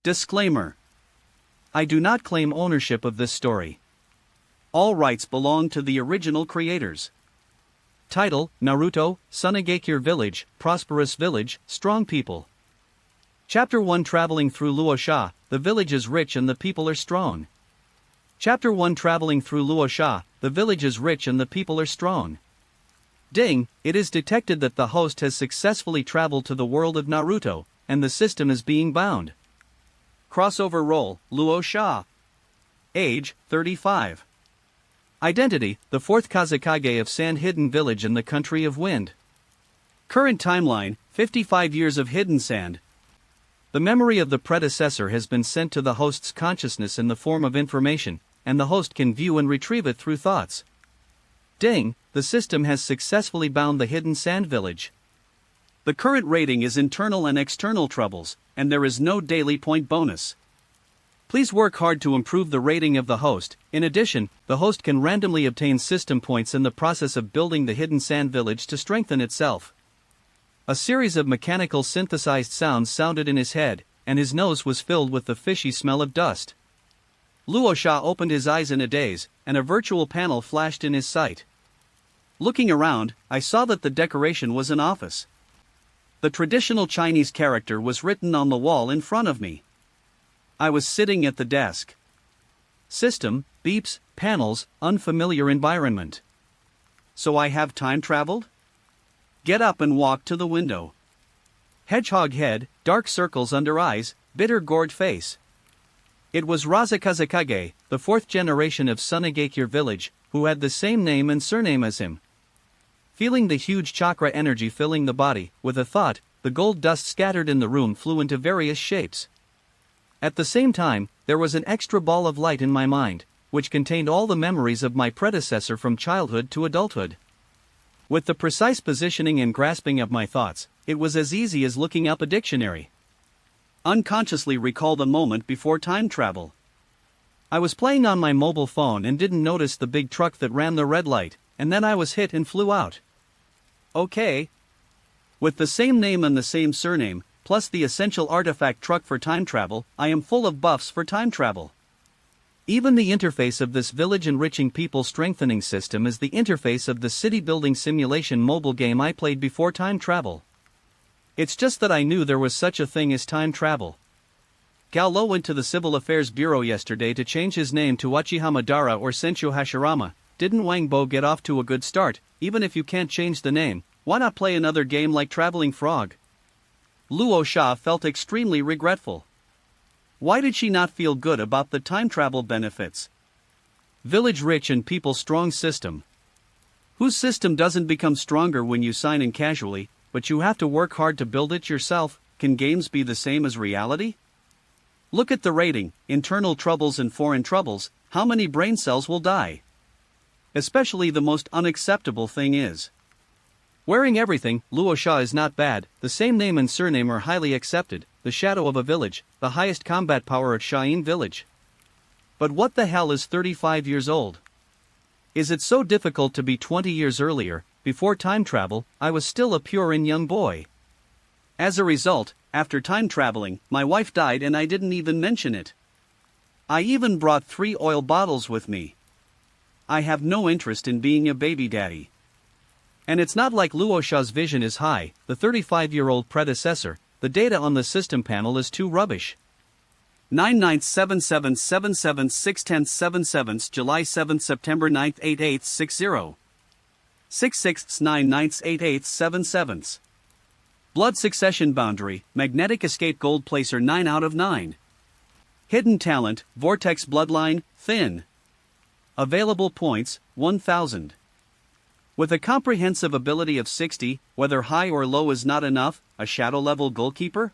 Disclaimer. I do not claim ownership of this story. All rights belong to the original creators. Title: Naruto, Sunagakure Village, Prosperous Village, Strong People. Chapter 1: Traveling through Luosha, the village is rich and the people are strong. Chapter 1: Traveling through Luosha, the village is rich and the people are strong. Ding, it is detected that the host has successfully traveled to the world of Naruto, and the system is being bound. Crossover role: Luosha. Age: 35. Identity: the fourth Kazekage of Sand Hidden Village in the Country of Wind. Current timeline: 55 years of hidden sand. The memory of the predecessor has been sent to the host's consciousness in the form of information, and the host can view and retrieve it through thoughts. Ding, the system has successfully bound the hidden sand village. The current rating is internal and external troubles, and there is no daily point bonus. Please work hard to improve the rating of the host. In addition, the host can randomly obtain system points in the process of building the hidden sand village to strengthen itself. A series of mechanical synthesized sounds sounded in his head, and his nose was filled with the fishy smell of dust. Luosha opened his eyes in a daze, and a virtual panel flashed in his sight. Looking around, I saw that the decoration was an office. The traditional Chinese character was written on the wall in front of me. I was sitting at the desk. System, beeps, panels, unfamiliar environment. So I have time traveled? Get up and walk to the window. Hedgehog head, dark circles under eyes, bitter gourd face. It was Kazekage, the fourth generation of Sunagakure village, who had the same name and surname as him. Feeling the huge chakra energy filling the body, with a thought, the gold dust scattered in the room flew into various shapes. At the same time, there was an extra ball of light in my mind, which contained all the memories of my predecessor from childhood to adulthood. With the precise positioning and grasping of my thoughts, it was as easy as looking up a dictionary. Unconsciously recall the moment before time travel. I was playing on my mobile phone and didn't notice the big truck that ran the red light, and then I was hit and flew out. Okay. With the same name and the same surname, plus the essential artifact truck for time travel, I am full of buffs for time travel. Even the interface of this village enriching people strengthening system is the interface of the city building simulation mobile game I played before time travel. It's just that I knew there was such a thing as time travel. Gao went to the Civil Affairs Bureau yesterday to change his name to Uchiha Madara or Senshu Hashirama. Didn't Wang Bo get off to a good start? Even if you can't change the name, why not play another game like Traveling Frog? Luosha felt extremely regretful. Why did she not feel good about the time travel benefits? Village rich and people strong system. Whose system doesn't become stronger when you sign in casually, but you have to work hard to build it yourself? Can games be the same as reality? Look at the rating: internal troubles and foreign troubles. How many brain cells will die? Especially the most unacceptable thing is wearing everything. Luosha is not bad, the same name and surname are highly accepted, the shadow of a village, the highest combat power at Shine Village. But what the hell is 35 years old? Is it so difficult to be 20 years earlier? Before time travel, I was still a pure and young boy. As a result, after time traveling, my wife died and I didn't even mention it. I even brought 3 oil bottles with me. I have no interest in being a baby daddy. And it's not like Luosha's vision is high, the 35-year-old predecessor. The data on the system panel is too rubbish. 9/9/77/77/6/10/77 July 7 September 9 8/8/60 6/6/9 8/8/7/7 Blood succession boundary, magnetic escape gold placer 9 out of 9. Hidden talent, vortex bloodline, thin. Available points, 1000. With a comprehensive ability of 60, whether high or low is not enough, a shadow-level goalkeeper?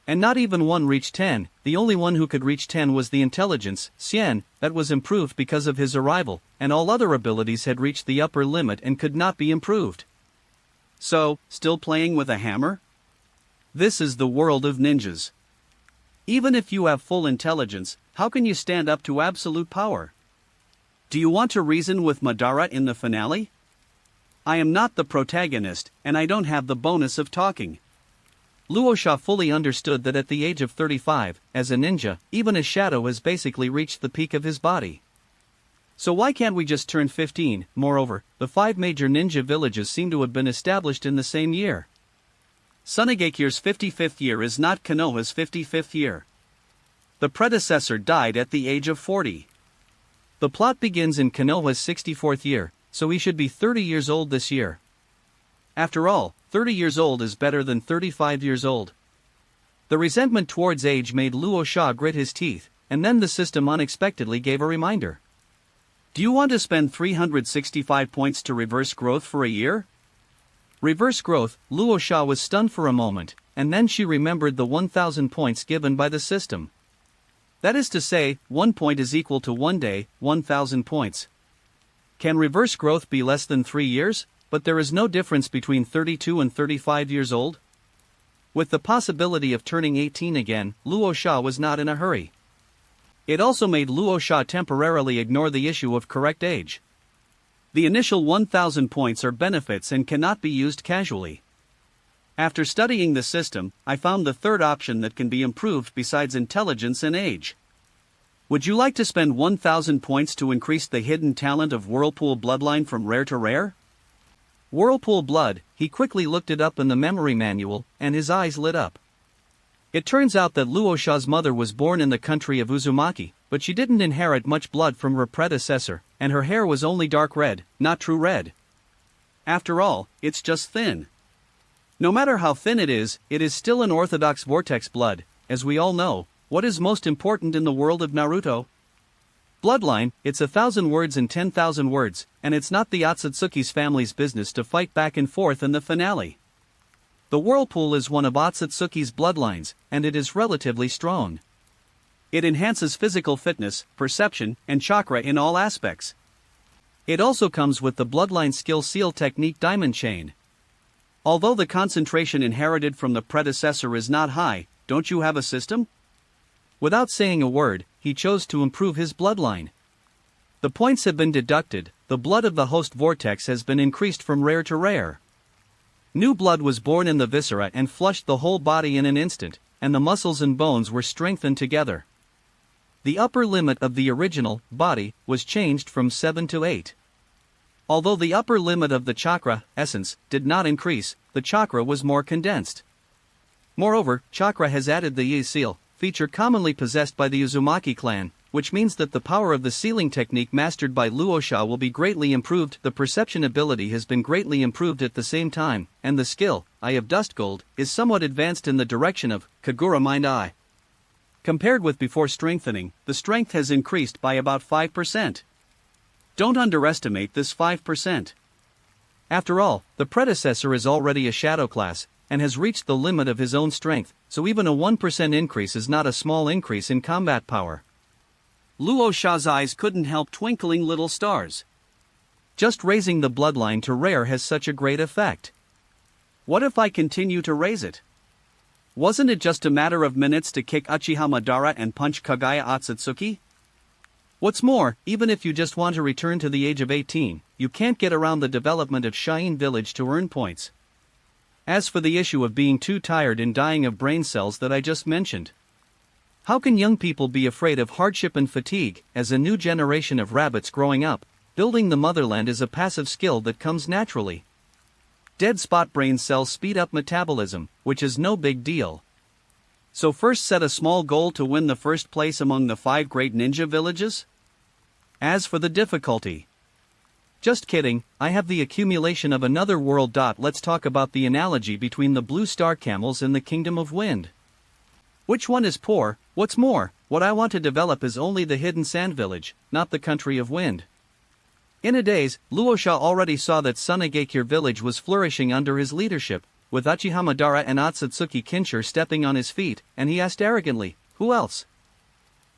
And not even one reached 10, the only one who could reach 10 was the intelligence, Xian, that was improved because of his arrival, and all other abilities had reached the upper limit and could not be improved. So, still playing with a hammer? This is the world of ninjas. Even if you have full intelligence, how can you stand up to absolute power? Do you want to reason with Madara in the finale? I am not the protagonist, and I don't have the bonus of talking. Luo Sha fully understood that at the age of 35, as a ninja, even a shadow has basically reached the peak of his body. So why can't we just turn 15? Moreover, the 5 major ninja villages seem to have been established in the same year. Sunagakure's 55th year is not Konoha's 55th year. The predecessor died at the age of 40. The plot begins in Konoha's 64th year, so he should be 30 years old this year. After all, 30 years old is better than 35 years old. The resentment towards age made Luo Sha grit his teeth, and then the system unexpectedly gave a reminder. Do you want to spend 365 points to reverse growth for a year? Reverse growth. Luo Sha was stunned for a moment, and then she remembered the 1000 points given by the system. That is to say, 1 point is equal to 1 day, 1000 points. Can reverse growth be less than 3 years? But there is no difference between 32 and 35 years old? With the possibility of turning 18 again, Luo Sha was not in a hurry. It also made Luo Sha temporarily ignore the issue of correct age. The initial 1000 points are benefits and cannot be used casually. After studying the system, I found the third option that can be improved besides intelligence and age. Would you like to spend 1000 points to increase the hidden talent of Whirlpool Bloodline from rare to rare? Whirlpool Blood. He quickly looked it up in the memory manual, and his eyes lit up. It turns out that Luo Sha's mother was born in the country of Uzumaki, but she didn't inherit much blood from her predecessor, and her hair was only dark red, not true red. After all, it's just thin. No matter how thin it is still an orthodox vortex blood. As we all know, what is most important in the world of Naruto? Bloodline. It's 1,000 words and 10,000 words, and it's not the Otsutsuki's family's business to fight back and forth in the finale. The Whirlpool is one of Otsutsuki's bloodlines, and it is relatively strong. It enhances physical fitness, perception, and chakra in all aspects. It also comes with the Bloodline Skill Seal Technique Diamond Chain. Although the concentration inherited from the predecessor is not high, don't you have a system? Without saying a word, he chose to improve his bloodline. The points have been deducted, the blood of the host vortex has been increased from rare to rare. New blood was born in the viscera and flushed the whole body in an instant, and the muscles and bones were strengthened together. The upper limit of the original body was changed from 7 to 8. Although the upper limit of the chakra essence did not increase, the chakra was more condensed. Moreover, chakra has added the Yi seal, feature commonly possessed by the Uzumaki clan, which means that the power of the sealing technique mastered by Luo Sha will be greatly improved. The perception ability has been greatly improved at the same time, and the skill, Eye of Dust Gold, is somewhat advanced in the direction of Kagura Mind Eye. Compared with before strengthening, the strength has increased by about 5%. Don't underestimate this 5%. After all, the predecessor is already a shadow class, and has reached the limit of his own strength, so even a 1% increase is not a small increase in combat power. Luo Sha's eyes couldn't help twinkling little stars. Just raising the bloodline to rare has such a great effect. What if I continue to raise it? Wasn't it just a matter of minutes to kick Uchiha Madara and punch Kaguya Otsutsuki? What's more, even if you just want to return to the age of 18, you can't get around the development of Shine Village to earn points. As for the issue of being too tired and dying of brain cells that I just mentioned, how can young people be afraid of hardship and fatigue? As a new generation of rabbits growing up, building the motherland is a passive skill that comes naturally. Dead spot brain cells speed up metabolism, which is no big deal. So first set a small goal to win the first place among the 5 great ninja villages? As for the difficulty, just kidding, I have the accumulation of another world. Let's talk about the analogy between the Blue Star Camels and the Kingdom of Wind. Which one is poor? What's more, what I want to develop is only the hidden sand village, not the country of wind. In a daze, Luo Sha already saw that Sunagakure village was flourishing under his leadership, with Uchiha Madara and Otsutsuki Kinshir stepping on his feet, and he asked arrogantly, who else?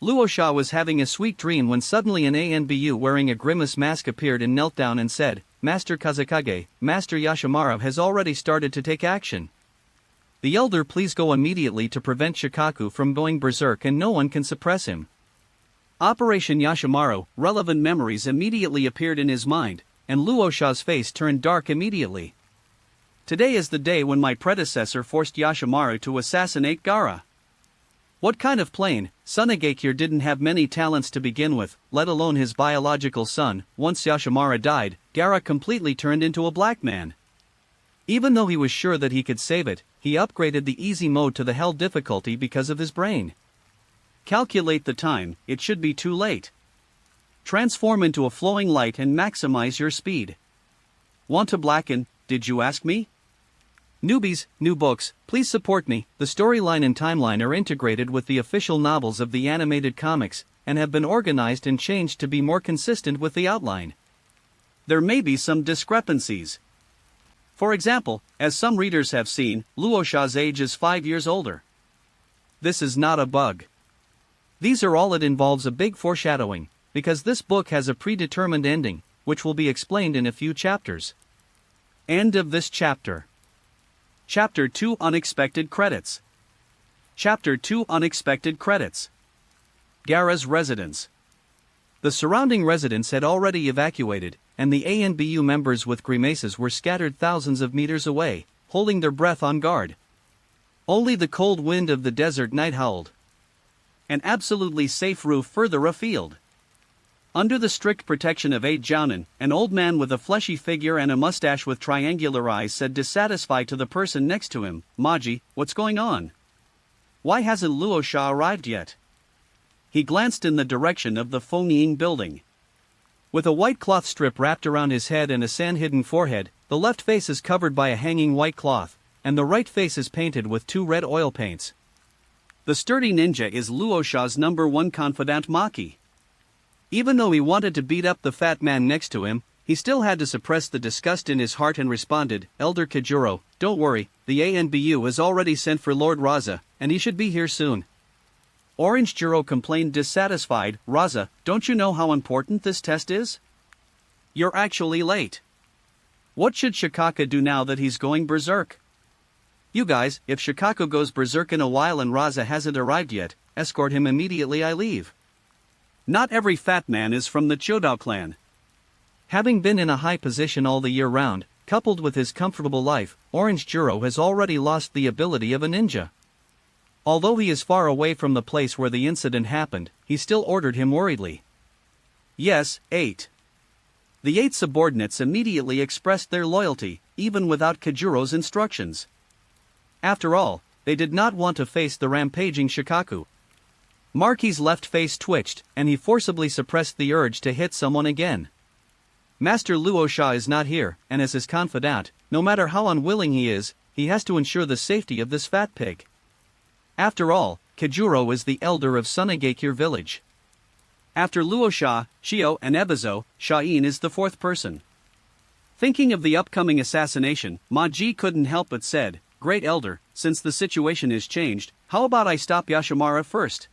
Luo Sha was having a sweet dream when suddenly an ANBU wearing a grimace mask appeared and knelt down and said, Master Kazekage, Master Yashimaru has already started to take action. The elder, please go immediately to prevent Shikaku from going berserk and no one can suppress him. Operation Yashimaru. Relevant memories immediately appeared in his mind, and Luo Sha's face turned dark immediately. Today is the day when my predecessor forced Yashimaru to assassinate Gaara. What kind of plain, Sunagakure didn't have many talents to begin with, let alone his biological son. Once Yashimaru died, Gaara completely turned into a black man. Even though he was sure that he could save it, he upgraded the easy mode to the hell difficulty because of his brain. Calculate the time, it should be too late. Transform into a flowing light and maximize your speed. Want to blacken, did you ask me? Newbies, new books, please support me. The storyline and timeline are integrated with the official novels of the animated comics, and have been organized and changed to be more consistent with the outline. There may be some discrepancies. For example, as some readers have seen, Luosha's age is 5 years older. This is not a bug. These are all it involves a big foreshadowing, because this book has a predetermined ending, which will be explained in a few chapters. End of this chapter. Chapter 2 Unexpected Credits. Chapter 2 Unexpected Credits. Gaara's residence. The surrounding residents had already evacuated, and the ANBU members with grimaces were scattered thousands of meters away, holding their breath on guard. Only the cold wind of the desert night howled. An absolutely safe roof further afield. Under the strict protection of 8 Jounin, an old man with a fleshy figure and a mustache with triangular eyes said dissatisfied to the person next to him, "Maji, what's going on? Why hasn't Luosha arrived yet?" He glanced in the direction of the Fonying building. With a white cloth strip wrapped around his head and a sand-hidden forehead, the left face is covered by a hanging white cloth, and the right face is painted with 2 red oil paints. The sturdy ninja is Luosha's #1 confidant Maki. Even though he wanted to beat up the fat man next to him, he still had to suppress the disgust in his heart and responded, "Elder Kajuro, don't worry, the ANBU has already sent for Lord Raza, and he should be here soon." Orange Juro complained dissatisfied, "Raza, don't you know how important this test is? You're actually late. What should Shikaka do now that he's going berserk?" "You guys, if Shikaka goes berserk in a while and Raza hasn't arrived yet, escort him immediately. I leave." Not every fat man is from the Chodao clan. Having been in a high position all the year round, coupled with his comfortable life, Orange Juro has already lost the ability of a ninja. Although he is far away from the place where the incident happened, he still ordered him worriedly. "Yes, 8. The 8 subordinates immediately expressed their loyalty, even without Kajuro's instructions. After all, they did not want to face the rampaging Shikaku. Marky's left face twitched, and he forcibly suppressed the urge to hit someone again. Master Luosha is not here, and as his confidant, no matter how unwilling he is, he has to ensure the safety of this fat pig. After all, Kajuro is the elder of Sunagakure village. After Luosha, Shio, and Ebizo, Shain is the 4th person. Thinking of the upcoming assassination, Maji couldn't help but said, "Great elder, since the situation is changed, how about I stop Yashimaru first?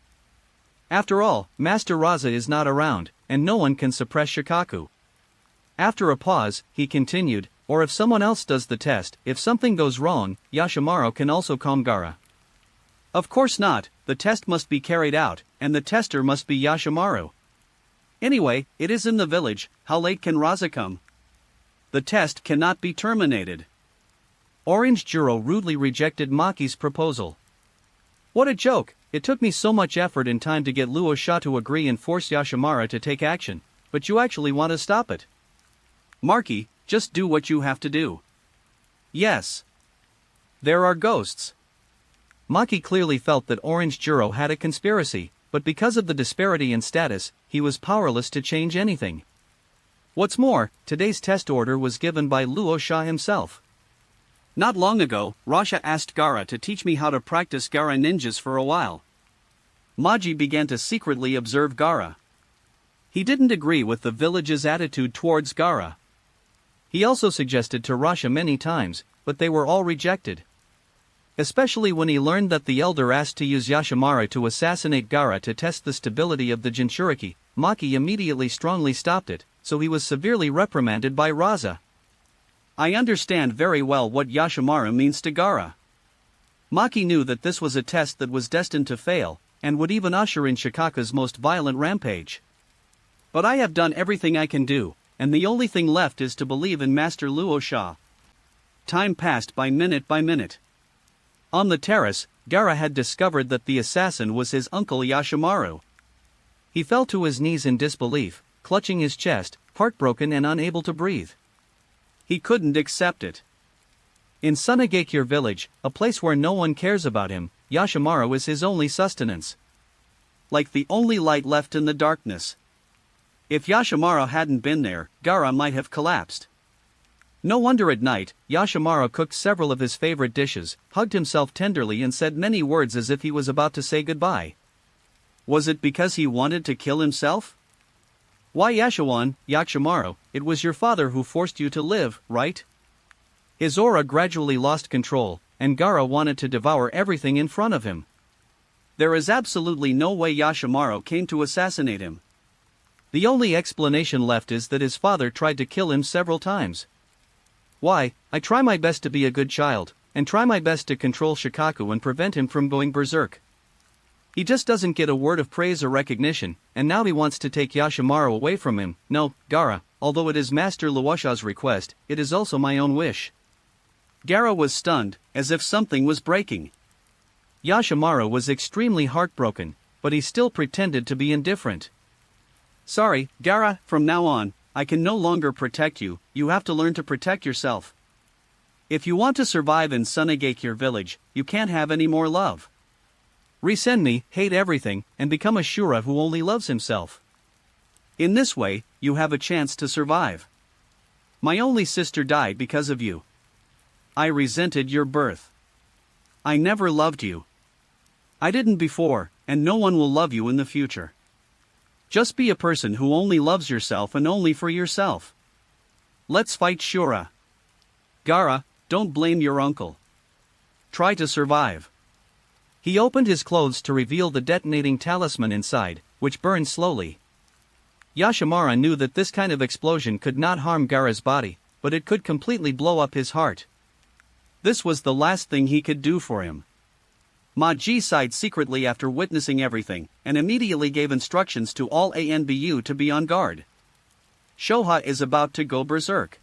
After all, Master Raza is not around, and no one can suppress Shikaku." After a pause, he continued, "Or if someone else does the test, if something goes wrong, Yashimaru can also calm Gaara." "Of course not, the test must be carried out, and the tester must be Yashimaru. Anyway, it is in the village, how late can Raza come? The test cannot be terminated." Orange Juro rudely rejected Maki's proposal. "What a joke, it took me so much effort and time to get Luosha to agree and force Yashimaru to take action, but you actually want to stop it. Marky, just do what you have to do." "Yes. There are ghosts." Maki clearly felt that Orange Juro had a conspiracy, but because of the disparity in status, he was powerless to change anything. What's more, today's test order was given by Luosha himself. "Not long ago, Rasha asked Gaara to teach me how to practice Gaara ninjas for a while." Maji began to secretly observe Gaara. He didn't agree with the village's attitude towards Gaara. He also suggested to Rasha many times, but they were all rejected. Especially when he learned that the elder asked to use Yashimaru to assassinate Gaara to test the stability of the Jinchuriki, Maki immediately strongly stopped it, so he was severely reprimanded by Raza. "I understand very well what Yashimaru means to Gaara." Maki knew that this was a test that was destined to fail, and would even usher in Shikaka's most violent rampage. "But I have done everything I can do, and the only thing left is to believe in Master Luosha." time passed by minute by minute. On the terrace, Gaara had discovered that the assassin was his uncle Yashimaru. He fell to his knees in disbelief, clutching his chest, heartbroken and unable to breathe. He couldn't accept it. In Sunagakure village, a place where no one cares about him, Yashimaru is his only sustenance. Like the only light left in the darkness. If Yashimaru hadn't been there, Gaara might have collapsed. No wonder at night, Yashimaru cooked several of his favorite dishes, hugged himself tenderly and said many words as if he was about to say goodbye. Was it because he wanted to kill himself? Why Yashimaru, it was your father who forced you to live, right? His aura gradually lost control, and Gaara wanted to devour everything in front of him. There is absolutely no way Yashimaru came to assassinate him. The only explanation left is that his father tried to kill him several times. Why, I try my best to be a good child, and try my best to control Shikaku and prevent him from going berserk. He just doesn't get a word of praise or recognition, and now he wants to take Yashimaru away from him. No, Gaara, although it is Master Luosha's request, it is also my own wish. Gaara was stunned, as if something was breaking. Yashimaru was extremely heartbroken, but he still pretended to be indifferent. Sorry, Gaara, from now on, I can no longer protect you, you have to learn to protect yourself. If you want to survive in Sunagakure village, you can't have any more love. Resend me, hate everything, and become a Shura who only loves himself. In this way, you have a chance to survive. My only sister died because of you. I resented your birth. I never loved you. I didn't before, and no one will love you in the future. Just be a person who only loves yourself and only for yourself. Let's fight Shura. Gaara, don't blame your uncle. Try to survive. He opened his clothes to reveal the detonating talisman inside, which burned slowly. Yashimaru knew that this kind of explosion could not harm Gaara's body, but it could completely blow up his heart. This was the last thing he could do for him. Ma-ji sighed secretly after witnessing everything, and immediately gave instructions to all ANBU to be on guard. Shoha is about to go berserk.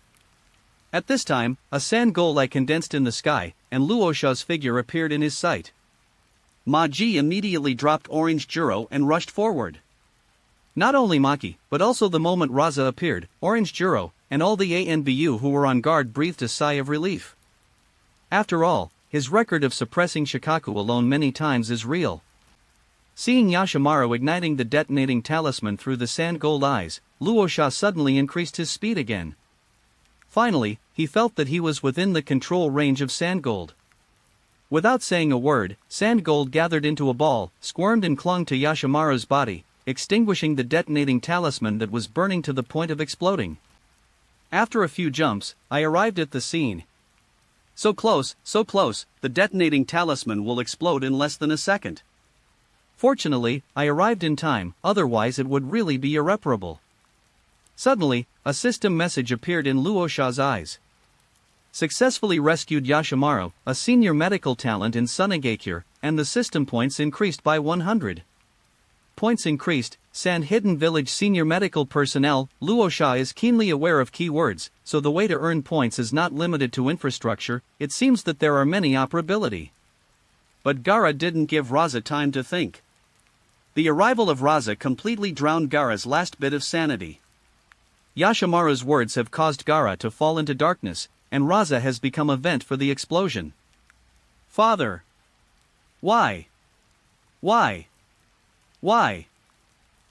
At this time, a sand golem condensed in the sky, and Luosha's figure appeared in his sight. Ma-ji immediately dropped Orange Juro and rushed forward. Not only Maki, but also the moment Raza appeared, Orange Juro, and all the ANBU who were on guard breathed a sigh of relief. After all, his record of suppressing Shikaku alone many times is real. Seeing Yashimaru igniting the detonating talisman through the sand gold eyes, Luosha suddenly increased his speed again. Finally, he felt that he was within the control range of Sandgold. Without saying a word, Sandgold gathered into a ball, squirmed and clung to Yashimaru's body, extinguishing the detonating talisman that was burning to the point of exploding. After a few jumps, I arrived at the scene. So close, the detonating talisman will explode in less than a second. Fortunately, I arrived in time, otherwise it would really be irreparable. Suddenly, a system message appeared in Luosha's eyes. Successfully rescued Yashimaru, a senior medical talent in Sunagakure, and the system points increased by 100. Points increased, Sand Hidden Village senior medical personnel. Luosha is keenly aware of keywords, so the way to earn points is not limited to infrastructure, it seems that there are many operability. But Gaara didn't give Raza time to think. The arrival of Raza completely drowned Gaara's last bit of sanity. Yashimaru's words have caused Gaara to fall into darkness, and Raza has become a vent for the explosion. Father! Why? Why? Why?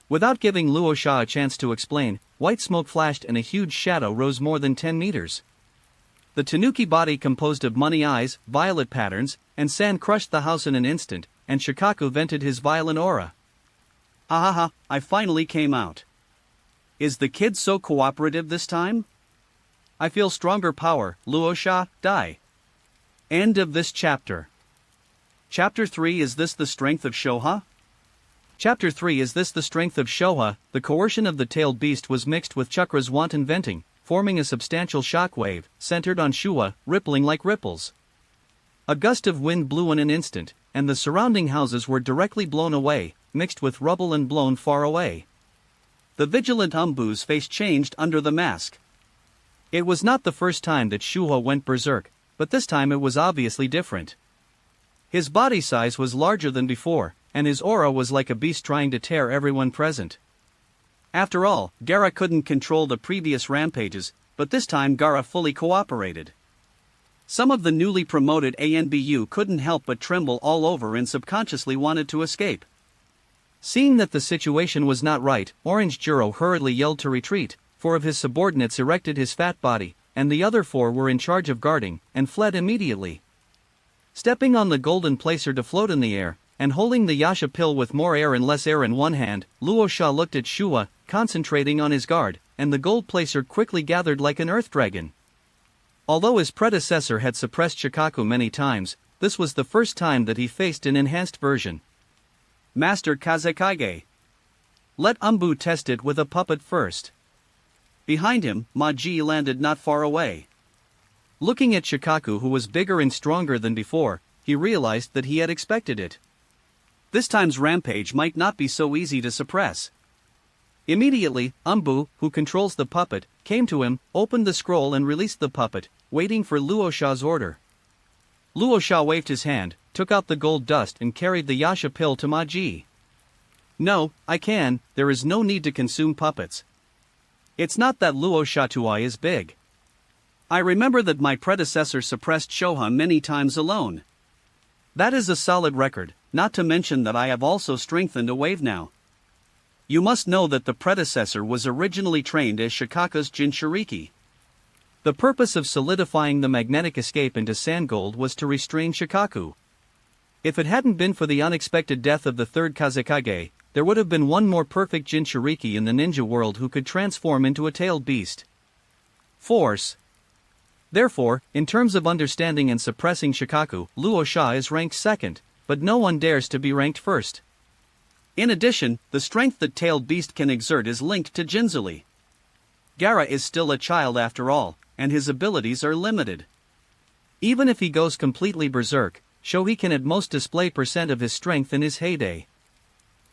Without giving Luosha a chance to explain, white smoke flashed and a huge shadow rose more than 10 meters. The tanuki body composed of money eyes, violet patterns, and sand crushed the house in an instant, and Shikaku vented his violent aura. Ahaha, I finally came out. Is the kid so cooperative this time? I feel stronger power. Luosha, die. End of this chapter. Chapter 3. Is this the strength of Shoha? Chapter 3. Is this the strength of Shoha? The coercion of the tailed beast was mixed with Chakra's wanton venting, forming a substantial shock wave, centered on Shua, rippling like ripples. A gust of wind blew in an instant, and the surrounding houses were directly blown away, mixed with rubble and blown far away. The vigilant Umbu's face changed under the mask. It was not the first time that Shuha went berserk, but this time it was obviously different. His body size was larger than before, and his aura was like a beast trying to tear everyone present. After all, Gaara couldn't control the previous rampages, but this time Gaara fully cooperated. Some of the newly promoted ANBU couldn't help but tremble all over and subconsciously wanted to escape. Seeing that the situation was not right, Orange Juro hurriedly yelled to retreat. 4 of his subordinates erected his fat body, and the other 4 were in charge of guarding, and fled immediately. Stepping on the golden placer to float in the air, and holding the Yasha pill with more air and less air in one hand, Luo Sha looked at Shua, concentrating on his guard, and the gold placer quickly gathered like an earth dragon. Although his predecessor had suppressed Shikaku many times, this was the first time that he faced an enhanced version. Master Kazekage. Let Umbu test it with a puppet first. Behind him, Maji landed not far away. Looking at Shikaku, who was bigger and stronger than before, he realized that he had expected it. This time's rampage might not be so easy to suppress. Immediately, Umbu, who controls the puppet, came to him, opened the scroll and released the puppet, waiting for Luo Sha's order. Luo Sha waved his hand, took out the gold dust and carried the Yasha pill to Maji. No, I can, there is no need to consume puppets. It's not that Luo Sha Tuai is big. I remember that my predecessor suppressed Shoha many times alone. That is a solid record, not to mention that I have also strengthened a wave now. You must know that the predecessor was originally trained as Shikaku's Jinchuriki. The purpose of solidifying the magnetic escape into Sandgold was to restrain Shikaku. If it hadn't been for the unexpected death of the 3rd Kazekage, there would have been one more perfect Jinchuriki in the ninja world who could transform into a tailed beast. Force. Therefore, in terms of understanding and suppressing Shikaku, Luo Sha is ranked 2nd, but no one dares to be ranked 1st. In addition, the strength that tailed beast can exert is linked to Jinzuli. Gaara is still a child after all, and his abilities are limited. Even if he goes completely berserk, Shohi can at most display % of his strength in his heyday.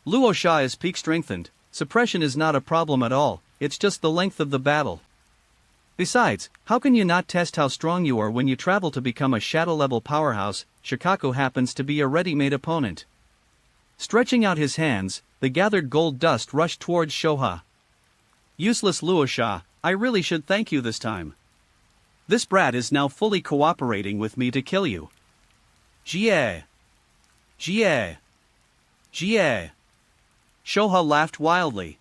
Luo Sha is peak strengthened, suppression is not a problem at all, it's just the length of the battle. Besides, how can you not test how strong you are when you travel to become a shadow-level powerhouse? Shikaku happens to be a ready-made opponent. Stretching out his hands, the gathered gold dust rushed towards Shoha. Useless Luo Sha, I really should thank you this time. This brat is now fully cooperating with me to kill you. Jie! Jie! Jie! Shoha laughed wildly.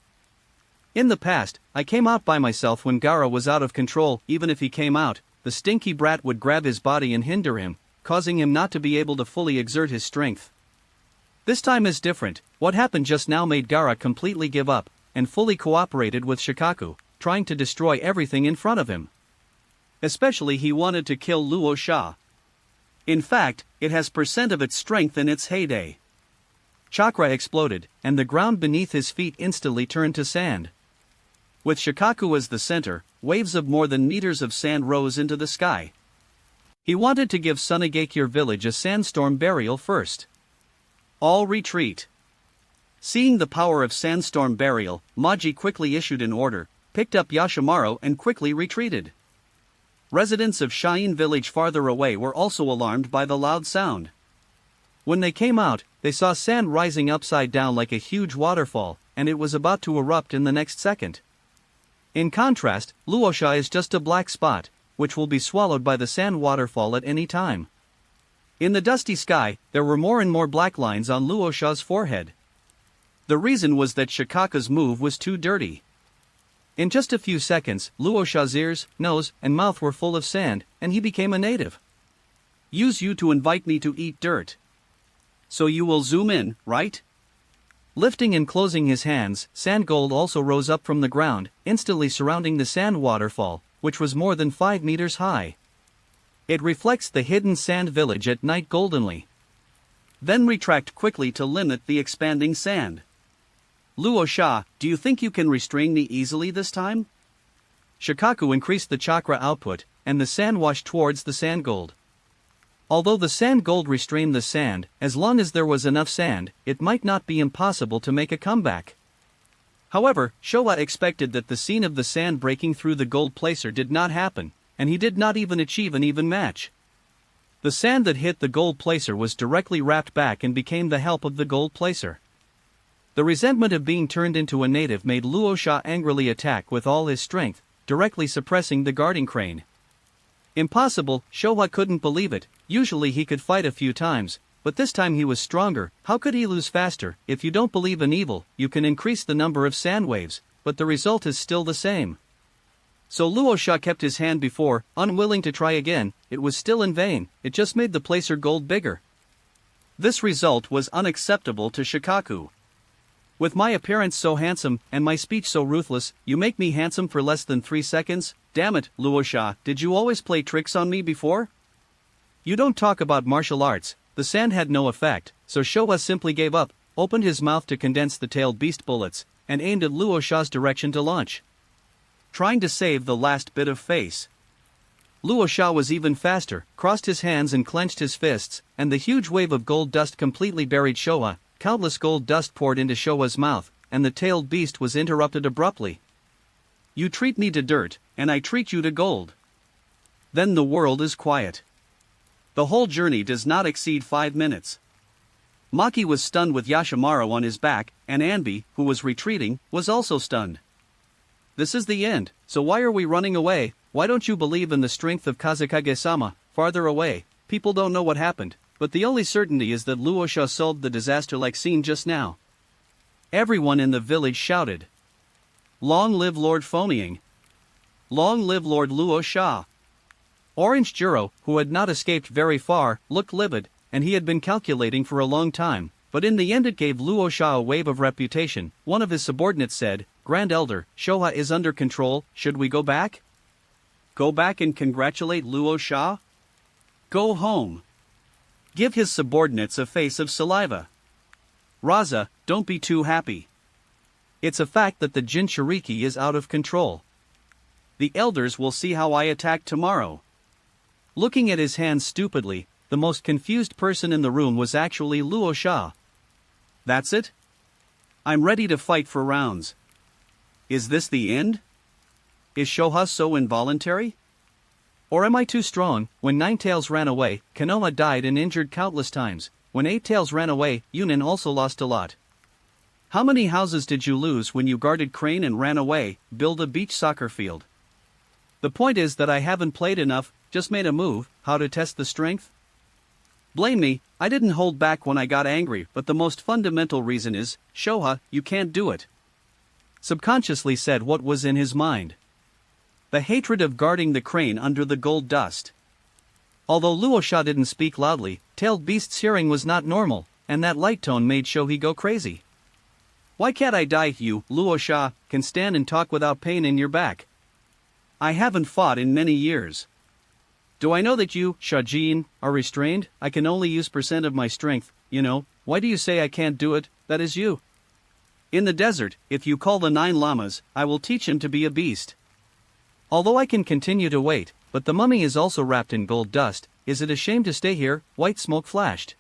In the past, I came out by myself when Gaara was out of control. Even if he came out, the stinky brat would grab his body and hinder him, causing him not to be able to fully exert his strength. This time is different. What happened just now made Gaara completely give up, and fully cooperated with Shikaku, trying to destroy everything in front of him. Especially he wanted to kill Luo Sha. In fact, it has % of its strength in its heyday. Chakra exploded, and the ground beneath his feet instantly turned to sand. With Shikaku as the center, waves of more than meters of sand rose into the sky. He wanted to give Sunagakure village a sandstorm burial first. All retreat. Seeing the power of sandstorm burial, Maji quickly issued an order, picked up Yashimaru and quickly retreated. Residents of Shine village farther away were also alarmed by the loud sound. When they came out, they saw sand rising upside down like a huge waterfall, and it was about to erupt in the next second. In contrast, Luo Sha is just a black spot, which will be swallowed by the sand waterfall at any time. In the dusty sky, there were more and more black lines on Luo Sha's forehead. The reason was that Shikaku's move was too dirty. In just a few seconds, Luo Sha's ears, nose, and mouth were full of sand, and he became a native. Use you to invite me to eat dirt. So you will zoom in, right? Lifting and closing his hands, sand gold also rose up from the ground, instantly surrounding the sand waterfall, which was more than 5 meters high. It reflects the hidden sand village at night goldenly. Then retract quickly to limit the expanding sand. Luo Sha, do you think you can restrain me easily this time? Shikaku increased the chakra output, and the sand washed towards the sand gold. Although the sand gold restrained the sand, as long as there was enough sand, it might not be impossible to make a comeback. However, Showa expected that the scene of the sand breaking through the gold placer did not happen, and he did not even achieve an even match. The sand that hit the gold placer was directly wrapped back and became the help of the gold placer. The resentment of being turned into a native made Luo Sha angrily attack with all his strength, directly suppressing the guarding crane. Impossible, Showa couldn't believe it. Usually he could fight a few times, but this time he was stronger. How could he lose faster? If you don't believe in evil, you can increase the number of sand waves, but the result is still the same. So Luo Sha kept his hand before, unwilling to try again. It was still in vain, it just made the placer gold bigger. This result was unacceptable to Shikaku. With my appearance so handsome, and my speech so ruthless, you make me handsome for less than 3 seconds? Damn it, Luo Sha, did you always play tricks on me before? You don't talk about martial arts. The sand had no effect, so Showa simply gave up, opened his mouth to condense the tailed beast bullets, and aimed at Luo Sha's direction to launch, trying to save the last bit of face. Luo Sha was even faster, crossed his hands and clenched his fists, and the huge wave of gold dust completely buried Showa. Countless gold dust poured into Showa's mouth, and the tailed beast was interrupted abruptly. You treat me to dirt, and I treat you to gold. Then the world is quiet. The whole journey does not exceed 5 minutes. Maki was stunned with Yashimaru on his back, and Anbi, who was retreating, was also stunned. This is the end, so why are we running away? Why don't you believe in the strength of Kazekage-sama? Farther away, people don't know what happened, but the only certainty is that Luo Sha solved the disaster like seen just now. Everyone in the village shouted. Long live Lord Phonying! Long live Lord Luo Sha! Orange Juro, who had not escaped very far, looked livid, and he had been calculating for a long time, but in the end it gave Luo Sha a wave of reputation. One of his subordinates said, Grand Elder, Showa is under control, should we go back? Go back and congratulate Luo Sha? Go home. Give his subordinates a face of saliva. Raza, don't be too happy. It's a fact that the Jinchuriki is out of control. The elders will see how I attack tomorrow. Looking at his hands stupidly, the most confused person in the room was actually Luo Sha. That's it? I'm ready to fight for rounds. Is this the end? Is Shoha so involuntary? Or am I too strong? When Ninetails ran away, Konoha died and injured countless times. When Eighttails ran away, Yunin also lost a lot. How many houses did you lose when you guarded Crane and ran away? Build a beach soccer field. The point is that I haven't played enough, just made a move. How to test the strength? Blame me, I didn't hold back when I got angry, but the most fundamental reason is, Shoha, you can't do it. Subconsciously said what was in his mind. The hatred of guarding the crane under the gold dust. Although Luo Sha didn't speak loudly, Tailed Beast's hearing was not normal, and that light tone made Shohi go crazy. Why can't I die? You, Luo Sha, can stand and talk without pain in your back. I haven't fought in many years. Do I know that you, Shajin, are restrained? I can only use % of my strength, you know. Why do you say I can't do it? That is you. In the desert, if you call the 9 llamas, I will teach him to be a beast. Although I can continue to wait, but the mummy is also wrapped in gold dust. Is it a shame to stay here? White smoke flashed.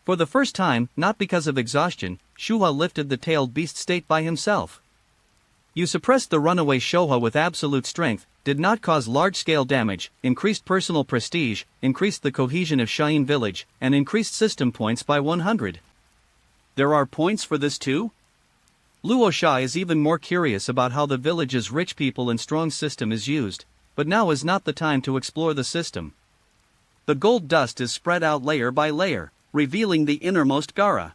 For the first time, not because of exhaustion, Shuha lifted the tailed beast state by himself. You suppressed the runaway Shoha with absolute strength, did not cause large-scale damage, increased personal prestige, increased the cohesion of Shine Village, and increased system points by 100. There are points for this too? Luo Sha is even more curious about how the village's rich people and strong system is used, but now is not the time to explore the system. The gold dust is spread out layer by layer, revealing the innermost Gara.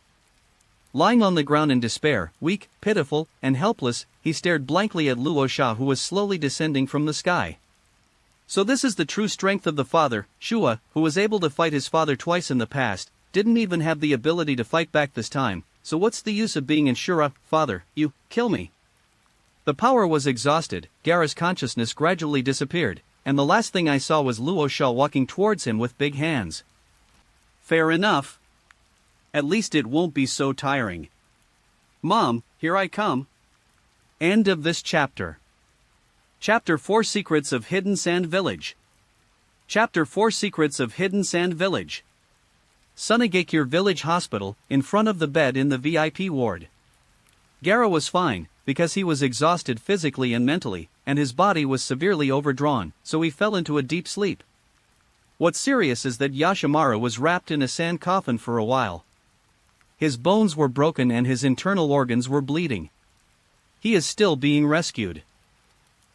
Lying on the ground in despair, weak, pitiful, and helpless, he stared blankly at Luo Sha, who was slowly descending from the sky. So this is the true strength of the father. Shua, who was able to fight his father twice in the past, didn't even have the ability to fight back this time, so what's the use of being in Shura? Father, you, kill me. The power was exhausted, Gara's consciousness gradually disappeared, and the last thing I saw was Luo Sha walking towards him with big hands. Fair enough. At least it won't be so tiring. Mom, here I come. End of this chapter. Chapter 4 Secrets of Hidden Sand Village. Chapter 4 Secrets of Hidden Sand Village. Sunagakure Village Hospital, in front of the bed in the VIP ward. Gara was fine, because he was exhausted physically and mentally, and his body was severely overdrawn, so he fell into a deep sleep. What's serious is that Yashimaru was wrapped in a sand coffin for a while. His bones were broken and his internal organs were bleeding. He is still being rescued.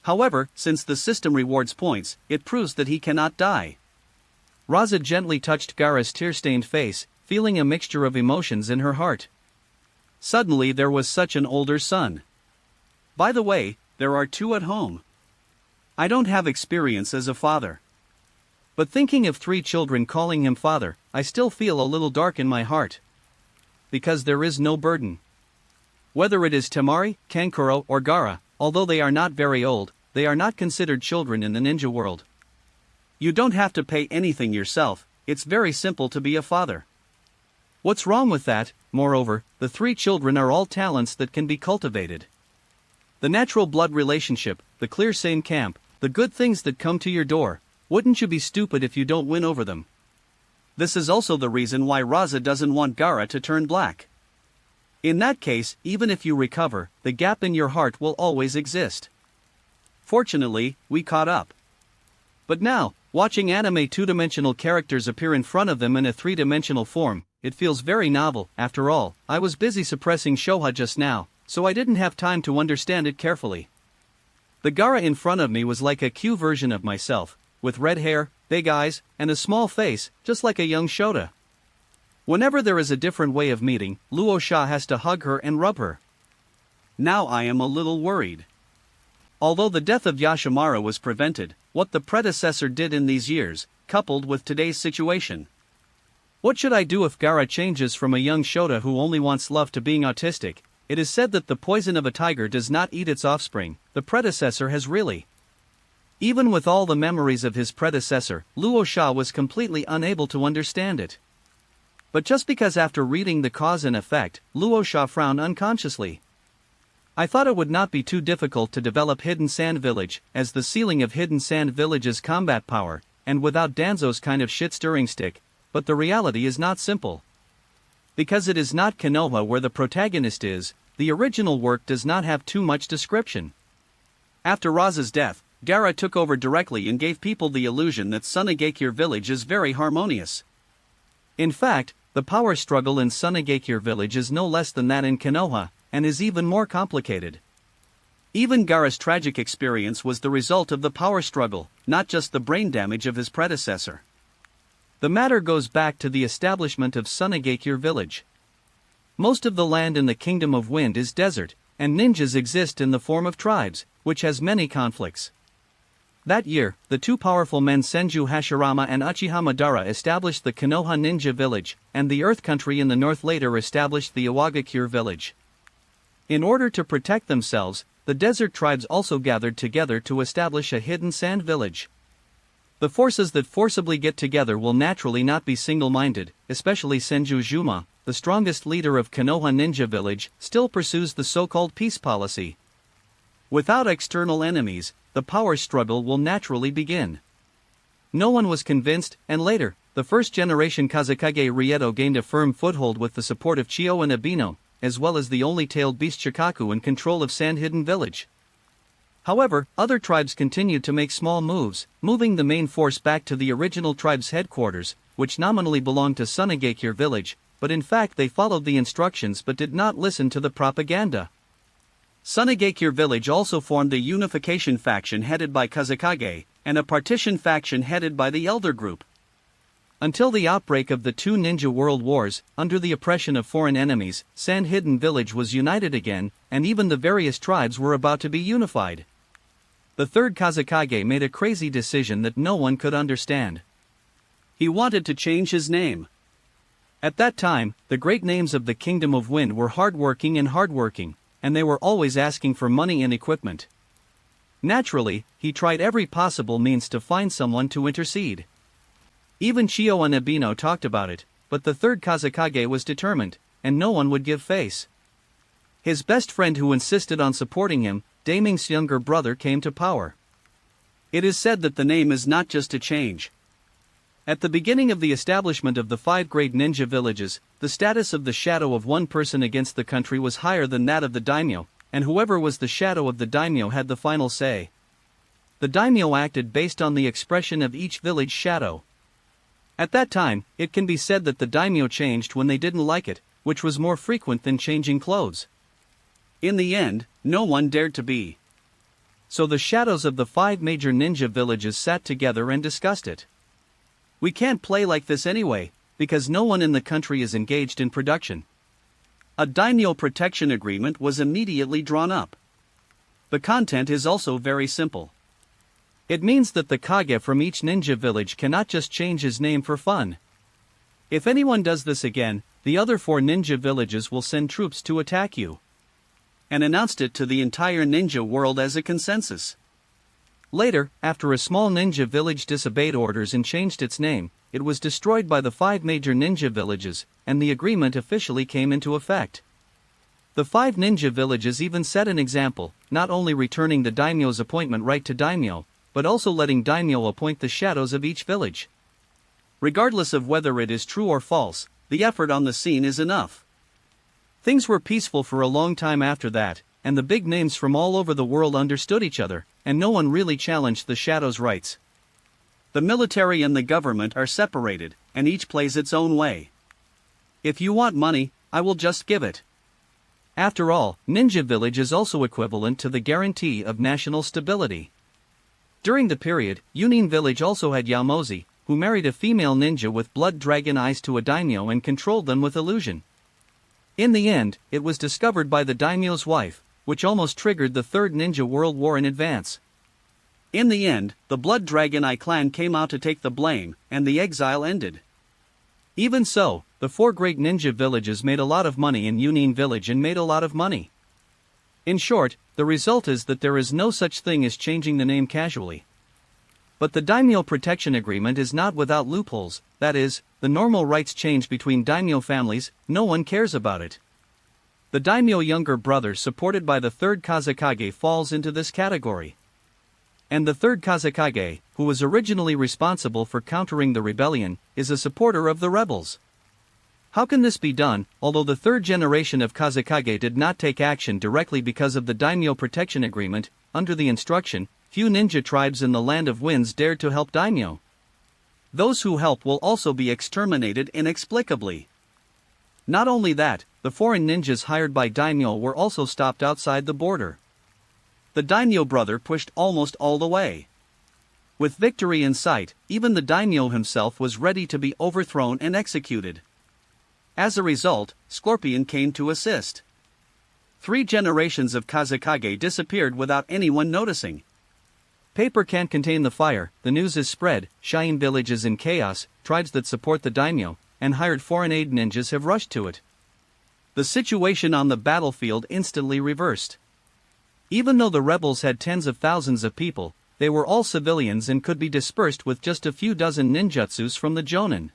However, since the system rewards points, it proves that he cannot die. Raza gently touched Gaara's tear-stained face, feeling a mixture of emotions in her heart. Suddenly there was such an older son. By the way, there are 2 at home. I don't have experience as a father. But thinking of 3 children calling him father, I still feel a little dark in my heart. Because there is no burden. Whether it is Temari, Kankuro, or Gaara, although they are not very old, they are not considered children in the ninja world. You don't have to pay anything yourself, it's very simple to be a father. What's wrong with that? Moreover, the 3 children are all talents that can be cultivated. The natural blood relationship, the clear same camp, the good things that come to your door, wouldn't you be stupid if you don't win over them? This is also the reason why Raza doesn't want Gaara to turn black. In that case, even if you recover, the gap in your heart will always exist. Fortunately, we caught up. But now, watching anime 2-dimensional characters appear in front of them in a 3-dimensional form, it feels very novel. After all, I was busy suppressing Shoha just now, so I didn't have time to understand it carefully. The Gaara in front of me was like a Q version of myself, with red hair, big eyes, and a small face, just like a young Shota. Whenever there is a different way of meeting, Luo Sha has to hug her and rub her. Now I am a little worried. Although the death of Yashimaru was prevented, what the predecessor did in these years, coupled with today's situation. What should I do if Gaara changes from a young Shota who only wants love to being autistic? It is said that the poison of a tiger does not eat its offspring. The predecessor has really. Even with all the memories of his predecessor, Luo Sha was completely unable to understand it. But just because after reading the cause and effect, Luo Sha frowned unconsciously. I thought it would not be too difficult to develop Hidden Sand Village, as the ceiling of Hidden Sand Village's combat power, and without Danzo's kind of shit-stirring stick, but the reality is not simple. Because it is not Konoha where the protagonist is, the original work does not have too much description. After Raza's death, Gaara took over directly and gave people the illusion that Sunagakure village is very harmonious. In fact, the power struggle in Sunagakure village is no less than that in Konoha, and is even more complicated. Even Gaara's tragic experience was the result of the power struggle, not just the brain damage of his predecessor. The matter goes back to the establishment of Sunagakure village. Most of the land in the Kingdom of Wind is desert, and ninjas exist in the form of tribes, which has many conflicts. That year, the 2 powerful men Senju Hashirama and Uchiha Madara established the Konoha ninja village, and the Earth Country in the north later established the Iwagakure village. In order to protect themselves, the desert tribes also gathered together to establish a hidden sand village. The forces that forcibly get together will naturally not be single-minded, especially Senju Juma, the strongest leader of Konoha Ninja Village, still pursues the so-called peace policy. Without external enemies, the power struggle will naturally begin. No one was convinced, and later, the first-generation Kazekage Rieto gained a firm foothold with the support of Chio and Abino, as well as the only tailed beast Shikaku in control of Sand Hidden Village. However, other tribes continued to make small moves, moving the main force back to the original tribe's headquarters, which nominally belonged to Sunagakure village, but in fact they followed the instructions but did not listen to the propaganda. Sunagakure village also formed a unification faction headed by Kazekage, and a partition faction headed by the Elder Group. Until the outbreak of the 2 ninja world wars, under the oppression of foreign enemies, Sand Hidden Village was united again, and even the various tribes were about to be unified. The third Kazekage made a crazy decision that no one could understand. He wanted to change his name. At that time, the great names of the Kingdom of Wind were hardworking, and they were always asking for money and equipment. Naturally, he tried every possible means to find someone to intercede. Even Chio and Abino talked about it, but the third Kazekage was determined, and no one would give face. His best friend who insisted on supporting him, Daming's younger brother, came to power. It is said that the name is not just a change. At the beginning of the establishment of the 5 great ninja villages, the status of the shadow of one person against the country was higher than that of the daimyo, and whoever was the shadow of the daimyo had the final say. The daimyo acted based on the expression of each village shadow. At that time, it can be said that the daimyo changed when they didn't like it, which was more frequent than changing clothes. In the end, no one dared to be. So the shadows of the 5 major ninja villages sat together and discussed it. We can't play like this anyway, because no one in the country is engaged in production. A daimyo protection agreement was immediately drawn up. The content is also very simple. It means that the Kage from each ninja village cannot just change his name for fun. If anyone does this again, the other 4 ninja villages will send troops to attack you. And announced it to the entire ninja world as a consensus. Later, after a small ninja village disobeyed orders and changed its name, it was destroyed by the 5 major ninja villages, and the agreement officially came into effect. The 5 ninja villages even set an example, not only returning the daimyo's appointment right to daimyo, but also letting daimyo appoint the shadows of each village. Regardless of whether it is true or false, the effort on the scene is enough. Things were peaceful for a long time after that, and the big names from all over the world understood each other, and no one really challenged the shadows' rights. The military and the government are separated, and each plays its own way. If you want money, I will just give it. After all, Ninja Village is also equivalent to the guarantee of national stability. During the period, Yunin Village also had Yaomozi, who married a female ninja with blood dragon eyes to a daimyo and controlled them with illusion. In the end, it was discovered by the daimyo's wife, which almost triggered the Third Ninja World War in advance. In the end, the Blood Dragon Eye clan came out to take the blame, and the exile ended. Even so, the 4 great ninja villages made a lot of money in Yunin Village and made a lot of money. In short, the result is that there is no such thing as changing the name casually. But the daimyo protection agreement is not without loopholes, that is, the normal rights change between daimyo families, no one cares about it. The daimyo younger brother supported by the 3rd Kazekage falls into this category. And the 3rd Kazekage, who was originally responsible for countering the rebellion, is a supporter of the rebels. How can this be done, although the 3rd generation of Kazekage did not take action directly because of the daimyo protection agreement? Under the instruction, few ninja tribes in the Land of Winds dared to help daimyo. Those who help will also be exterminated inexplicably. Not only that, the foreign ninjas hired by daimyo were also stopped outside the border. The daimyo brother pushed almost all the way. With victory in sight, even the daimyo himself was ready to be overthrown and executed. As a result, Scorpion came to assist. 3 generations of Kazekage disappeared without anyone noticing. Paper can't contain the fire, the news is spread, Shine Village is in chaos, tribes that support the daimyo, and hired foreign aid ninjas have rushed to it. The situation on the battlefield instantly reversed. Even though the rebels had tens of thousands of people, they were all civilians and could be dispersed with just a few dozen ninjutsus from the Jonin.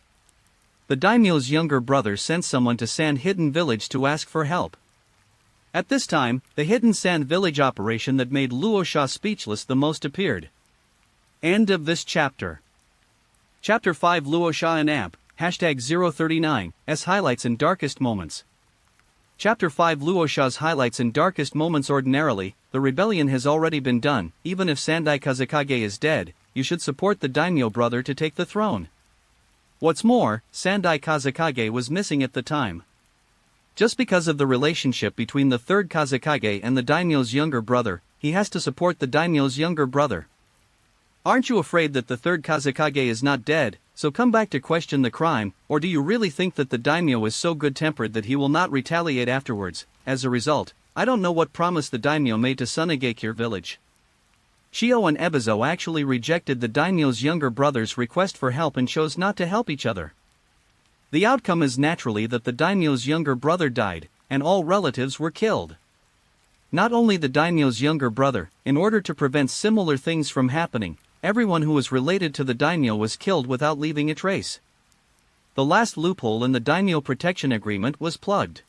The daimyo's younger brother sent someone to Sand Hidden Village to ask for help. At this time, the Hidden Sand Village operation that made Luosha speechless the most appeared. End of this chapter. Chapter 5 Luosha and Amp, #039, S highlights and darkest moments. Chapter 5 Luosha's highlights and darkest moments. Ordinarily, the rebellion has already been done. Even if Sandai Kazekage is dead, you should support the daimyo brother to take the throne. What's more, Sandai Kazekage was missing at the time. Just because of the relationship between the 3rd Kazekage and the daimyo's younger brother, he has to support the daimyo's younger brother. Aren't you afraid that the 3rd Kazekage is not dead, so come back to question the crime, or do you really think that the daimyo is so good-tempered that he will not retaliate afterwards? As a result, I don't know what promise the daimyo made to Sunagakure village. Shio and Ebizo actually rejected the daimyo's younger brother's request for help and chose not to help each other. The outcome is naturally that the daimyo's younger brother died, and all relatives were killed. Not only the daimyo's younger brother, in order to prevent similar things from happening, everyone who was related to the daimyo was killed without leaving a trace. The last loophole in the daimyo protection agreement was plugged.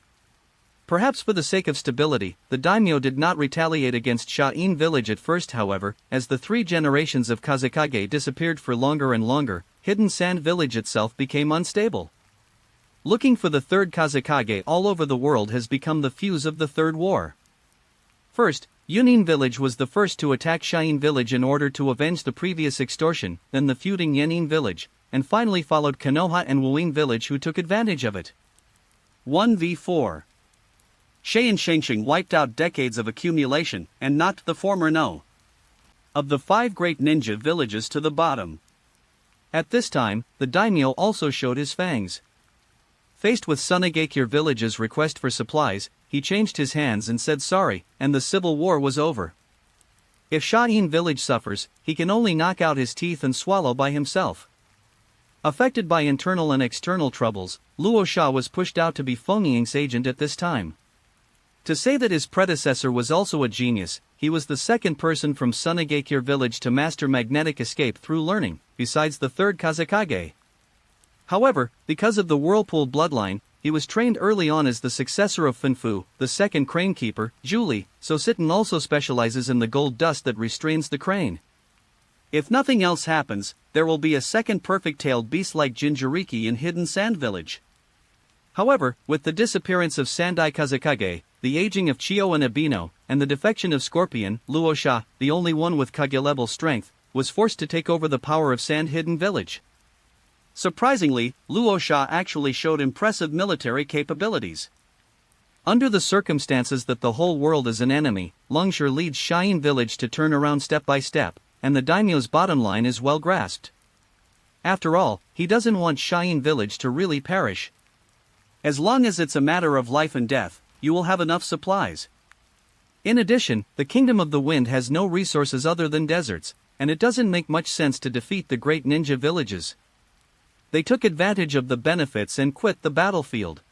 Perhaps for the sake of stability, the daimyo did not retaliate against Sha'in village at first. However, as the 3 generations of Kazekage disappeared for longer and longer, Hidden Sand village itself became unstable. Looking for the 3rd Kazekage all over the world has become the fuse of the 3rd war. First, Yunin village was the first to attack Sha'in village in order to avenge the previous extortion, then the feuding Yenin village, and finally followed Konoha and Wuing village, who took advantage of it. 1v4. Shay and Shangxing wiped out decades of accumulation and knocked the former No. of the 5 great ninja villages to the bottom. At this time, the daimyo also showed his fangs. Faced with Sunagakure village's request for supplies, he changed his hands and said sorry, and the civil war was over. If Sha'in village suffers, he can only knock out his teeth and swallow by himself. Affected by internal and external troubles, Luo Sha was pushed out to be Fengying's agent at this time. To say that his predecessor was also a genius, he was the second person from Sunagakure village to master magnetic escape through learning, besides the third Kazekage. However, because of the Whirlpool bloodline, he was trained early on as the successor of Fanfu, the second crane keeper, Julie, so Sitten also specializes in the gold dust that restrains the crane. If nothing else happens, there will be a second perfect-tailed beast like Jinchuriki in Hidden Sand Village. However, with the disappearance of Sandai Kazekage, the aging of Chio and Abino, and the defection of Scorpion, Luo Sha, the only one with Kage-level strength, was forced to take over the power of Sand Hidden Village. Surprisingly, Luo Sha actually showed impressive military capabilities. Under the circumstances that the whole world is an enemy, Longshire leads Sha'in village to turn around step by step, and the daimyo's bottom line is well grasped. After all, he doesn't want Sha'in village to really perish. As long as it's a matter of life and death, you will have enough supplies. In addition, the Kingdom of the Wind has no resources other than deserts, and it doesn't make much sense to defeat the great ninja villages. They took advantage of the benefits and quit the battlefield.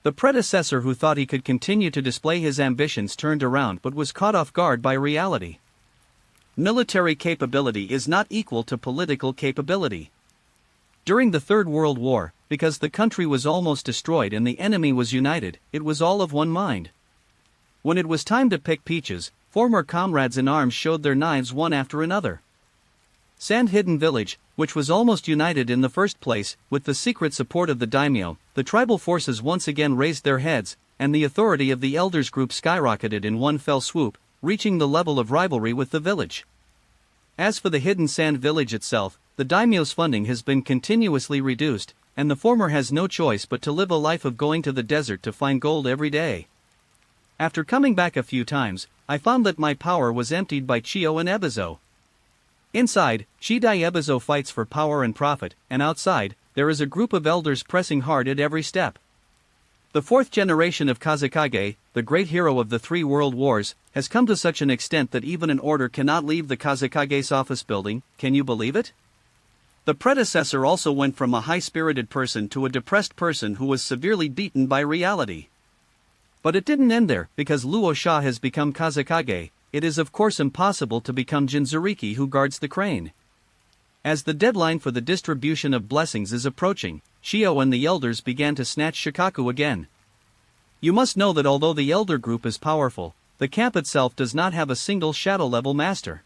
The predecessor who thought he could continue to display his ambitions turned around but was caught off guard by reality. Military capability is not equal to political capability. During the Third World War, because the country was almost destroyed and the enemy was united, it was all of one mind. When it was time to pick peaches, former comrades in arms showed their knives one after another. Sand Hidden Village, which was almost united in the first place, with the secret support of the daimyo, the tribal forces once again raised their heads, and the authority of the elders group skyrocketed in one fell swoop, reaching the level of rivalry with the village. As for the Hidden Sand Village itself, the daimyo's funding has been continuously reduced, and the former has no choice but to live a life of going to the desert to find gold every day. After coming back a few times, I found that my power was emptied by Chio and Ebizo. Inside, Chidai Ebizo fights for power and profit, and outside, there is a group of elders pressing hard at every step. The fourth generation of Kazekage, the great hero of the 3 world wars, has come to such an extent that even an order cannot leave the Kazekage's office building. Can you believe it? The predecessor also went from a high-spirited person to a depressed person who was severely beaten by reality. But it didn't end there, because Luo Sha has become Kazekage. It is of course impossible to become Jinchuriki who guards the crane. As the deadline for the distribution of blessings is approaching, Chio and the elders began to snatch Shikaku again. You must know that although the elder group is powerful, the camp itself does not have a single shadow-level master.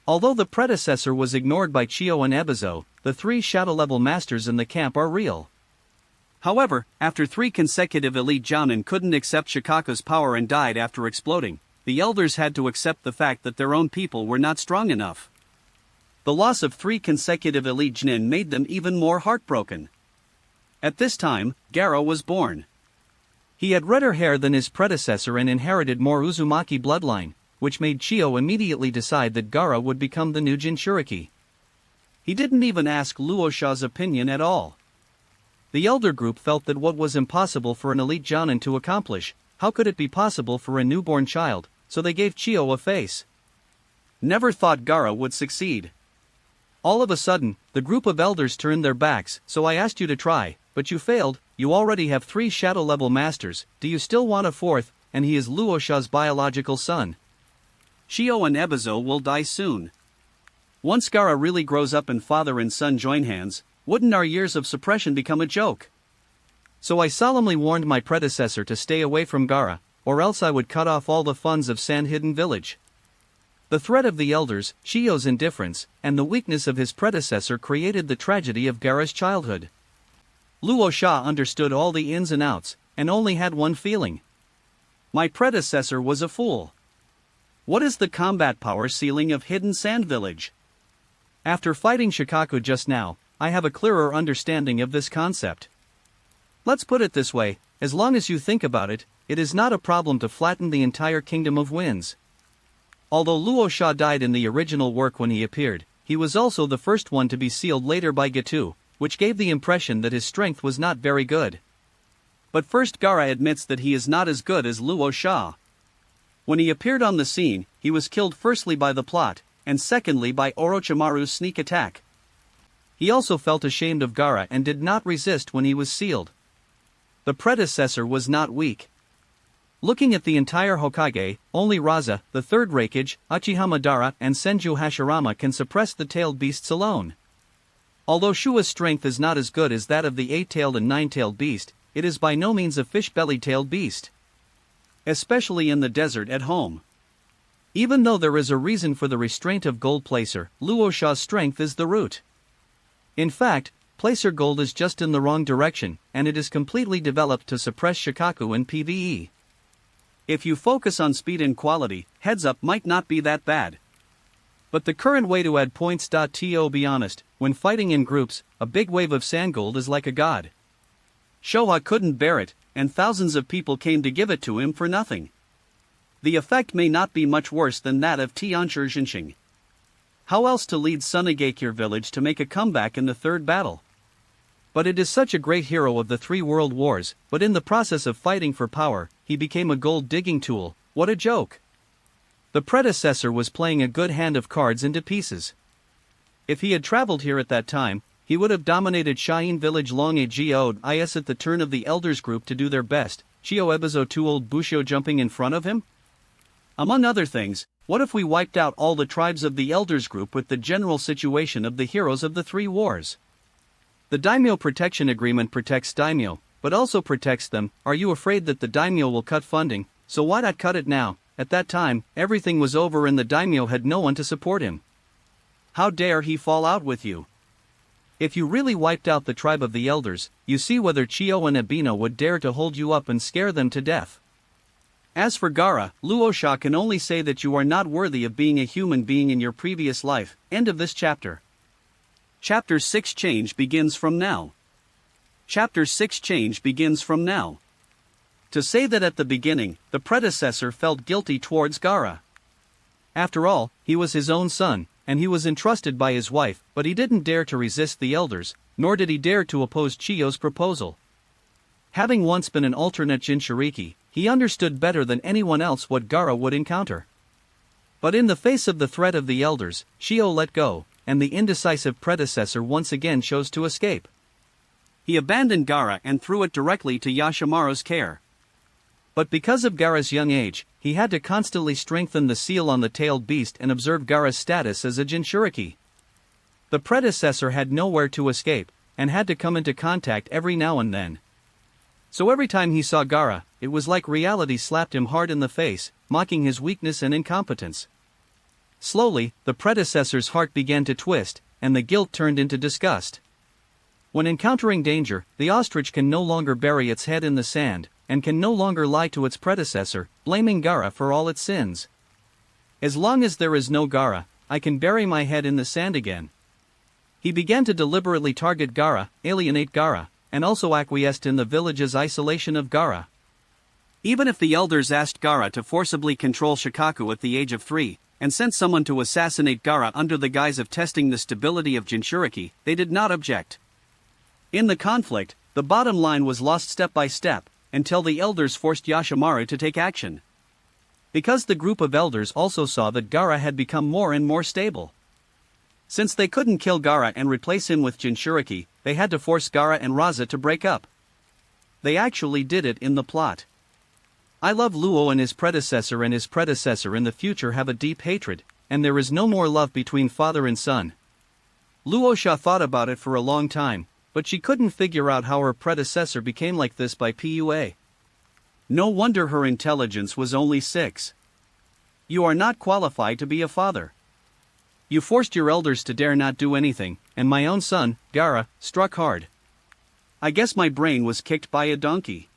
Although the predecessor was ignored by Chio and Ebizo, the 3 shadow-level masters in the camp are real. However, after 3 consecutive elite jounin couldn't accept Shikaku's power and died after exploding, the elders had to accept the fact that their own people were not strong enough. The loss of 3 consecutive elite jounin made them even more heartbroken. At this time, Gara was born. He had redder hair than his predecessor and inherited more Uzumaki bloodline, which made Chio immediately decide that Gara would become the new Jinchuriki. He didn't even ask Luo Sha's opinion at all. The elder group felt that what was impossible for an elite jounin to accomplish, how could it be possible for a newborn child, so they gave Chio a face. Never thought Gara would succeed. All of a sudden, the group of elders turned their backs, so I asked you to try, but you failed. You already have 3 shadow-level masters, do you still want a 4th, and he is Luo Sha's biological son. Chio and Ebizo will die soon. Once Gara really grows up and father and son join hands, wouldn't our years of suppression become a joke? So I solemnly warned my predecessor to stay away from Gara, or else I would cut off all the funds of Sand Hidden Village. The threat of the elders, Chio's indifference, and the weakness of his predecessor created the tragedy of Gara's childhood. Luo Sha understood all the ins and outs, and only had one feeling. My predecessor was a fool. What is the combat power ceiling of Hidden Sand Village? After fighting Shikaku just now, I have a clearer understanding of this concept. Let's put it this way, as long as you think about it, it is not a problem to flatten the entire Kingdom of Winds. Although Luo Sha died in the original work when he appeared, he was also the first one to be sealed later by Gitu, which gave the impression that his strength was not very good. But first Gaara admits that he is not as good as Luo Sha. When he appeared on the scene, he was killed firstly by the plot, and secondly by Orochimaru's sneak attack. He also felt ashamed of Gaara and did not resist when he was sealed. The predecessor was not weak. Looking at the entire Hokage, only Raza, the third Raikage, Uchiha Madara and Senju Hashirama can suppress the tailed beasts alone. Although Shua's strength is not as good as that of the 8-tailed and 9-tailed beast, it is by no means a fish-belly-tailed beast. Especially in the desert at home. Even though there is a reason for the restraint of Gold Placer, Luo Sha's strength is the root. In fact, Placer Gold is just in the wrong direction, and it is completely developed to suppress Shikaku and PvE. If you focus on speed and quality, heads up might not be that bad. But the current way to add points.to be honest, when fighting in groups, a big wave of sand gold is like a god. Showa couldn't bear it, and thousands of people came to give it to him for nothing. The effect may not be much worse than that of Tianshi Jinxing. How else to lead Sunagakure village to make a comeback in the third battle? But it is such a great hero of the 3 world wars, but in the process of fighting for power, he became a gold digging tool. What a joke! The predecessor was playing a good hand of cards into pieces. If he had traveled here at that time, he would have dominated Shine village long ago is at the turn of the elders group to do their best, Chio Ebizo 2 old Busho jumping in front of him? Among other things, what if we wiped out all the tribes of the elders group with the general situation of the heroes of the 3 wars? The daimyo protection agreement protects daimyo, but also protects them. Are you afraid that the daimyo will cut funding? So why not cut it now? At that time, everything was over and the daimyo had no one to support him. How dare he fall out with you? If you really wiped out the tribe of the elders, you see whether Chio and Ebino would dare to hold you up and scare them to death. As for Gaara, Luo Sha can only say that you are not worthy of being a human being in your previous life. End of this chapter. Chapter 6 Change begins from now. Chapter 6 Change begins from now. To say that at the beginning, the predecessor felt guilty towards Gaara. After all, he was his own son, and he was entrusted by his wife, but he didn't dare to resist the elders, nor did he dare to oppose Chio's proposal. Having once been an alternate Jinchuriki, he understood better than anyone else what Gaara would encounter. But in the face of the threat of the elders, Chio let go, and the indecisive predecessor once again chose to escape. He abandoned Gaara and threw it directly to Yashimaru's care. But because of Gaara's young age, he had to constantly strengthen the seal on the tailed beast and observe Gaara's status as a Jinchuriki. The predecessor had nowhere to escape, and had to come into contact every now and then. So every time he saw Gaara, it was like reality slapped him hard in the face, mocking his weakness and incompetence. Slowly, the predecessor's heart began to twist, and the guilt turned into disgust. When encountering danger, the ostrich can no longer bury its head in the sand, and can no longer lie to its predecessor, blaming Gaara for all its sins. As long as there is no Gaara, I can bury my head in the sand again. He began to deliberately target Gaara, alienate Gaara, and also acquiesced in the village's isolation of Gaara. Even if the elders asked Gaara to forcibly control Shikaku at the age of 3, and sent someone to assassinate Gaara under the guise of testing the stability of Jinchuriki, they did not object. In the conflict, the bottom line was lost step by step, until the elders forced Yashimaru to take action. Because the group of elders also saw that Gaara had become more and more stable. Since they couldn't kill Gaara and replace him with Jinchuriki, they had to force Gaara and Raza to break up. They actually did it in the plot. I love Luo and his predecessor in the future have a deep hatred, and there is no more love between father and son. Luo Sha thought about it for a long time, but she couldn't figure out how her predecessor became like this by PUA. No wonder her intelligence was only 6. You are not qualified to be a father. You forced your elders to dare not do anything, and my own son, Gaara, struck hard. I guess my brain was kicked by a donkey.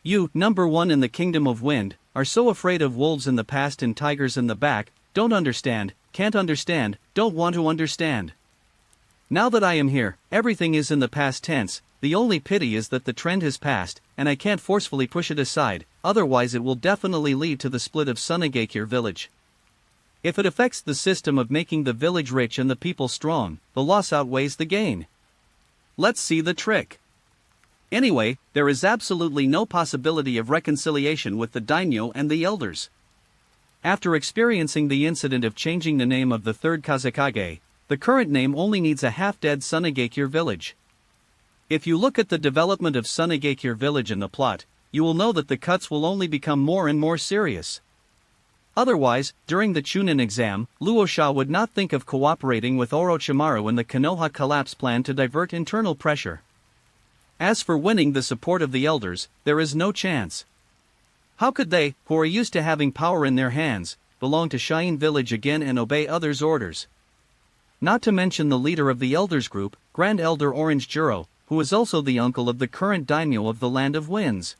You, number 1 in the Kingdom of Wind, are so afraid of wolves in the past and tigers in the back, don't understand, can't understand, don't want to understand. Now that I am here, everything is in the past tense. The only pity is that the trend has passed, and I can't forcefully push it aside, otherwise it will definitely lead to the split of Sunagakure village. If it affects the system of making the village rich and the people strong, the loss outweighs the gain. Let's see the trick. Anyway, there is absolutely no possibility of reconciliation with the daimyo and the elders. After experiencing the incident of changing the name of the third Kazekage, the current name only needs a half-dead Sunagakure village. If you look at the development of Sunagakure village in the plot, you will know that the cuts will only become more and more serious. Otherwise, during the Chunin exam, Luosha would not think of cooperating with Orochimaru in the Konoha collapse plan to divert internal pressure. As for winning the support of the elders, there is no chance. How could they, who are used to having power in their hands, belong to Shine Village again and obey others' orders? Not to mention the leader of the elders group, Grand Elder Orange Juro, who is also the uncle of the current daimyo of the Land of Winds.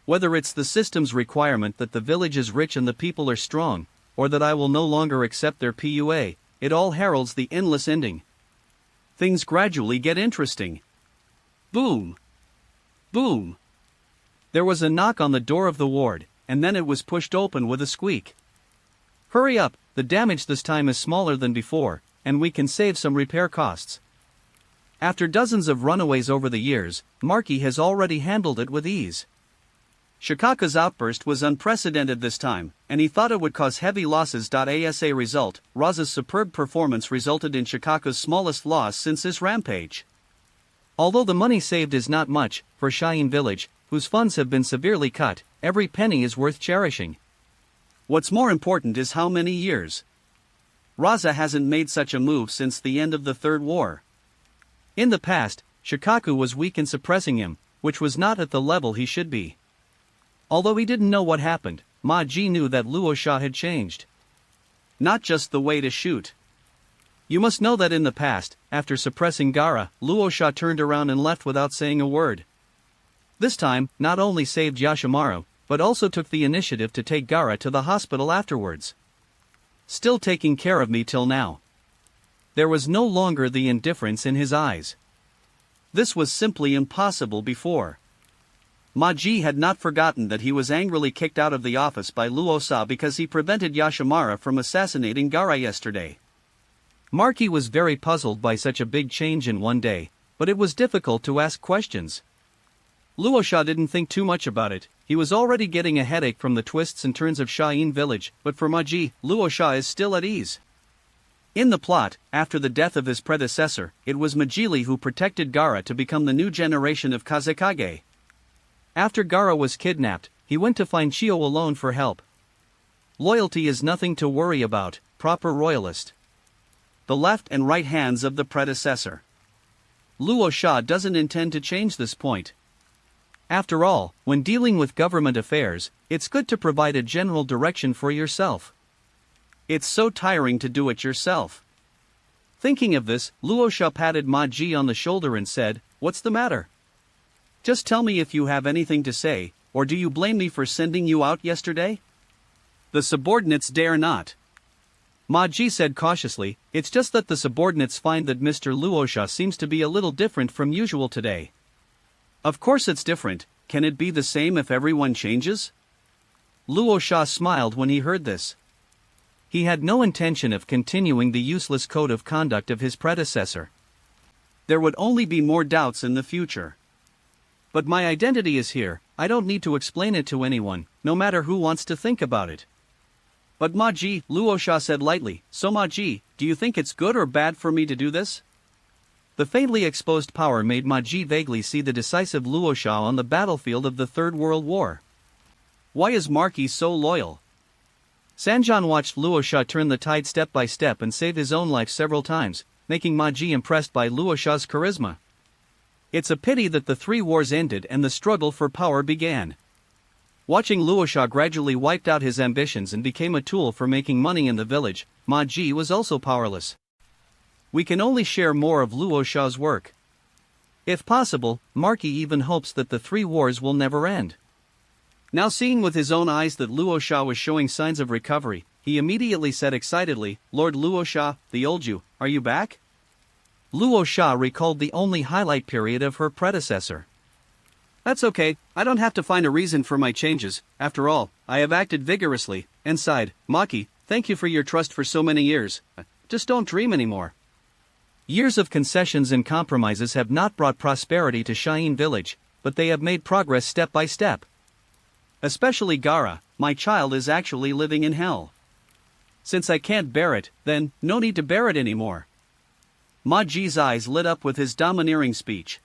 Whether it's the system's requirement that the village is rich and the people are strong, or that I will no longer accept their PUA, it all heralds the endless ending. Things gradually get interesting. Boom! Boom! There was a knock on the door of the ward, and then it was pushed open with a squeak. Hurry up, the damage this time is smaller than before, and we can save some repair costs. After dozens of runaways over the years, Marky has already handled it with ease. Shikaka's outburst was unprecedented this time, and he thought it would cause heavy losses. As a result, Raza's superb performance resulted in Shikaka's smallest loss since this rampage. Although the money saved is not much, for Shine Village, whose funds have been severely cut, every penny is worth cherishing. What's more important is how many years. Raza hasn't made such a move since the end of the Third War. In the past, Shikaku was weak in suppressing him, which was not at the level he should be. Although he didn't know what happened, Ma-ji knew that Luosha had changed. Not just the way to shoot. You must know that in the past, after suppressing Gaara, Luosha turned around and left without saying a word. This time, not only saved Yashimaru, but also took the initiative to take Gaara to the hospital afterwards. Still taking care of me till now. There was no longer the indifference in his eyes. This was simply impossible before. Ma-ji had not forgotten that he was angrily kicked out of the office by Luosa because he prevented Yashimaru from assassinating Gaara yesterday. Marky was very puzzled by such a big change in one day, but it was difficult to ask questions. Luosha didn't think too much about it. He was already getting a headache from the twists and turns of Shine Village, but for Ma-ji, Luosha is still at ease. In the plot, after the death of his predecessor, it was Majili who protected Gaara to become the new generation of Kazekage. After Gaara was kidnapped, he went to find Chio alone for help. Loyalty is nothing to worry about, proper royalist. The left and right hands of the predecessor. Luosha doesn't intend to change this point. After all, when dealing with government affairs, it's good to provide a general direction for yourself. It's so tiring to do it yourself. Thinking of this, Luosha patted Ma-ji on the shoulder and said, "What's the matter? Just tell me if you have anything to say, or do you blame me for sending you out yesterday?" The subordinates dare not. Ma-ji said cautiously, "It's just that the subordinates find that Mr. Luosha seems to be a little different from usual today." "Of course it's different, can it be the same if everyone changes?" Luosha smiled when he heard this. He had no intention of continuing the useless code of conduct of his predecessor. There would only be more doubts in the future. But my identity is here, I don't need to explain it to anyone, no matter who wants to think about it. "But Ma-ji," Luosha said lightly, "so Ma-ji, do you think it's good or bad for me to do this?" The faintly exposed power made Ma-ji vaguely see the decisive Luosha on the battlefield of the Third World War. Why is Marky so loyal? Sanjan watched Luosha turn the tide step by step and saved his own life several times, making Ma-ji impressed by Luosha's charisma. It's a pity that the three wars ended and the struggle for power began. Watching Luosha gradually wiped out his ambitions and became a tool for making money in the village, Ma-ji was also powerless. We can only share more of Luosha's work. If possible, Marky even hopes that the three wars will never end. Now seeing with his own eyes that Luosha was showing signs of recovery, he immediately said excitedly, "Lord Luosha, the old you, are you back?" Luo Sha recalled the only highlight period of her predecessor. That's okay, I don't have to find a reason for my changes. After all, I have acted vigorously, and sighed. Maki, thank you for your trust for so many years. Just don't dream anymore. Years of concessions and compromises have not brought prosperity to Cheyenne Village, but they have made progress step by step. Especially Gara, my child is actually living in hell. Since I can't bear it, then, no need to bear it anymore. Ma Ji's eyes lit up with his domineering speech.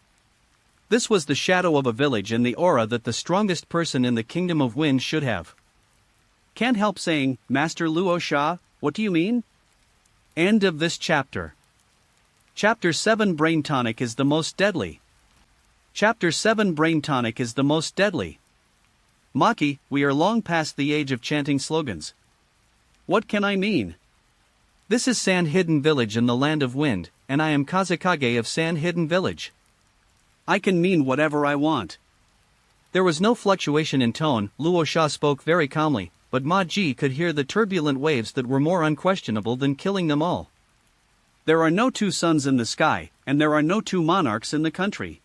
This was the shadow of a village and the aura that the strongest person in the Kingdom of Wind should have. Can't help saying, Master Luo Sha, what do you mean? End of this chapter. Chapter 7 Brain Tonic is the most deadly. Chapter 7 Brain Tonic is the most deadly. Maki, we are long past the age of chanting slogans. What can I mean? This is Sand Hidden Village in the Land of Wind, and I am Kazekage of Sand Hidden Village. I can mean whatever I want. There was no fluctuation in tone. Luo Sha spoke very calmly, but Ma Ji could hear the turbulent waves that were more unquestionable than killing them all. There are no two suns in the sky, and there are no two monarchs in the country.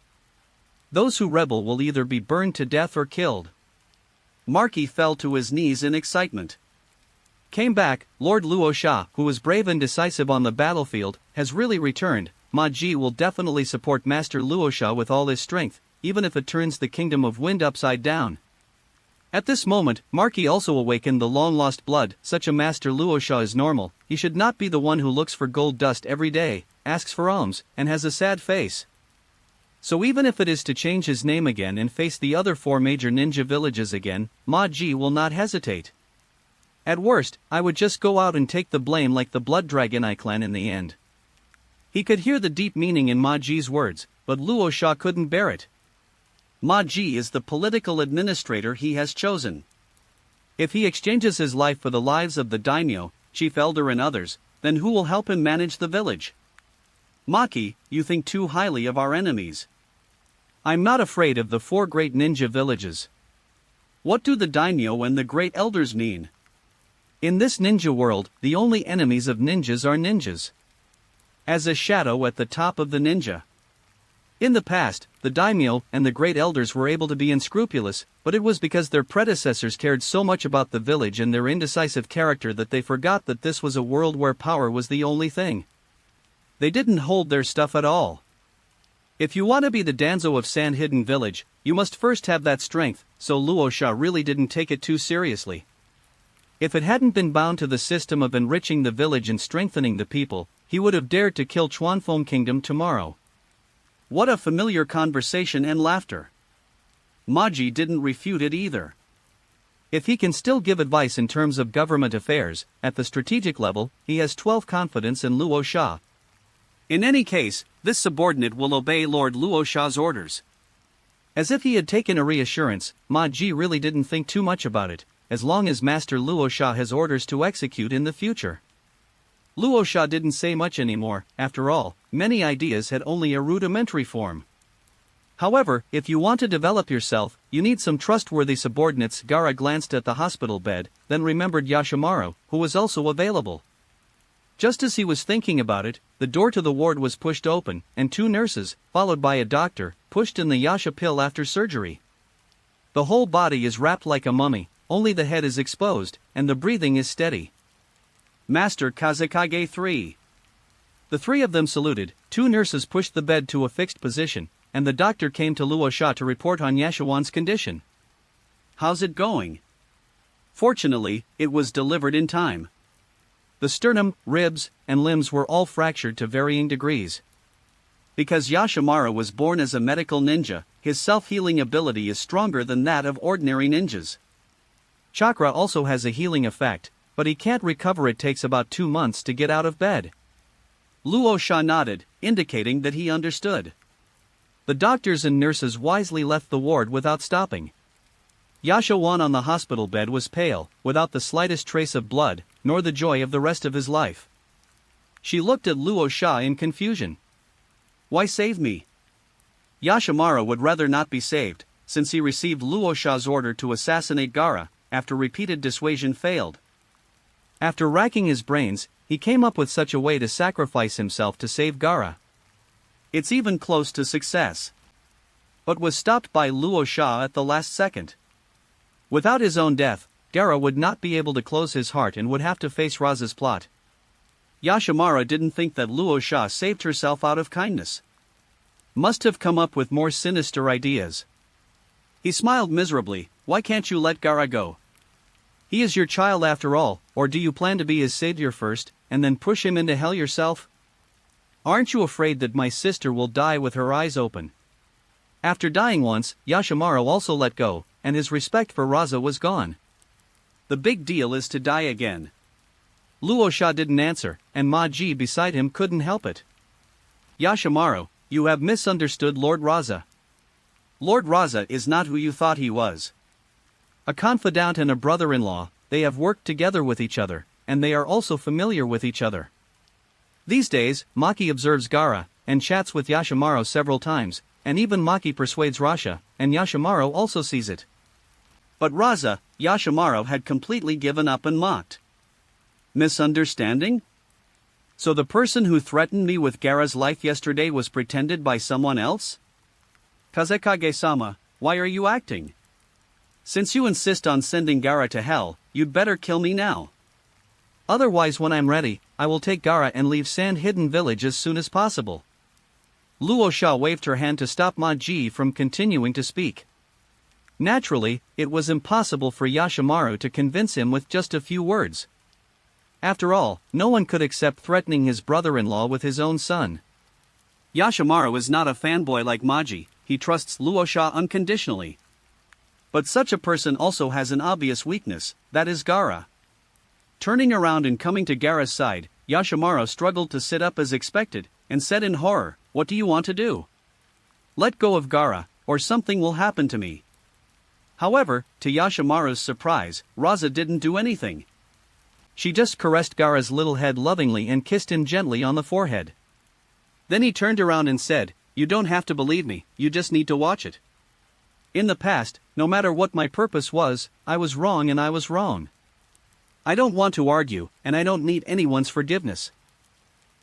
Those who rebel will either be burned to death or killed. Marky fell to his knees in excitement. Came back, Lord Luo Sha, who was brave and decisive on the battlefield, has really returned. Ma Ji will definitely support Master Luo Sha with all his strength, even if it turns the Kingdom of Wind upside down. At this moment, Marky also awakened the long-lost blood. Such a Master Luo Sha is normal. He should not be the one who looks for gold dust every day, asks for alms, and has a sad face. So even if it is to change his name again and face the other 4 major ninja villages again, Ma Ji will not hesitate. At worst, I would just go out and take the blame like the Blood Dragon Eye clan in the end. He could hear the deep meaning in Ma Ji's words, but Luo Sha couldn't bear it. Ma Ji is the political administrator he has chosen. If he exchanges his life for the lives of the daimyo, chief elder and others, then who will help him manage the village? Maki, you think too highly of our enemies. I'm not afraid of the 4 great ninja villages. What do the daimyo and the great elders mean? In this ninja world, the only enemies of ninjas are ninjas. As a shadow at the top of the ninja. In the past, the daimyo and the great elders were able to be unscrupulous, but it was because their predecessors cared so much about the village and their indecisive character that they forgot that this was a world where power was the only thing. They didn't hold their stuff at all. If you want to be the Danzo of Sand Hidden Village, you must first have that strength, so Luo Sha really didn't take it too seriously. If it hadn't been bound to the system of enriching the village and strengthening the people, he would have dared to kill Chuanfeng Kingdom tomorrow. What a familiar conversation and laughter. Ma Ji didn't refute it either. If he can still give advice in terms of government affairs, at the strategic level, he has 12 confidence in Luo Sha. In any case, this subordinate will obey Lord Luo Sha's orders. As if he had taken a reassurance, Ma Ji really didn't think too much about it, as long as Master Luo Sha has orders to execute in the future. Luo Sha didn't say much anymore. After all, many ideas had only a rudimentary form. However, if you want to develop yourself, you need some trustworthy subordinates. Gara glanced at the hospital bed, then remembered Yashimaru, who was also available. Just as he was thinking about it, the door to the ward was pushed open, and 2 nurses, followed by a doctor, pushed in the Yasha pill after surgery. The whole body is wrapped like a mummy, only the head is exposed, and the breathing is steady. Master Kazekage 3. The 3 of them saluted. 2 nurses pushed the bed to a fixed position, and the doctor came to Luo Sha to report on Yashawan's condition. How's it going? Fortunately, it was delivered in time. The sternum, ribs, and limbs were all fractured to varying degrees. Because Yashimaru was born as a medical ninja, his self-healing ability is stronger than that of ordinary ninjas. Chakra also has a healing effect, but he can't recover. It takes about 2 months to get out of bed. Luo Sha nodded, indicating that he understood. The doctors and nurses wisely left the ward without stopping. Yashawan on the hospital bed was pale, without the slightest trace of blood, nor the joy of the rest of his life. She looked at Luo Sha in confusion. Why save me? Yashimaru would rather not be saved, since he received Luo Sha's order to assassinate Gara, after repeated dissuasion failed. After racking his brains, he came up with such a way to sacrifice himself to save Gara. It's even close to success. But was stopped by Luo Sha at the last second. Without his own death, Gaara would not be able to close his heart and would have to face Raza's plot. Yashamaro didn't think that Luo Sha saved herself out of kindness. Must have come up with more sinister ideas. He smiled miserably. Why can't you let Gaara go? He is your child after all, or do you plan to be his savior first, and then push him into hell yourself? Aren't you afraid that my sister will die with her eyes open? After dying once, Yashamaro also let go, and his respect for Raza was gone. The big deal is to die again. Luo Sha didn't answer, and Ma Ji beside him couldn't help it. Yashamaro, you have misunderstood Lord Raza. Lord Raza is not who you thought he was. A confidant and a brother-in-law, they have worked together with each other, and they are also familiar with each other. These days, Maki observes Gaara, and chats with Yashamaro several times, and even Maki persuades Rasha, and Yashamaro also sees it. But Raza, Yashamaro had completely given up and mocked. Misunderstanding? So the person who threatened me with Gaara's life yesterday was pretended by someone else? Kazekage-sama, why are you acting? Since you insist on sending Gaara to hell, you'd better kill me now. Otherwise when I'm ready, I will take Gaara and leave Sand Hidden Village as soon as possible. Luo Sha waved her hand to stop Ma Ji from continuing to speak. Naturally, it was impossible for Yashamaro to convince him with just a few words. After all, no one could accept threatening his brother-in-law with his own son. Yashamaro is not a fanboy like Maji, he trusts Luo Sha unconditionally. But such a person also has an obvious weakness, that is Gaara. Turning around and coming to Gaara's side, Yashamaro struggled to sit up as expected, and said in horror, "What do you want to do? Let go of Gaara, or something will happen to me." However, to Yashamaro's surprise, Raza didn't do anything. She just caressed Gaara's little head lovingly and kissed him gently on the forehead. Then he turned around and said, "You don't have to believe me, you just need to watch it. In the past, no matter what my purpose was, I was wrong and I was wrong. I don't want to argue, and I don't need anyone's forgiveness.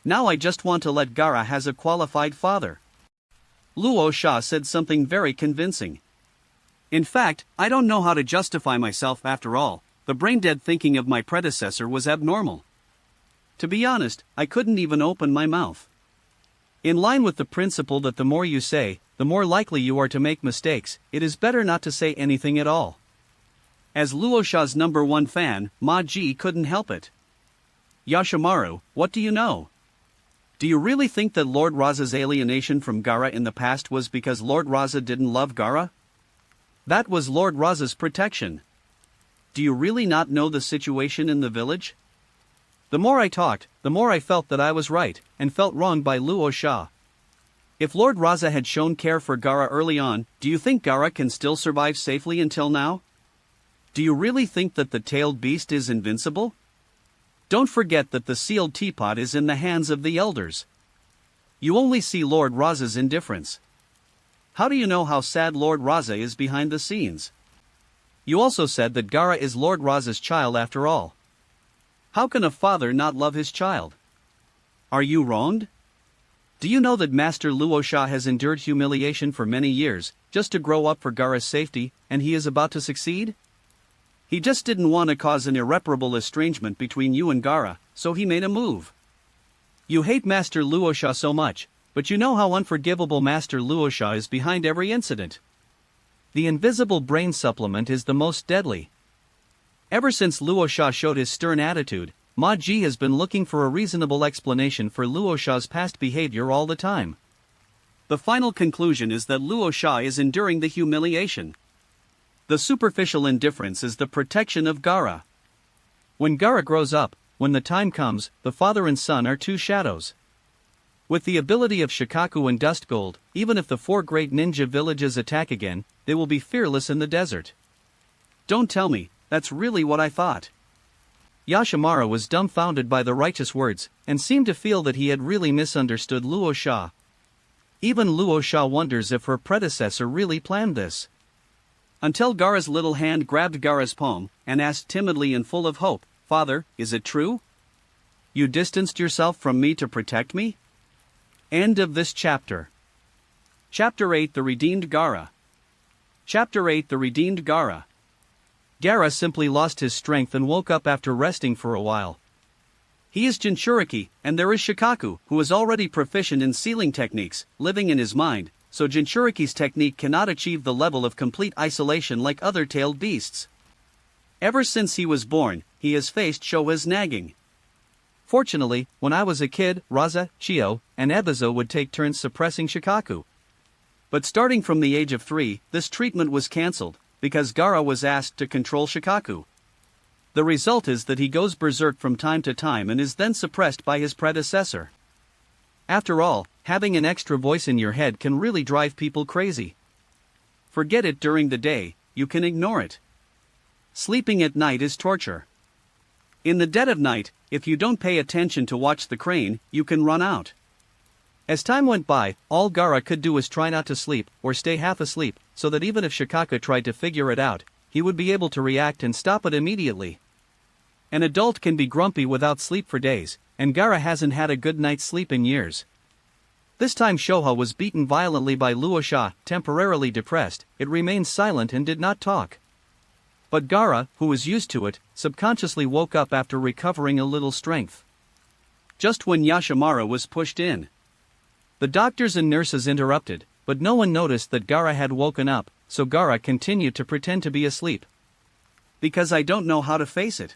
Now I just want to let Gaara has a qualified father." Luo Sha said something very convincing. In fact, I don't know how to justify myself after all, the brain-dead thinking of my predecessor was abnormal. To be honest, I couldn't even open my mouth. In line with the principle that the more you say, the more likely you are to make mistakes, it is better not to say anything at all. As Luo Sha's #1 fan, Ma Ji couldn't help it. "Yashimaru, what do you know? Do you really think that Lord Raza's alienation from Gaara in the past was because Lord Raza didn't love Gaara? That was Lord Raza's protection. Do you really not know the situation in the village?" The more I talked, the more I felt that I was right, and felt wronged by Luo Sha. If Lord Raza had shown care for Gaara early on, do you think Gaara can still survive safely until now? Do you really think that the tailed beast is invincible? Don't forget that the sealed teapot is in the hands of the elders. You only see Lord Raza's indifference. How do you know how sad Lord Raza is behind the scenes? You also said that Gaara is Lord Raza's child after all. How can a father not love his child? Are you wronged? Do you know that Master Luo Sha has endured humiliation for many years, just to grow up for Gaara's safety, and he is about to succeed? He just didn't want to cause an irreparable estrangement between you and Gaara, so he made a move. You hate Master Luo Sha so much, but you know how unforgivable Master Luo Sha is behind every incident. The invisible brain supplement is the most deadly. Ever since Luo Sha showed his stern attitude, Ma Ji has been looking for a reasonable explanation for Luo Sha's past behavior all the time. The final conclusion is that Luo Sha is enduring the humiliation. The superficial indifference is the protection of Gaara. When Gaara grows up, when the time comes, the father and son are two shadows. With the ability of Shikaku and Dust Gold, even if the 4 great ninja villages attack again, they will be fearless in the desert. Don't tell me, that's really what I thought. Yashimaru was dumbfounded by the righteous words, and seemed to feel that he had really misunderstood Luo Sha. Even Luo Sha wonders if her predecessor really planned this. Until Gaara's little hand grabbed Gaara's palm, and asked timidly and full of hope, "Father, is it true? You distanced yourself from me to protect me?" End of this chapter. Chapter 8 The Redeemed Gaara. Chapter 8 The Redeemed Gaara. Gaara simply lost his strength and woke up after resting for a while. He is Jinchuriki, and there is Shikaku, who is already proficient in sealing techniques, living in his mind, so Jinchuriki's technique cannot achieve the level of complete isolation like other tailed beasts. Ever since he was born, he has faced Showa's nagging. Fortunately, when I was a kid, Raza, Chio, and Ebizo would take turns suppressing Shikaku. But starting from the age of 3, this treatment was cancelled, because Gaara was asked to control Shikaku. The result is that he goes berserk from time to time and is then suppressed by his predecessor. After all, having an extra voice in your head can really drive people crazy. Forget it during the day, you can ignore it. Sleeping at night is torture. In the dead of night, if you don't pay attention to watch the crane, you can run out. As time went by, all Gaara could do was try not to sleep, or stay half asleep, so that even if Shikaku tried to figure it out, he would be able to react and stop it immediately. An adult can be grumpy without sleep for days, and Gaara hasn't had a good night's sleep in years. This time Shoha was beaten violently by Luosha, temporarily depressed, it remained silent and did not talk. But Gaara, who was used to it, subconsciously woke up after recovering a little strength. Just when Yashimaru was pushed in. The doctors and nurses interrupted, but no one noticed that Gaara had woken up, so Gaara continued to pretend to be asleep. Because I don't know how to face it.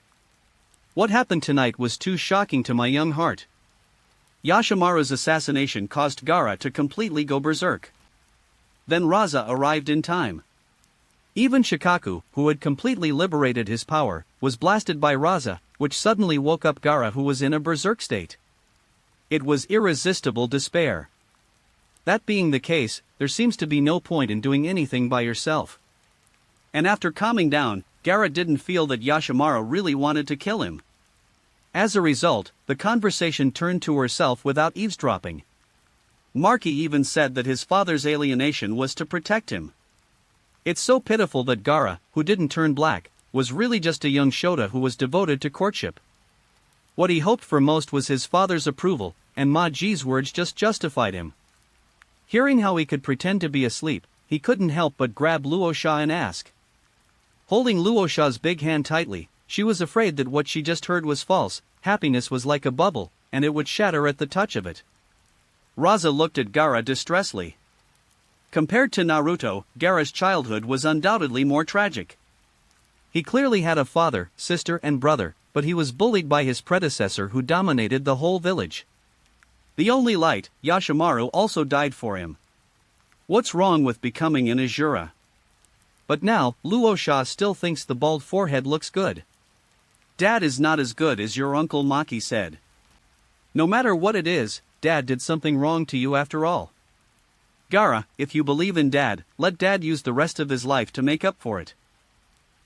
What happened tonight was too shocking to my young heart. Yashimaru's assassination caused Gaara to completely go berserk. Then Raza arrived in time. Even Shikaku, who had completely liberated his power, was blasted by Raza, which suddenly woke up Gaara, who was in a berserk state. It was irresistible despair. That being the case, there seems to be no point in doing anything by yourself. And after calming down, Gaara didn't feel that Yashimaru really wanted to kill him. As a result, the conversation turned to herself without eavesdropping. Marky even said that his father's alienation was to protect him. It's so pitiful that Gaara, who didn't turn black, was really just a young Shota who was devoted to courtship. What he hoped for most was his father's approval, and Ma-Ji's words just justified him. Hearing how he could pretend to be asleep, he couldn't help but grab Luosha and ask. Holding Luosha's big hand tightly, she was afraid that what she just heard was false. Happiness was like a bubble, and it would shatter at the touch of it. Raza looked at Gaara distressfully. Compared to Naruto, Gaara's childhood was undoubtedly more tragic. He clearly had a father, sister and brother, but he was bullied by his predecessor who dominated the whole village. The only light, Yashimaru, also died for him. What's wrong with becoming an Azura? But now, Luosha still thinks the bald forehead looks good. Dad is not as good as your Uncle Maki said. No matter what it is, Dad did something wrong to you after all. Gaara, if you believe in Dad, let Dad use the rest of his life to make up for it.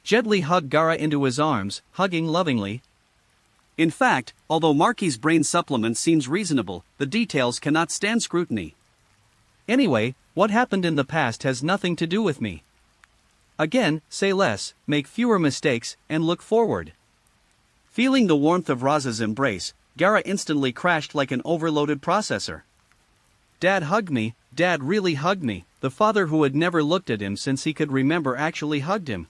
Gently hug Gaara into his arms, hugging lovingly. In fact, although Marky's brain supplement seems reasonable, the details cannot stand scrutiny. Anyway, what happened in the past has nothing to do with me. Again, say less, make fewer mistakes, and look forward. Feeling the warmth of Raza's embrace, Gaara instantly crashed like an overloaded processor. Dad hugged me, Dad really hugged me, the father who had never looked at him since he could remember actually hugged him.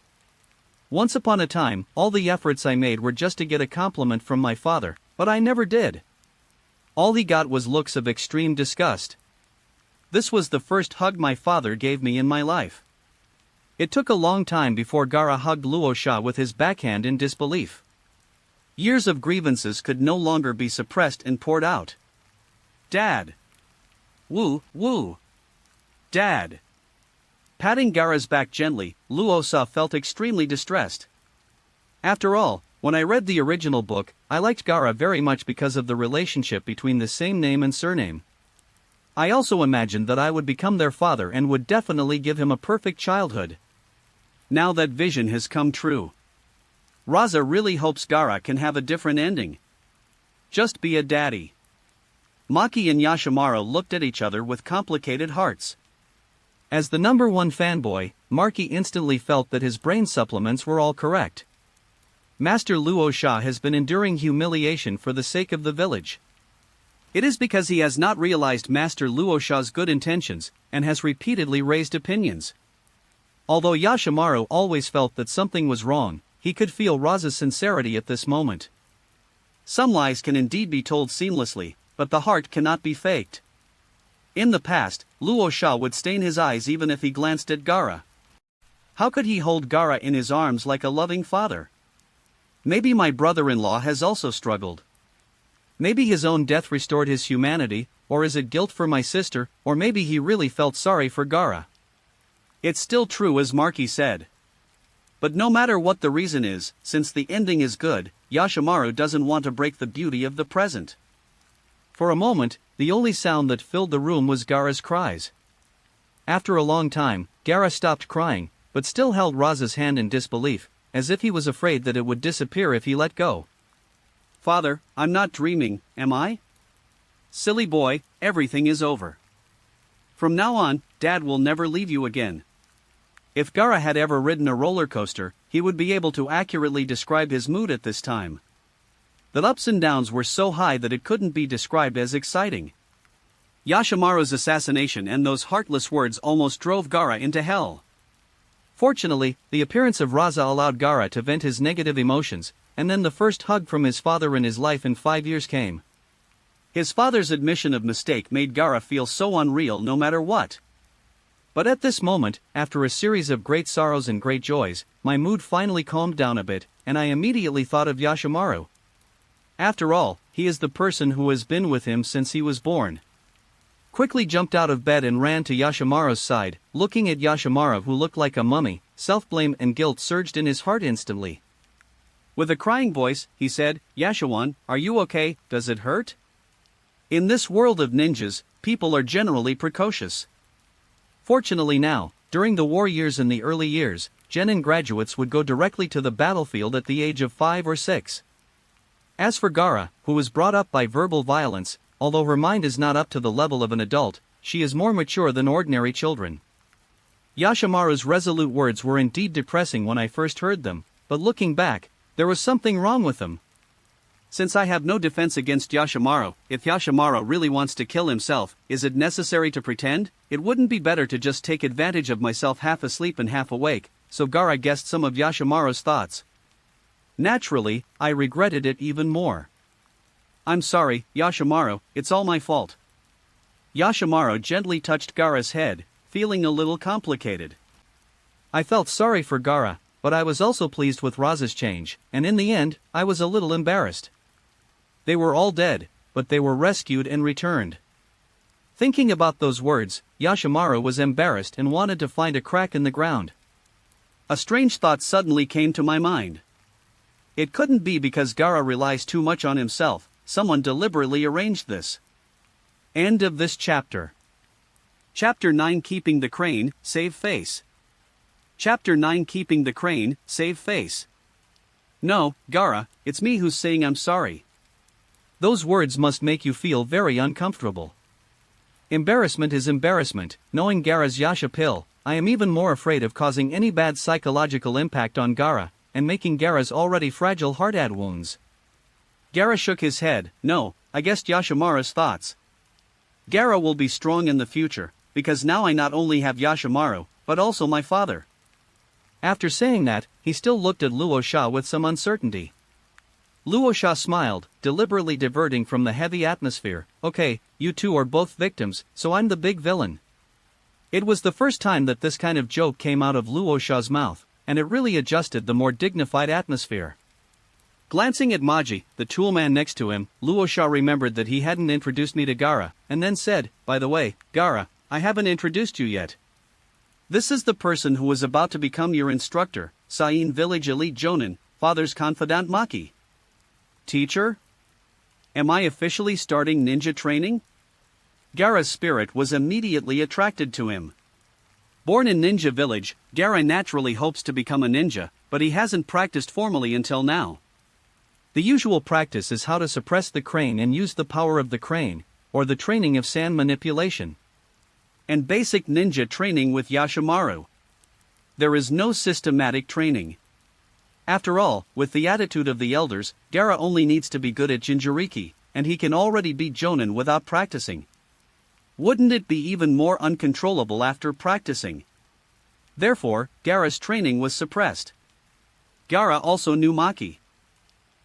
Once upon a time, all the efforts I made were just to get a compliment from my father, but I never did. All he got was looks of extreme disgust. This was the first hug my father gave me in my life. It took a long time before Gaara hugged Luosha with his backhand in disbelief. Years of grievances could no longer be suppressed and poured out. Dad. Woo, woo. Dad. Patting Gaara's back gently, Luosha felt extremely distressed. After all, when I read the original book, I liked Gaara very much because of the relationship between the same name and surname. I also imagined that I would become their father and would definitely give him a perfect childhood. Now that vision has come true. Raza really hopes Gaara can have a different ending. Just be a daddy. Maki and Yashimaru looked at each other with complicated hearts. As the number one fanboy, Marky instantly felt that his brain supplements were all correct. Master Luosha has been enduring humiliation for the sake of the village. It is because he has not realized Master Luosha's good intentions, and has repeatedly raised opinions. Although Yashimaru always felt that something was wrong, he could feel Raza's sincerity at this moment. Some lies can indeed be told seamlessly, but the heart cannot be faked. In the past, Luosha would stain his eyes even if he glanced at Gaara. How could he hold Gaara in his arms like a loving father? Maybe my brother-in-law has also struggled. Maybe his own death restored his humanity, or is it guilt for my sister, or maybe he really felt sorry for Gaara. It's still true as Marky said. But no matter what the reason is, since the ending is good, Yashimaru doesn't want to break the beauty of the present. For a moment, the only sound that filled the room was Gaara's cries. After a long time, Gaara stopped crying, but still held Raza's hand in disbelief, as if he was afraid that it would disappear if he let go. Father, I'm not dreaming, am I? Silly boy, everything is over. From now on, Dad will never leave you again. If Gaara had ever ridden a roller coaster, he would be able to accurately describe his mood at this time. The ups and downs were so high that it couldn't be described as exciting. Yashimaru's assassination and those heartless words almost drove Gaara into hell. Fortunately, the appearance of Raza allowed Gaara to vent his negative emotions, and then the first hug from his father in his life in 5 years came. His father's admission of mistake made Gaara feel so unreal no matter what. But at this moment, after a series of great sorrows and great joys, my mood finally calmed down a bit, and I immediately thought of Yashimaru. After all, he is the person who has been with him since he was born. Quickly jumped out of bed and ran to Yashimaru's side, looking at Yashimaru who looked like a mummy. Self-blame and guilt surged in his heart instantly. With a crying voice, he said, "Yashiwan, are you okay? Does it hurt?" In this world of ninjas, people are generally precocious. Fortunately now, during the war years and the early years, genin graduates would go directly to the battlefield at the age of 5 or 6. As for Gaara, who was brought up by verbal violence, although her mind is not up to the level of an adult, she is more mature than ordinary children. Yashimaru's resolute words were indeed depressing when I first heard them, but looking back, there was something wrong with them. Since I have no defense against Yashimaru, if Yashimaru really wants to kill himself, is it necessary to pretend? It wouldn't be better to just take advantage of myself half asleep and half awake, so Gaara guessed some of Yashimaru's thoughts. Naturally, I regretted it even more. "I'm sorry, Yashimaru, it's all my fault." Yashimaru gently touched Gaara's head, feeling a little complicated. I felt sorry for Gaara, but I was also pleased with Raza's change, and in the end, I was a little embarrassed. They were all dead, but they were rescued and returned. Thinking about those words, Yashimaru was embarrassed and wanted to find a crack in the ground. A strange thought suddenly came to my mind. It couldn't be because Gaara relies too much on himself. Someone deliberately arranged this. End of this chapter. Chapter 9 Keeping the Crane, Save Face. Chapter 9 Keeping the Crane, Save Face. No, Gaara, it's me who's saying I'm sorry. Those words must make you feel very uncomfortable. Embarrassment is embarrassment. Knowing Gaara's Yasha pill, I am even more afraid of causing any bad psychological impact on Gaara, and making Gaara's already fragile heart add wounds. Gaara shook his head. No, I guessed Yashimaru's thoughts. Gaara will be strong in the future, because now I not only have Yashimaru, but also my father. After saying that, he still looked at Luosha with some uncertainty. Luosha smiled, deliberately diverting from the heavy atmosphere. Okay, you two are both victims, so I'm the big villain. It was the first time that this kind of joke came out of Luosha's mouth, and it really adjusted the more dignified atmosphere. Glancing at Maji, the toolman next to him, Luosha remembered that he hadn't introduced me to Gaara, and then said, "By the way, Gaara, I haven't introduced you yet. This is the person who is about to become your instructor, Sain Village Elite Jonin, father's confidant Maki." "Teacher? Am I officially starting ninja training?" Gaara's spirit was immediately attracted to him. Born in Ninja Village, Gaara naturally hopes to become a ninja, but he hasn't practiced formally until now. The usual practice is how to suppress the crane and use the power of the crane, or the training of sand manipulation. And basic ninja training with Yashimaru. There is no systematic training. After all, with the attitude of the elders, Gaara only needs to be good at Jinjuriki, and he can already beat Jonin without practicing. Wouldn't it be even more uncontrollable after practicing? Therefore, Gaara's training was suppressed. Gaara also knew Maki.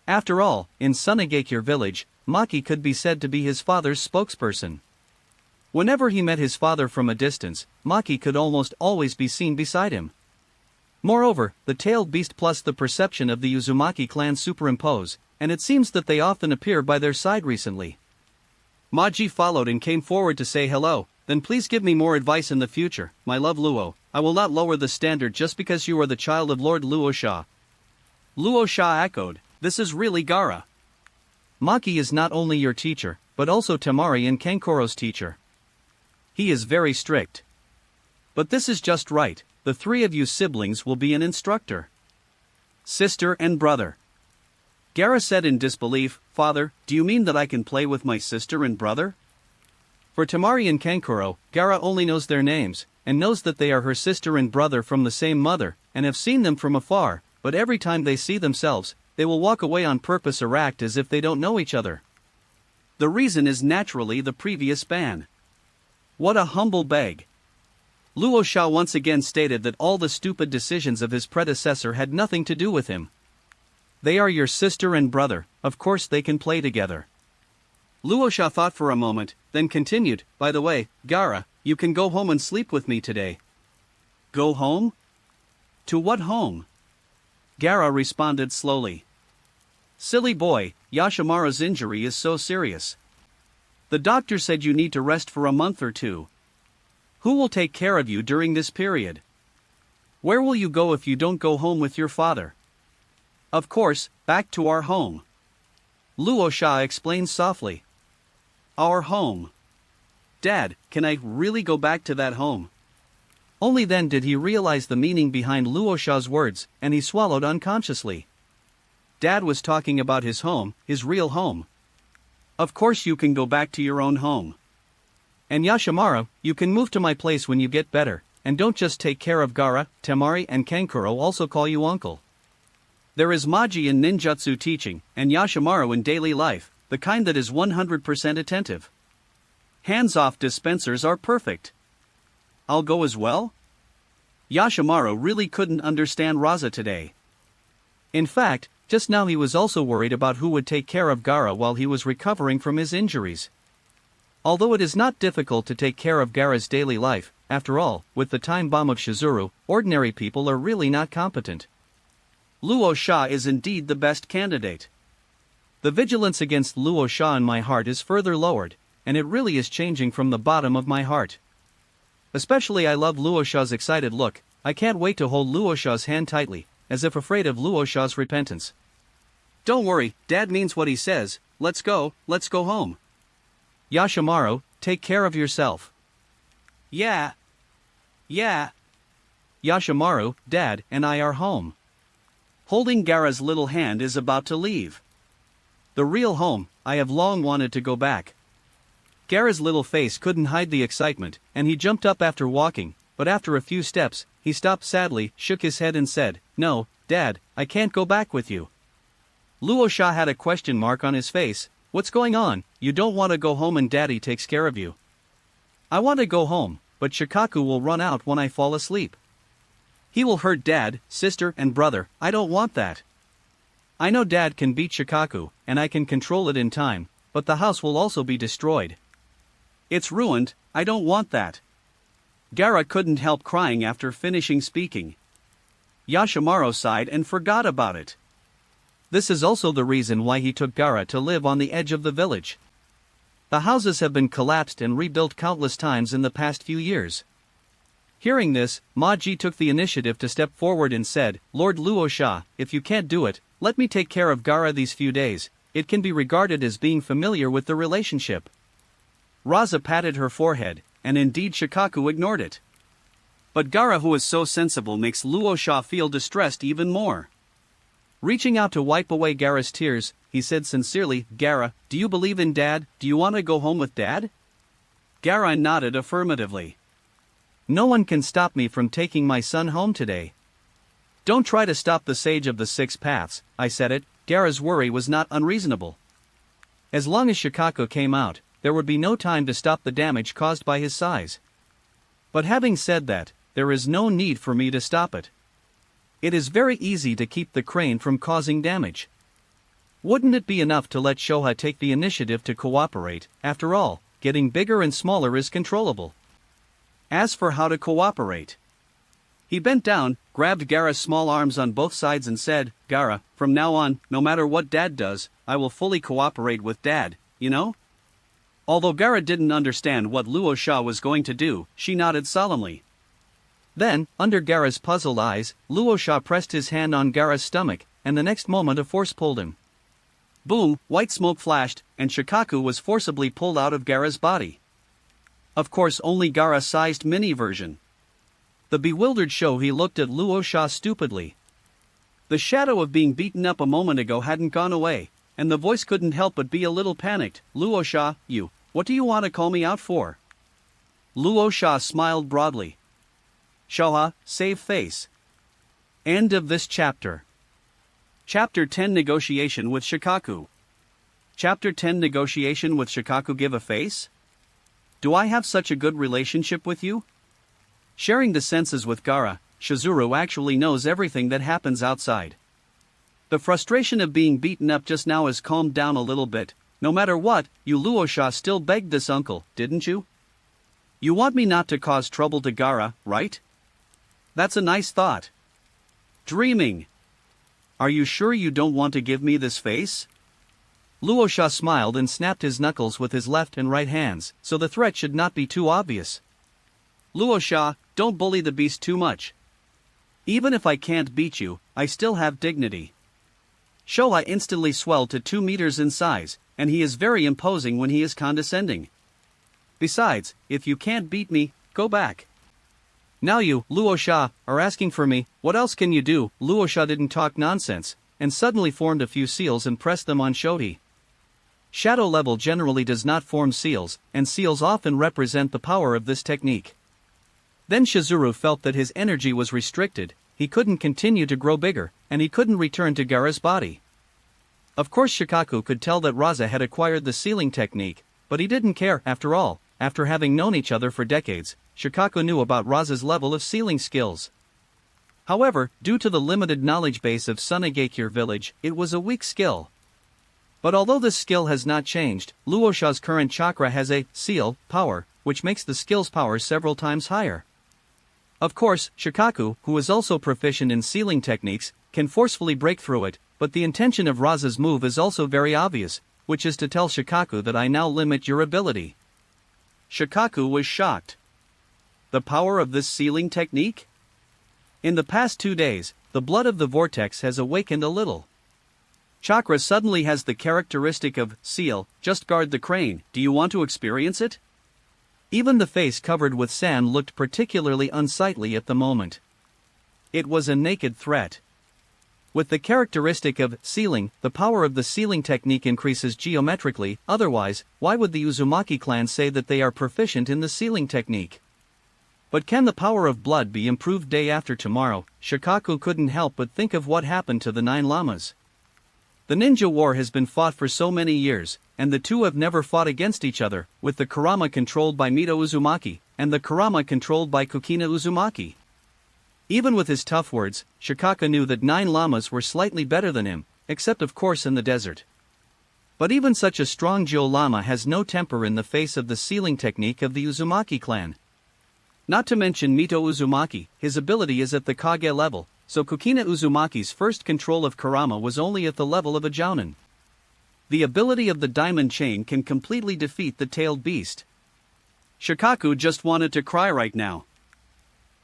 After all, in Sunagakure village, Maki could be said to be his father's spokesperson. Whenever he met his father from a distance, Maki could almost always be seen beside him. Moreover, the tailed beast plus the perception of the Uzumaki clan superimpose, and it seems that they often appear by their side recently. Maji followed and came forward to say hello. Then please give me more advice in the future, my love Luo. I will not lower the standard just because you are the child of Lord Luo Sha. Luo Sha echoed, this is really Gaara. Maki is not only your teacher, but also Temari and Kankoro's teacher. He is very strict. But this is just right, the three of you siblings will be an instructor. Sister and brother. Gaara said in disbelief, Father, do you mean that I can play with my sister and brother? For Temari and Kankoro, Gaara only knows their names, and knows that they are her sister and brother from the same mother, and have seen them from afar, but every time they see themselves, they will walk away on purpose or act as if they don't know each other. The reason is naturally the previous ban. What a humble beg. Luo Sha once again stated that all the stupid decisions of his predecessor had nothing to do with him. They are your sister and brother, of course they can play together. Luo Sha thought for a moment, then continued, by the way, Gaara, you can go home and sleep with me today. Go home? To what home? Gaara responded slowly. Silly boy, Yashimaru's injury is so serious. The doctor said you need to rest for a month or two. Who will take care of you during this period? Where will you go if you don't go home with your father? Of course, back to our home. Luo Sha explained softly. Our home. Dad, can I really go back to that home? Only then did he realize the meaning behind Luo Sha's words, and he swallowed unconsciously. Dad was talking about his home, his real home. Of course you can go back to your own home. And Yashimaru, you can move to my place when you get better, and don't just take care of Gaara, Temari and Kankuro also call you uncle. There is Maji in ninjutsu teaching, and Yashimaru in daily life, the kind that is 100% attentive. Hands-off dispensers are perfect. I'll go as well? Yashimaru really couldn't understand Raza today. In fact, just now he was also worried about who would take care of Gaara while he was recovering from his injuries. Although it is not difficult to take care of Gaara's daily life, after all, with the time bomb of Shizuru, ordinary people are really not competent. Luo Sha is indeed the best candidate. The vigilance against Luo Sha in my heart is further lowered, and it really is changing from the bottom of my heart. Especially I love Luo Sha's excited look. I can't wait to hold Luo Sha's hand tightly, as if afraid of Luo Sha's repentance. Don't worry, Dad means what he says, let's go home. Yashimaru, take care of yourself. Yeah. Yashimaru, Dad, and I are home. Holding Gaara's little hand is about to leave. The real home, I have long wanted to go back. Gaara's little face couldn't hide the excitement, and he jumped up after walking, but after a few steps, he stopped sadly, shook his head and said, No, Dad, I can't go back with you. Luo Sha had a question mark on his face. What's going on? You don't want to go home and Daddy takes care of you. I want to go home, but Shikaku will run out when I fall asleep. He will hurt Dad, sister and brother. I don't want that. I know Dad can beat Shikaku, and I can control it in time, but the house will also be destroyed. It's ruined, I don't want that. Gaara couldn't help crying after finishing speaking. Yashimaru sighed and forgot about it. This is also the reason why he took Gaara to live on the edge of the village. The houses have been collapsed and rebuilt countless times in the past few years. Hearing this, Maji took the initiative to step forward and said, Lord Luo Sha, if you can't do it, let me take care of Gaara these few days. It can be regarded as being familiar with the relationship. Raza patted her forehead, and indeed Shikaku ignored it. But Gaara, who is so sensible, makes Luo Sha feel distressed even more. Reaching out to wipe away Gaara's tears, he said sincerely, Gaara, do you believe in Dad? Do you want to go home with Dad? Gaara nodded affirmatively. No one can stop me from taking my son home today. Don't try to stop the Sage of the Six Paths, I said it. Gaara's worry was not unreasonable. As long as Shikaku came out, there would be no time to stop the damage caused by his size. But having said that, there is no need for me to stop it. It is very easy to keep the crane from causing damage. Wouldn't it be enough to let Shoha take the initiative to cooperate? After all, getting bigger and smaller is controllable. As for how to cooperate, he bent down, grabbed Gaara's small arms on both sides and said, "Gaara, from now on, no matter what Dad does, I will fully cooperate with Dad, you know?" Although Gaara didn't understand what Luo Sha was going to do, she nodded solemnly. Then, under Gaara's puzzled eyes, Luo Sha pressed his hand on Gaara's stomach, and the next moment a force pulled him. Boom, white smoke flashed, and Shikaku was forcibly pulled out of Gaara's body. Of course, only Gaara-sized mini version. The bewildered Shohi looked at Luo Sha stupidly. The shadow of being beaten up a moment ago hadn't gone away, and the voice couldn't help but be a little panicked. "Luo Sha, what do you want to call me out for?" Luo Sha smiled broadly. "Shoha, save face." End of this chapter. Chapter 10 Negotiation with Shikaku. Chapter 10 Negotiation with Shikaku. Give a face? Do I have such a good relationship with you? Sharing the senses with Gaara, Shizuru actually knows everything that happens outside. The frustration of being beaten up just now has calmed down a little bit. No matter what, you Luo Sha still begged this uncle, didn't you? You want me not to cause trouble to Gaara, right? That's a nice thought. Dreaming. Are you sure you don't want to give me this face? Luo Sha smiled and snapped his knuckles with his left and right hands, so the threat should not be too obvious. Luo Sha, don't bully the beast too much. Even if I can't beat you, I still have dignity. Shoha instantly swelled to 2 meters in size, and he is very imposing when he is condescending. Besides, if you can't beat me, go back. Now you, Luo Sha, are asking for me, what else can you do? Luo Sha didn't talk nonsense, and suddenly formed a few seals and pressed them on Shohi. Shadow level generally does not form seals, and seals often represent the power of this technique. Then Shizuru felt that his energy was restricted, he couldn't continue to grow bigger, and he couldn't return to Gaara's body. Of course Shikaku could tell that Raza had acquired the sealing technique, but he didn't care. After all, after having known each other for decades, Shikaku knew about Raza's level of sealing skills. However, due to the limited knowledge base of Sunagakure village, it was a weak skill. But although this skill has not changed, Luo Sha's current chakra has a seal power, which makes the skill's power several times higher. Of course, Shikaku, who is also proficient in sealing techniques, can forcefully break through it, but the intention of Raza's move is also very obvious, which is to tell Shikaku that I now limit your ability. Shikaku was shocked. The power of this sealing technique? In the past 2 days, the blood of the vortex has awakened a little. Chakra suddenly has the characteristic of seal. Just guard the crane. Do you want to experience it? Even the face covered with sand looked particularly unsightly at the moment. It was a naked threat. With the characteristic of sealing, the power of the sealing technique increases geometrically. Otherwise, why would the Uzumaki clan say that they are proficient in the sealing technique? But can the power of blood be improved day after tomorrow? Shikaku couldn't help but think of what happened to the 9 llamas. The ninja war has been fought for so many years, and the two have never fought against each other, with the Kurama controlled by Mito Uzumaki, and the Kurama controlled by Kokina Uzumaki. Even with his tough words, Shikaku knew that 9 llamas were slightly better than him, except of course in the desert. But even such a strong Jo llama has no temper in the face of the sealing technique of the Uzumaki clan. Not to mention Mito Uzumaki, his ability is at the Kage level, so Kokina Uzumaki's first control of Kurama was only at the level of a jounin. The ability of the diamond chain can completely defeat the tailed beast. Shikaku just wanted to cry right now.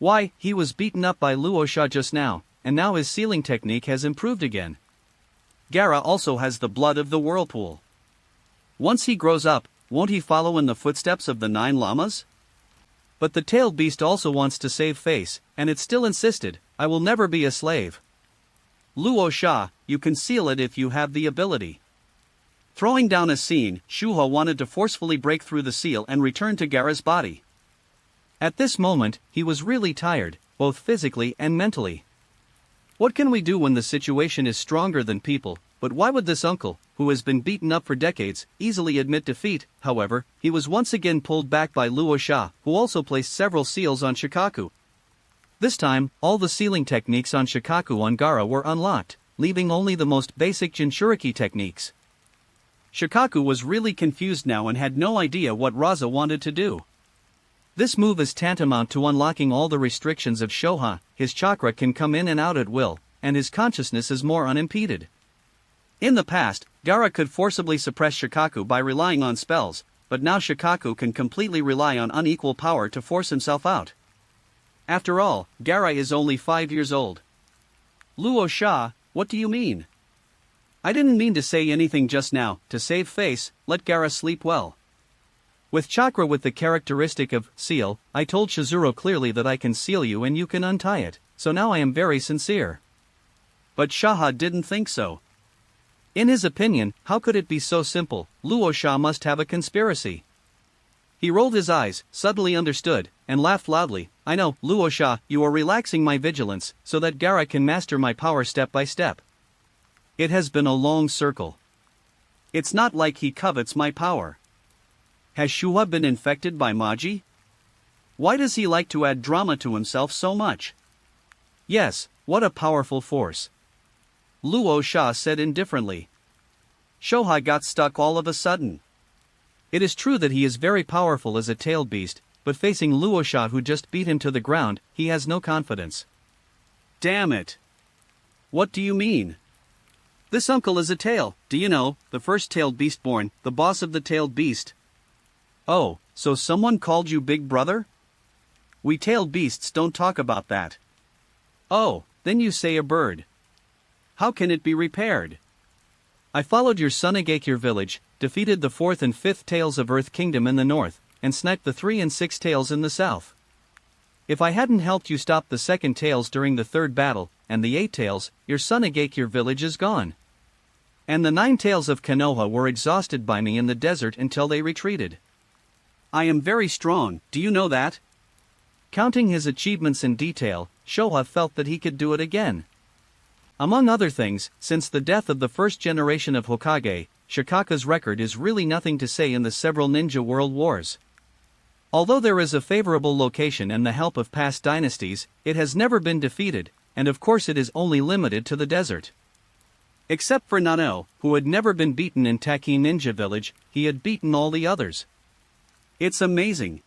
Why, he was beaten up by Luo Sha just now, and now his sealing technique has improved again. Gaara also has the blood of the whirlpool. Once he grows up, won't he follow in the footsteps of the 9 llamas? But the tailed beast also wants to save face, and it still insisted, I will never be a slave. Luo Sha, you can seal it if you have the ability. Throwing down a scene, Shuho wanted to forcefully break through the seal and return to Gaara's body. At this moment, he was really tired, both physically and mentally. What can we do when the situation is stronger than people? But why would this uncle, who has been beaten up for decades, easily admit defeat. However, he was once again pulled back by Luo Sha, who also placed several seals on Shikaku. This time, all the sealing techniques on Shikaku on Gaara were unlocked, leaving only the most basic Jinchuriki techniques. Shikaku was really confused now and had no idea what Raza wanted to do. This move is tantamount to unlocking all the restrictions of Shoha. His chakra can come in and out at will, and his consciousness is more unimpeded. In the past, Gaara could forcibly suppress Shikaku by relying on spells, but now Shikaku can completely rely on unequal power to force himself out. After all, Gaara is only 5 years old. Luo Sha, what do you mean? I didn't mean to say anything just now. To save face, let Gaara sleep well. With chakra with the characteristic of seal, I told Shizuru clearly that I can seal you and you can untie it, so now I am very sincere. But Shaha didn't think so. In his opinion, how could it be so simple? Luo Sha must have a conspiracy. He rolled his eyes, suddenly understood, and laughed loudly. I know, Luo Sha, you are relaxing my vigilance, so that Gaara can master my power step by step. It has been a long circle. It's not like he covets my power. Has Shuha been infected by Maji? Why does he like to add drama to himself so much? Yes, what a powerful force. Luo Sha said indifferently. Shoha got stuck all of a sudden. It is true that he is very powerful as a tailed beast, but facing Luo Sha who just beat him to the ground, he has no confidence. Damn it. What do you mean? This uncle is a tail, do you know, the first tailed beast born, the boss of the tailed beast. Oh, so someone called you Big Brother? We tailed beasts don't talk about that. Oh, then you say a bird. How can it be repaired? I followed your Sunagakure village, defeated the 4th and 5th tails of Earth Kingdom in the north, and sniped the 3 and 6 tails in the south. If I hadn't helped you stop the 2nd tails during the 3rd battle, and the 8 tails, your Sunagakure village is gone. And the 9 tails of Konoha were exhausted by me in the desert until they retreated. I am very strong, do you know that? Counting his achievements in detail, Shoha felt that he could do it again. Among other things, since the death of the first generation of Hokage, Shikaku's record is really nothing to say in the several ninja world wars. Although there is a favorable location and the help of past dynasties, it has never been defeated, and of course it is only limited to the desert. Except for Nano, who had never been beaten in Taki Ninja Village, he had beaten all the others. It's amazing.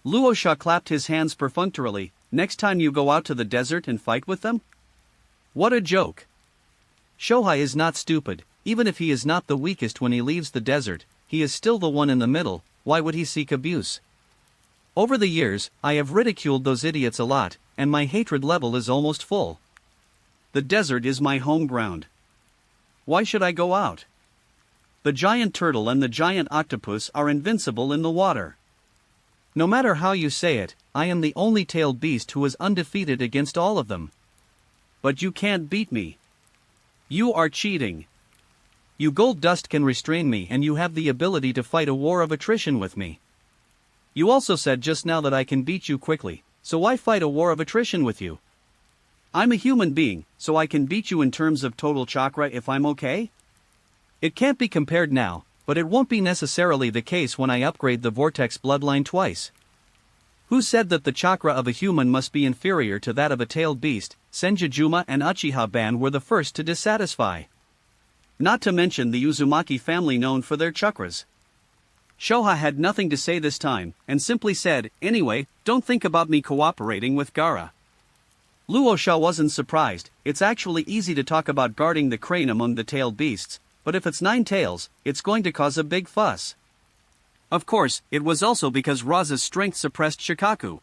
Luo Sha clapped his hands perfunctorily. Next time you go out to the desert and fight with them? What a joke. Shohei is not stupid. Even if he is not the weakest when he leaves the desert, he is still the one in the middle. Why would he seek abuse? Over the years, I have ridiculed those idiots a lot, and my hatred level is almost full. The desert is my home ground. Why should I go out? The giant turtle and the giant octopus are invincible in the water. No matter how you say it, I am the only tailed beast who is undefeated against all of them. But you can't beat me. You are cheating. You gold dust can restrain me and you have the ability to fight a war of attrition with me. You also said just now that I can beat you quickly, so why fight a war of attrition with you? I'm a human being, so I can beat you in terms of total chakra if I'm okay? It can't be compared now, but it won't be necessarily the case when I upgrade the Vortex bloodline twice. Who said that the chakra of a human must be inferior to that of a tailed beast? Senjujuma and Uchiha Ban were the first to dissatisfy. Not to mention the Uzumaki family known for their chakras. Shoha had nothing to say this time, and simply said, anyway, don't think about me cooperating with Gaara. Luo Sha wasn't surprised. It's actually easy to talk about guarding the crane among the tailed beasts, but if it's 9 tails, it's going to cause a big fuss. Of course, it was also because Raza's strength suppressed Shikaku.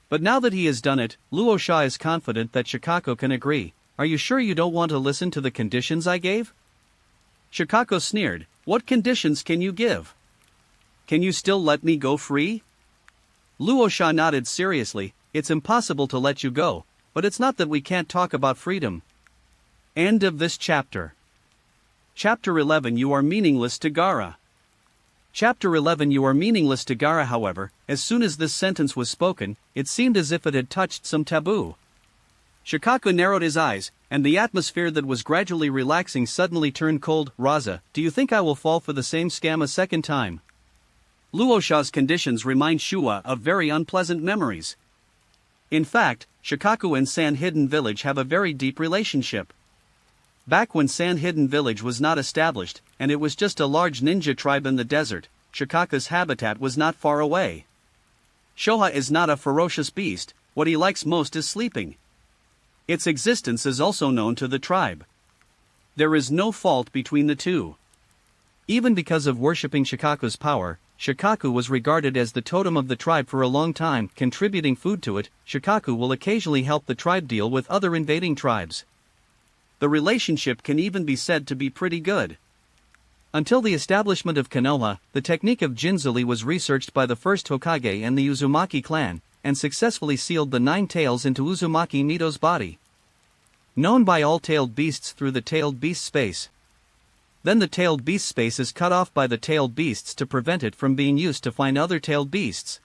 But now that he has done it, Luo Sha is confident that Shikaku can agree. Are you sure you don't want to listen to the conditions I gave? Shikaku sneered. What conditions can you give? Can you still let me go free? Luo Sha nodded seriously. It's impossible to let you go, but it's not that we can't talk about freedom. End of this chapter. Chapter 11 You are meaningless to Gaara. Chapter 11 You are meaningless to Gaara. However, as soon as this sentence was spoken, it seemed as if it had touched some taboo. Shikaku narrowed his eyes, and the atmosphere that was gradually relaxing suddenly turned cold. Raza, do you think I will fall for the same scam a second time? Luosha's conditions remind Shua of very unpleasant memories. In fact, Shikaku and Sand Hidden Village have a very deep relationship. Back when Sand Hidden Village was not established, and it was just a large ninja tribe in the desert, Shikaku's habitat was not far away. Shoha is not a ferocious beast, what he likes most is sleeping. Its existence is also known to the tribe. There is no fault between the two. Even because of worshipping Shikaku's power, Shikaku was regarded as the totem of the tribe for a long time. Contributing food to it, Shikaku will occasionally help the tribe deal with other invading tribes. The relationship can even be said to be pretty good. Until the establishment of Konoha, the technique of Jinzuri was researched by the first Hokage and the Uzumaki clan, and successfully sealed the 9 tails into Uzumaki Nito's body. Known by all tailed beasts through the tailed beast space. Then the tailed beast space is cut off by the tailed beasts to prevent it from being used to find other tailed beasts.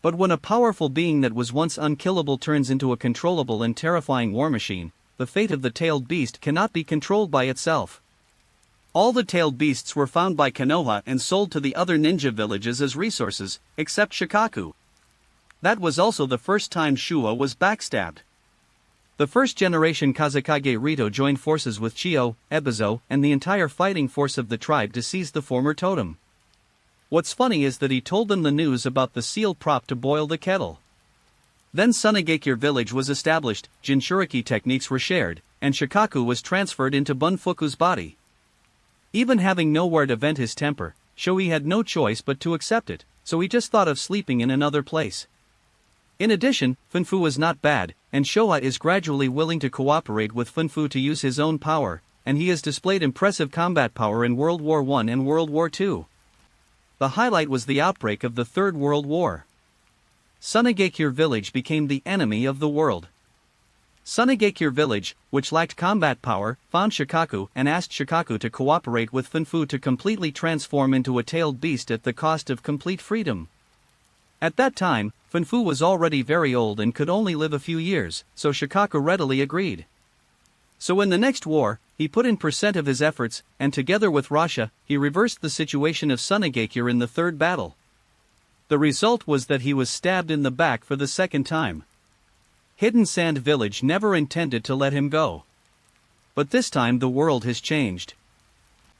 But when a powerful being that was once unkillable turns into a controllable and terrifying war machine, the fate of the tailed beast cannot be controlled by itself. All the tailed beasts were found by Konoha and sold to the other ninja villages as resources, except Shikaku. That was also the first time Shua was backstabbed. The first-generation Kazekage Rito joined forces with Chio, Ebizo, and the entire fighting force of the tribe to seize the former totem. What's funny is that he told them the news about the sealed prop to boil the kettle. Then Sunagakure village was established, Jinchuriki techniques were shared, and Shikaku was transferred into Bunfuku's body. Even having nowhere to vent his temper, Shoei had no choice but to accept it, so he just thought of sleeping in another place. In addition, Funfu is not bad, and Showa is gradually willing to cooperate with Funfu to use his own power, and he has displayed impressive combat power in World War I and World War II. The highlight was the outbreak of the Third World War. Sunagakure village became the enemy of the world. Sunagakure village, which lacked combat power, found Shikaku and asked Shikaku to cooperate with Funfu to completely transform into a tailed beast at the cost of complete freedom. At that time, Funfu was already very old and could only live a few years, so Shikaku readily agreed. So in the next war, he put in % of his efforts, and together with Rasha, he reversed the situation of Sunagakure in the third battle. The result was that he was stabbed in the back for the second time. Hidden Sand Village never intended to let him go. But this time the world has changed.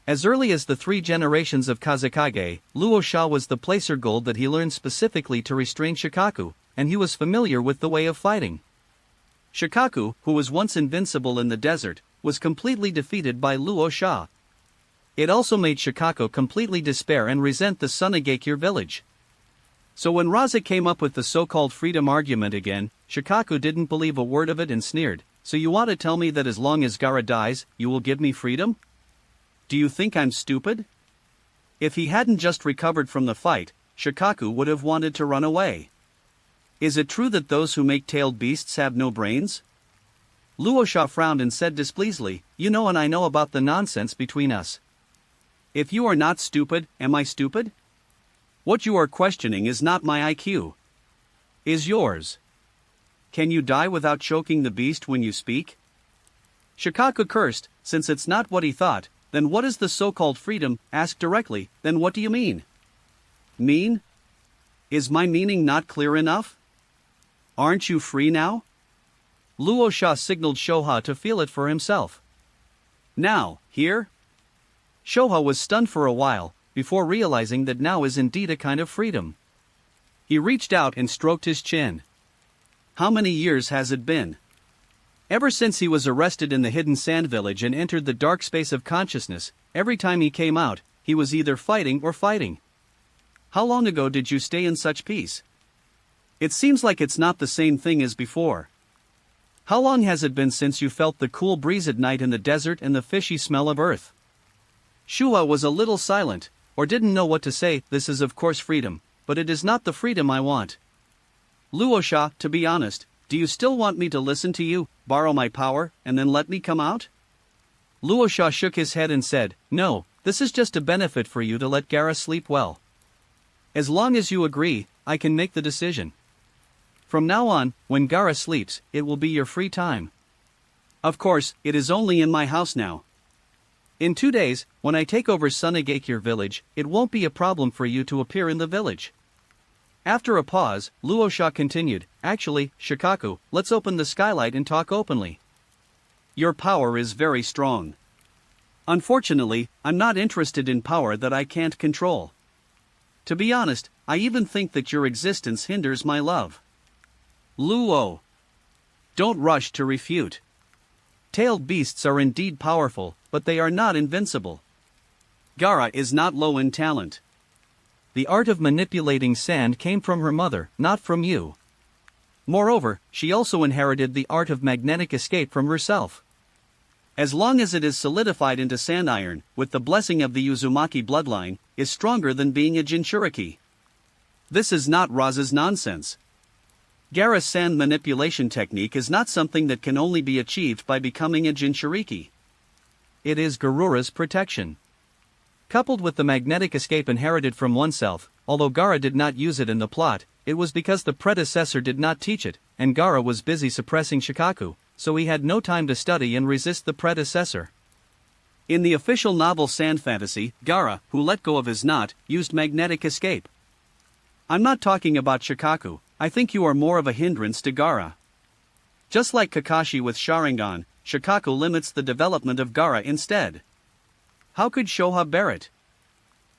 As early as the 3 generations of Kazekage, Luosha was the placer gold that he learned specifically to restrain Shikaku, and he was familiar with the way of fighting. Shikaku, who was once invincible in the desert, was completely defeated by Luosha. It also made Shikaku completely despair and resent the Sunagakure village. So when Raza came up with the so-called freedom argument again, Shikaku didn't believe a word of it and sneered, "So you want to tell me that as long as Gaara dies, you will give me freedom? Do you think I'm stupid?" If he hadn't just recovered from the fight, Shikaku would have wanted to run away. Is it true that those who make tailed beasts have no brains? Luosha frowned and said displeasedly, "You know and I know about the nonsense between us. If you are not stupid, am I stupid? What you are questioning is not my IQ. Is yours. Can you die without choking the beast when you speak?" Shikaku cursed, since it's not what he thought. Then what is the so-called freedom? Asked directly, then what do you mean? Mean? Is my meaning not clear enough? Aren't you free now? Luosha signaled Shoha to feel it for himself. Now, here? Shoha was stunned for a while, before realizing that now is indeed a kind of freedom. He reached out and stroked his chin. How many years has it been? Ever since he was arrested in the Hidden Sand Village and entered the dark space of consciousness, every time he came out, he was either fighting or fighting. How long ago did you stay in such peace? It seems like it's not the same thing as before. How long has it been since you felt the cool breeze at night in the desert and the fishy smell of earth? Shua was a little silent, or didn't know what to say. This is of course freedom, but it is not the freedom I want. Luosha, to be honest, do you still want me to listen to you, borrow my power, and then let me come out? Luosha shook his head and said, "No, this is just a benefit for you to let Gaara sleep well. As long as you agree, I can make the decision." From now on, when Gaara sleeps, it will be your free time. Of course, it is only in my house now. In 2 days, when I take over Sunagakure village, it won't be a problem for you to appear in the village. After a pause, Luosha continued, actually, Shikaku, let's open the skylight and talk openly. Your power is very strong. Unfortunately, I'm not interested in power that I can't control. To be honest, I even think that your existence hinders my love. Luo. Don't rush to refute. Tailed beasts are indeed powerful, but they are not invincible. Gaara is not low in talent. The art of manipulating sand came from her mother, not from you. Moreover, she also inherited the art of magnetic escape from herself. As long as it is solidified into sand iron, with the blessing of the Uzumaki bloodline, is stronger than being a Jinchuriki. This is not Raza's nonsense. Gaara's sand manipulation technique is not something that can only be achieved by becoming a Jinchuriki. It is Garura's protection. Coupled with the magnetic escape inherited from oneself, although Gaara did not use it in the plot, it was because the predecessor did not teach it, and Gaara was busy suppressing Shikaku, so he had no time to study and resist the predecessor. In the official novel Sand Fantasy, Gaara, who let go of his knot, used magnetic escape. I'm not talking about Shikaku, I think you are more of a hindrance to Gaara. Just like Kakashi with Sharingan, Shikaku limits the development of Gaara instead. How could Shoha bear it?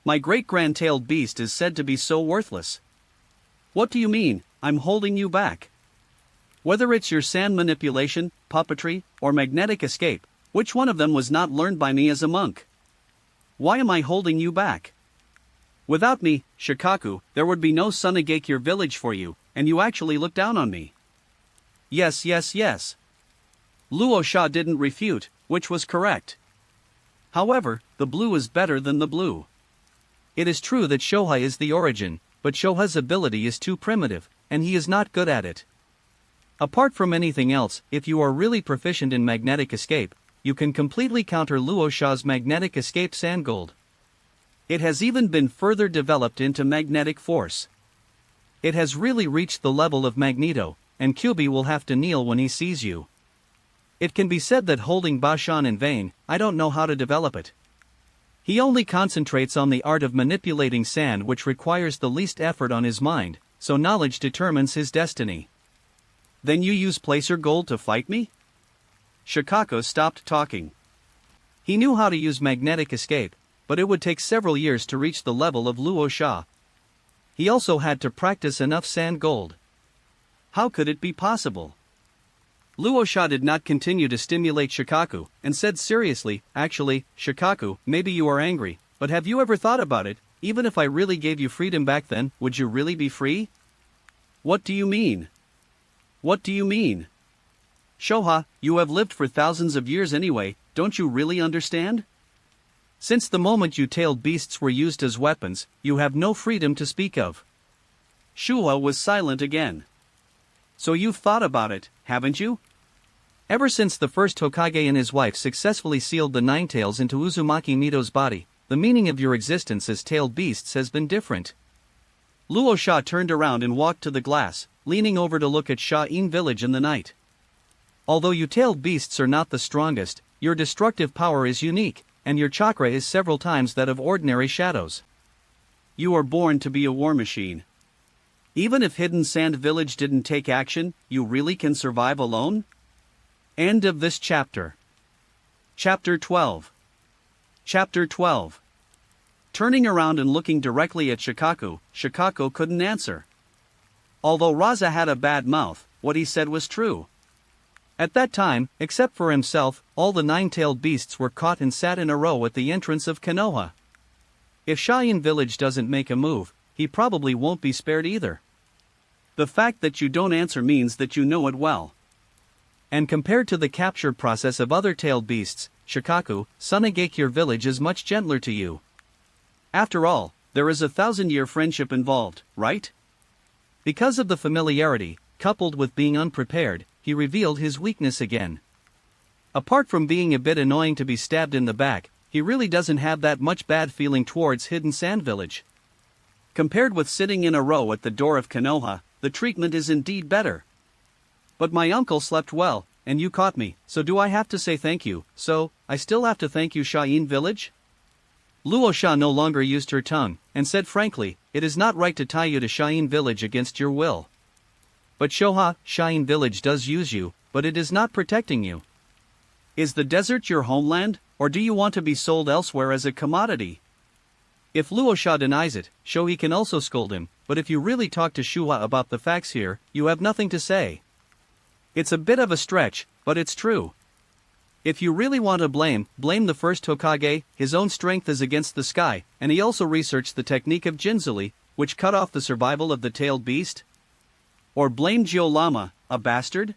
My great-grand-tailed beast is said to be so worthless. What do you mean, I'm holding you back? Whether it's your sand manipulation, puppetry, or magnetic escape, which one of them was not learned by me as a monk? Why am I holding you back? Without me, Shikaku, there would be no Sunagakure village for you, and you actually look down on me. Yes. Luosha didn't refute, which was correct. However, the blue is better than the blue. It is true that Shoha is the origin, but Shoha's ability is too primitive, and he is not good at it. Apart from anything else, if you are really proficient in magnetic escape, you can completely counter Luosha's magnetic escape Sandgold. It has even been further developed into magnetic force. It has really reached the level of Magneto, and Kyuubi will have to kneel when he sees you. It can be said that holding Bashan in vain, I don't know how to develop it. He only concentrates on the art of manipulating sand, which requires the least effort on his mind, so knowledge determines his destiny. Then you use placer gold to fight me? Shikaku stopped talking. He knew how to use magnetic escape, but it would take several years to reach the level of Luosha. He also had to practice enough sand gold. How could it be possible? Luosha did not continue to stimulate Shikaku, and said seriously, actually, Shikaku, maybe you are angry, but have you ever thought about it, even if I really gave you freedom back then, would you really be free? What do you mean? What do you mean? Shoha, you have lived for thousands of years anyway, don't you really understand? Since the moment you tailed beasts were used as weapons, you have no freedom to speak of. Shoha was silent again. So you've thought about it, haven't you? Ever since the first Hokage and his wife successfully sealed the Nine Tails into Uzumaki Mito's body, the meaning of your existence as tailed beasts has been different. Luosha turned around and walked to the glass, leaning over to look at Sha-In village in the night. Although you tailed beasts are not the strongest, your destructive power is unique, and your chakra is several times that of ordinary shadows. You are born to be a war machine. Even if Hidden Sand Village didn't take action, you really can survive alone? End of this chapter. Chapter 12. Chapter 12. Turning around and looking directly at Shikaku, Shikaku couldn't answer. Although Raza had a bad mouth, what he said was true. At that time, except for himself, all the nine-tailed beasts were caught and sat in a row at the entrance of Konoha. If Sha-In village doesn't make a move, he probably won't be spared either. The fact that you don't answer means that you know it well. And compared to the capture process of other tailed beasts, Shikaku, Sunagakure village is much gentler to you. After all, there is a 1,000-year friendship involved, right? Because of the familiarity, coupled with being unprepared, he revealed his weakness again. Apart from being a bit annoying to be stabbed in the back, he really doesn't have that much bad feeling towards Hidden Sand Village. Compared with sitting in a row at the door of Konoha, the treatment is indeed better. But my uncle slept well, and you caught me, so do I have to say thank you? So, I still have to thank you, Shayin village? Luo Sha no longer used her tongue, and said frankly, it is not right to tie you to Shayin village against your will. But Shoha, Shayin village does use you, but it is not protecting you. Is the desert your homeland, or do you want to be sold elsewhere as a commodity? If Luo Sha denies it, Shohei can also scold him, but if you really talk to Shuha about the facts here, you have nothing to say. It's a bit of a stretch, but it's true. If you really want to blame the first Hokage, his own strength is against the sky, and he also researched the technique of Jinzuli, which cut off the survival of the tailed beast? Or blame Jiolama, a bastard?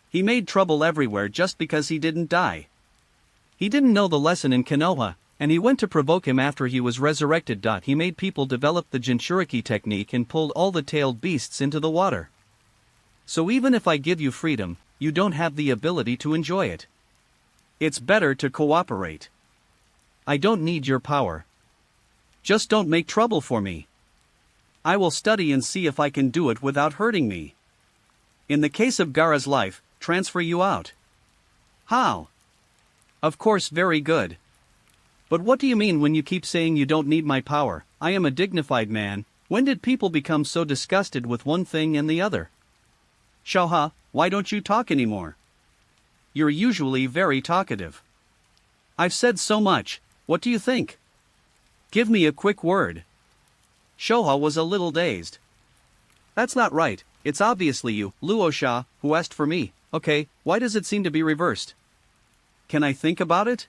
He made trouble everywhere just because he didn't die. He didn't know the lesson in Konoha, and he went to provoke him after he was resurrected. He made people develop the Jinchuriki technique and pulled all the tailed beasts into the water. So even if I give you freedom, you don't have the ability to enjoy it. It's better to cooperate. I don't need your power. Just don't make trouble for me. I will study and see if I can do it without hurting me. In the case of Gaara's life, transfer you out. How? Of course, very good. But what do you mean when you keep saying you don't need my power? I am a dignified man. When did people become so disgusted with one thing and the other? Shoha, why don't you talk anymore? You're usually very talkative. I've said so much, what do you think? Give me a quick word. Shoha was a little dazed. That's not right, it's obviously you, Luo Sha, who asked for me. Okay, why does it seem to be reversed? Can I think about it?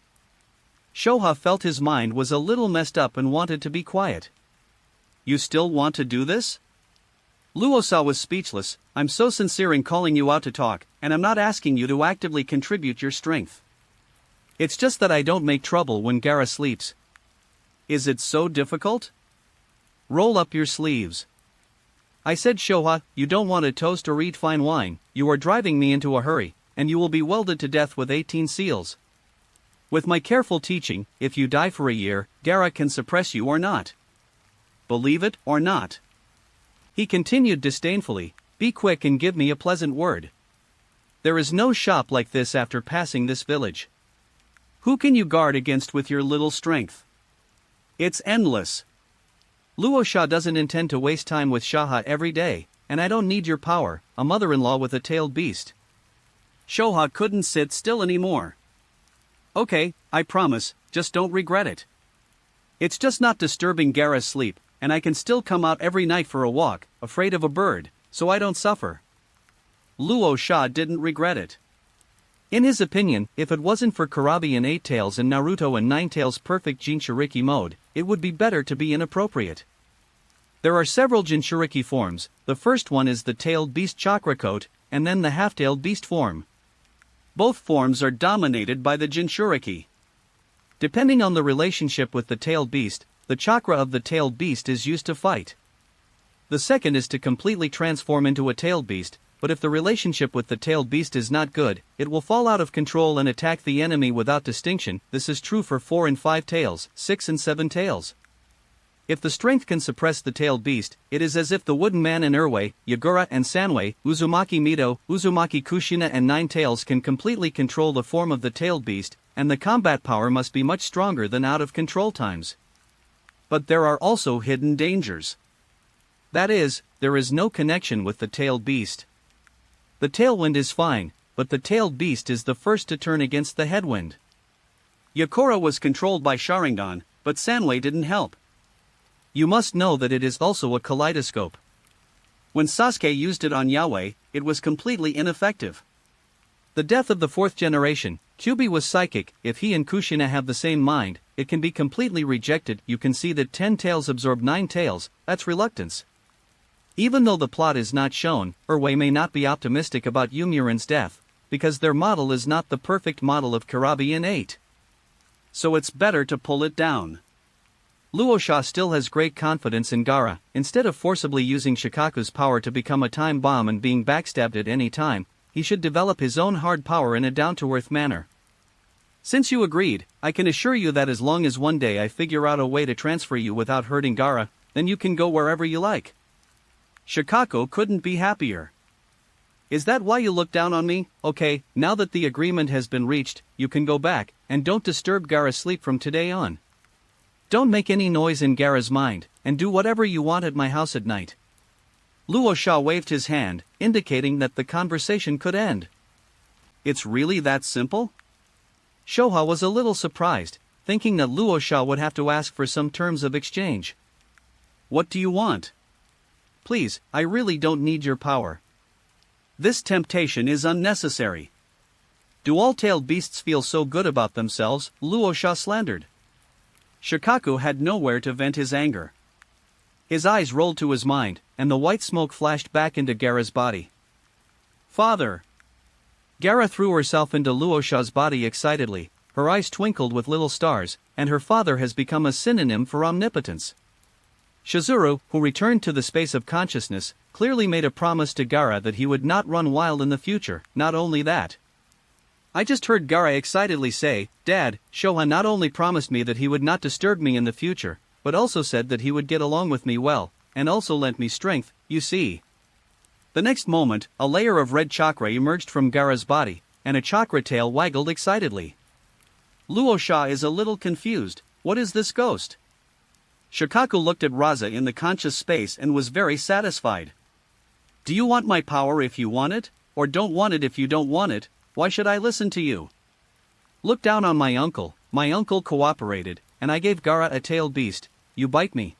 Shoha felt his mind was a little messed up and wanted to be quiet. You still want to do this? Luo-sa was speechless. I'm so sincere in calling you out to talk, and I'm not asking you to actively contribute your strength. It's just that I don't make trouble when Gaara sleeps. Is it so difficult? Roll up your sleeves. I said, Shoha, you don't want to toast or eat fine wine, you are driving me into a hurry, and you will be welded to death with 18 seals. With my careful teaching, if you die for a year, Gaara can suppress you or not. Believe it or not. He continued disdainfully, be quick and give me a pleasant word. There is no shop like this after passing this village. Who can you guard against with your little strength? It's endless. Luo Sha doesn't intend to waste time with Shaha every day, and I don't need your power, a mother-in-law with a tailed beast. Shoha couldn't sit still anymore. Okay, I promise, just don't regret it. It's just not disturbing Gaara's sleep, and I can still come out every night for a walk, afraid of a bird, so I don't suffer. Luo Sha didn't regret it. In his opinion, if it wasn't for Karabi and 8 Tails and Naruto and 9 Tails' perfect Jinchuriki mode, it would be better to be inappropriate. There are several Jinchuriki forms, the first one is the tailed beast chakra coat, and then the half-tailed beast form. Both forms are dominated by the Jinchuriki. Depending on the relationship with the tailed beast, the chakra of the tailed beast is used to fight. The second is to completely transform into a tailed beast, but if the relationship with the tailed beast is not good, it will fall out of control and attack the enemy without distinction. This is true for 4 and 5 tails, 6 and 7 tails. If the strength can suppress the tailed beast, it is as if the Wooden Man and Urwei, Yagura and Sanwei, Uzumaki Mito, Uzumaki Kushina and 9 Tails can completely control the form of the tailed beast, and the combat power must be much stronger than out of control times. But there are also hidden dangers. That is, there is no connection with the tailed beast. The tailwind is fine, but the tailed beast is the first to turn against the headwind. Yakura was controlled by Sharingan, but Sanwei didn't help. You must know that it is also a kaleidoscope. When Sasuke used it on Yaoi, it was completely ineffective. The death of the 4th generation, Kyuubi was psychic. If he and Kushina have the same mind, it can be completely rejected. You can see that 10 tails absorb 9 tails, that's reluctance. Even though the plot is not shown, Urwei may not be optimistic about Youmuran's death, because their model is not the perfect model of Karabi in 8. So it's better to pull it down. Luo Sha still has great confidence in Gaara. Instead of forcibly using Shikaku's power to become a time bomb and being backstabbed at any time, he should develop his own hard power in a down-to-earth manner. Since you agreed, I can assure you that as long as one day I figure out a way to transfer you without hurting Gaara, then you can go wherever you like. Shikako couldn't be happier. Is that why you look down on me? Okay, now that the agreement has been reached, you can go back, and don't disturb Gaara's sleep from today on. Don't make any noise in Gaara's mind, and do whatever you want at my house at night. Luo Sha waved his hand, indicating that the conversation could end. It's really that simple? Shoha was a little surprised, thinking that Luo Sha would have to ask for some terms of exchange. What do you want? Please, I really don't need your power. This temptation is unnecessary. Do all tailed beasts feel so good about themselves? Luo Sha slandered. Shikaku had nowhere to vent his anger. His eyes rolled to his mind, and the white smoke flashed back into Gaara's body. Father! Gaara threw herself into Luo Sha's body excitedly, her eyes twinkled with little stars, and her father has become a synonym for omnipotence. Shizuru, who returned to the space of consciousness, clearly made a promise to Gaara that he would not run wild in the future. Not only that. I just heard Gaara excitedly say, Dad, Shoha not only promised me that he would not disturb me in the future, but also said that he would get along with me well, and also lent me strength, you see. The next moment, a layer of red chakra emerged from Gaara's body, and a chakra tail waggled excitedly. Luo Sha is a little confused. What is this ghost? Shikaku looked at Raza in the conscious space and was very satisfied. Do you want my power if you want it, or don't want it if you don't want it? Why should I listen to you? Look down on my uncle. My uncle cooperated, and I gave Gaara a tailed beast. You bite me.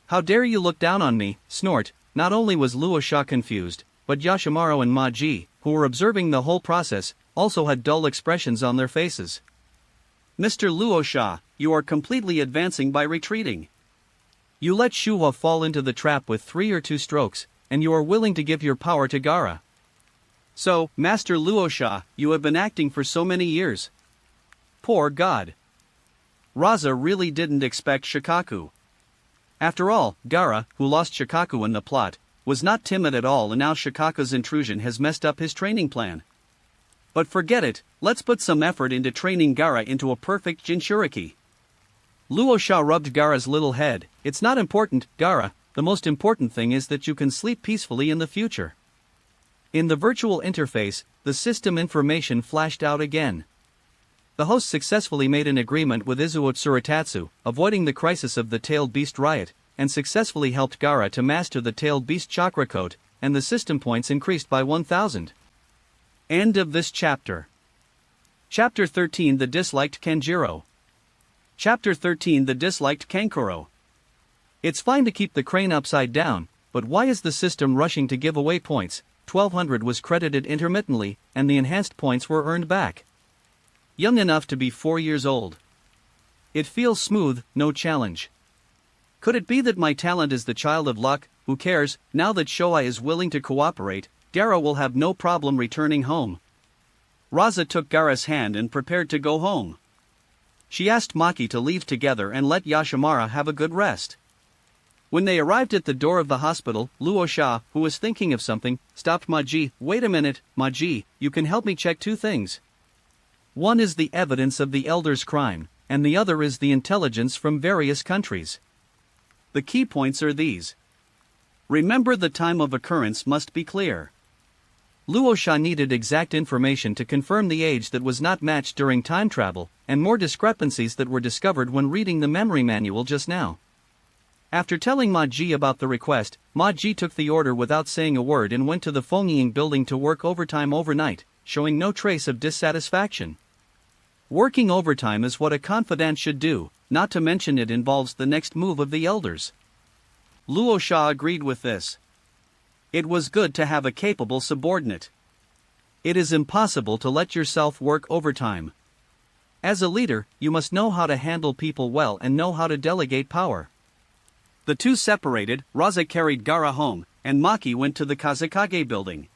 How dare you look down on me? Snort. Not only was Luo Sha confused, but Yashimaru and Maji, who were observing the whole process, also had dull expressions on their faces. Mr. Luo Sha, you are completely advancing by retreating. You let Shuhua fall into the trap with 3 or 2 strokes, and you are willing to give your power to Gaara. So, Master Luo Sha, you have been acting for so many years. Poor God. Raza really didn't expect Shikaku. After all, Gaara, who lost Shikaku in the plot, was not timid at all, and now Shikaku's intrusion has messed up his training plan. But forget it, let's put some effort into training Gaara into a perfect Jinchuriki. Luo Sha rubbed Gaara's little head. It's not important, Gaara, the most important thing is that you can sleep peacefully in the future. In the virtual interface, the system information flashed out again. The host successfully made an agreement with Izuo Tsurutatsu, avoiding the crisis of the Tailed Beast riot, and successfully helped Gaara to master the Tailed Beast chakra coat, and the system points increased by 1,000. End of this chapter. Chapter 13 The Disliked Kanjiro. Chapter 13 The Disliked Kankuro. It's fine to keep the crane upside down, but why is the system rushing to give away points? 1,200 was credited intermittently, and the enhanced points were earned back. Young enough to be 4 years old. It feels smooth, no challenge. Could it be that my talent is the child of luck? Who cares? Now that Shoei is willing to cooperate, Gaara will have no problem returning home. Raza took Gaara's hand and prepared to go home. She asked Maki to leave together and let Yashimara have a good rest. When they arrived at the door of the hospital, Luo Sha, who was thinking of something, stopped Maji. Wait a minute, Maji, you can help me check 2 things. One is the evidence of the elder's crime, and the other is the intelligence from various countries. The key points are these. Remember, the time of occurrence must be clear. Luo Sha needed exact information to confirm the age that was not matched during time travel, and more discrepancies that were discovered when reading the memory manual just now. After telling Maji about the request, Maji took the order without saying a word and went to the Fengying building to work overtime overnight, showing no trace of dissatisfaction. Working overtime is what a confidant should do, not to mention it involves the next move of the elders. Luo Sha agreed with this. It was good to have a capable subordinate. It is impossible to let yourself work overtime. As a leader, you must know how to handle people well and know how to delegate power. The two separated, Raza carried Gaara home, and Maki went to the Kazekage building.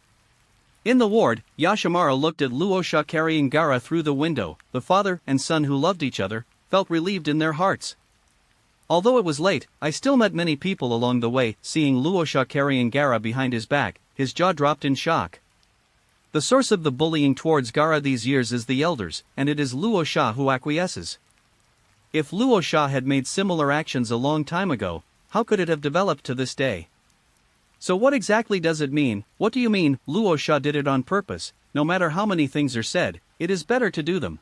In the ward, Yashimaru looked at Luo Sha carrying Gaara through the window. The father and son who loved each other felt relieved in their hearts. Although it was late, I still met many people along the way. Seeing Luo Sha carrying Gaara behind his back, his jaw dropped in shock. The source of the bullying towards Gaara these years is the elders, and it is Luo Sha who acquiesces. If Luo Sha had made similar actions a long time ago, how could it have developed to this day? So what exactly does it mean? What do you mean, Luosha did it on purpose? No matter how many things are said, it is better to do them.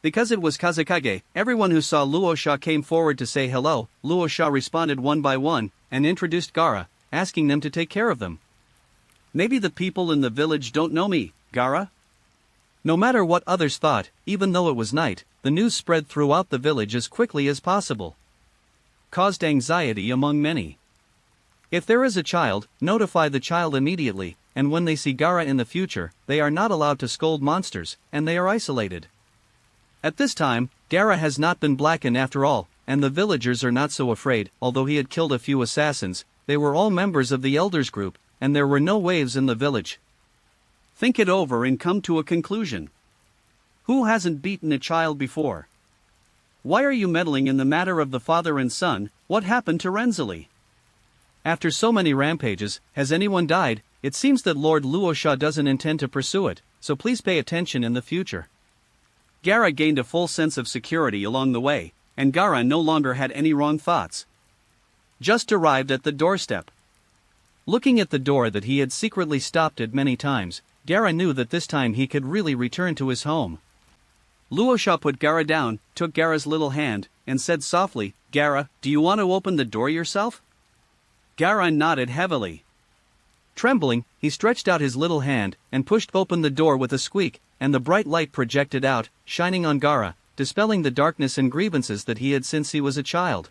Because it was Kazekage, everyone who saw Luosha came forward to say hello. Luosha responded one by one, and introduced Gaara, asking them to take care of them. Maybe the people in the village don't know me, Gaara? No matter what others thought, even though it was night, the news spread throughout the village as quickly as possible. Caused anxiety among many. If there is a child, notify the child immediately, and when they see Gaara in the future, they are not allowed to scold monsters, and they are isolated. At this time, Gaara has not been blackened after all, and the villagers are not so afraid. Although he had killed a few assassins, they were all members of the elders group, and there were no waves in the village. Think it over and come to a conclusion. Who hasn't beaten a child before? Why are you meddling in the matter of the father and son? What happened to Renzali? After so many rampages, has anyone died? It seems that Lord Luosha doesn't intend to pursue it, so please pay attention in the future. Gaara gained a full sense of security along the way, and Gaara no longer had any wrong thoughts. Just arrived at the doorstep. Looking at the door that he had secretly stopped at many times, Gaara knew that this time he could really return to his home. Luosha put Gaara down, took Gaara's little hand, and said softly, "Gaara, do you want to open the door yourself?" Gaara nodded heavily. Trembling, he stretched out his little hand, and pushed open the door with a squeak, and the bright light projected out, shining on Gaara, dispelling the darkness and grievances that he had since he was a child.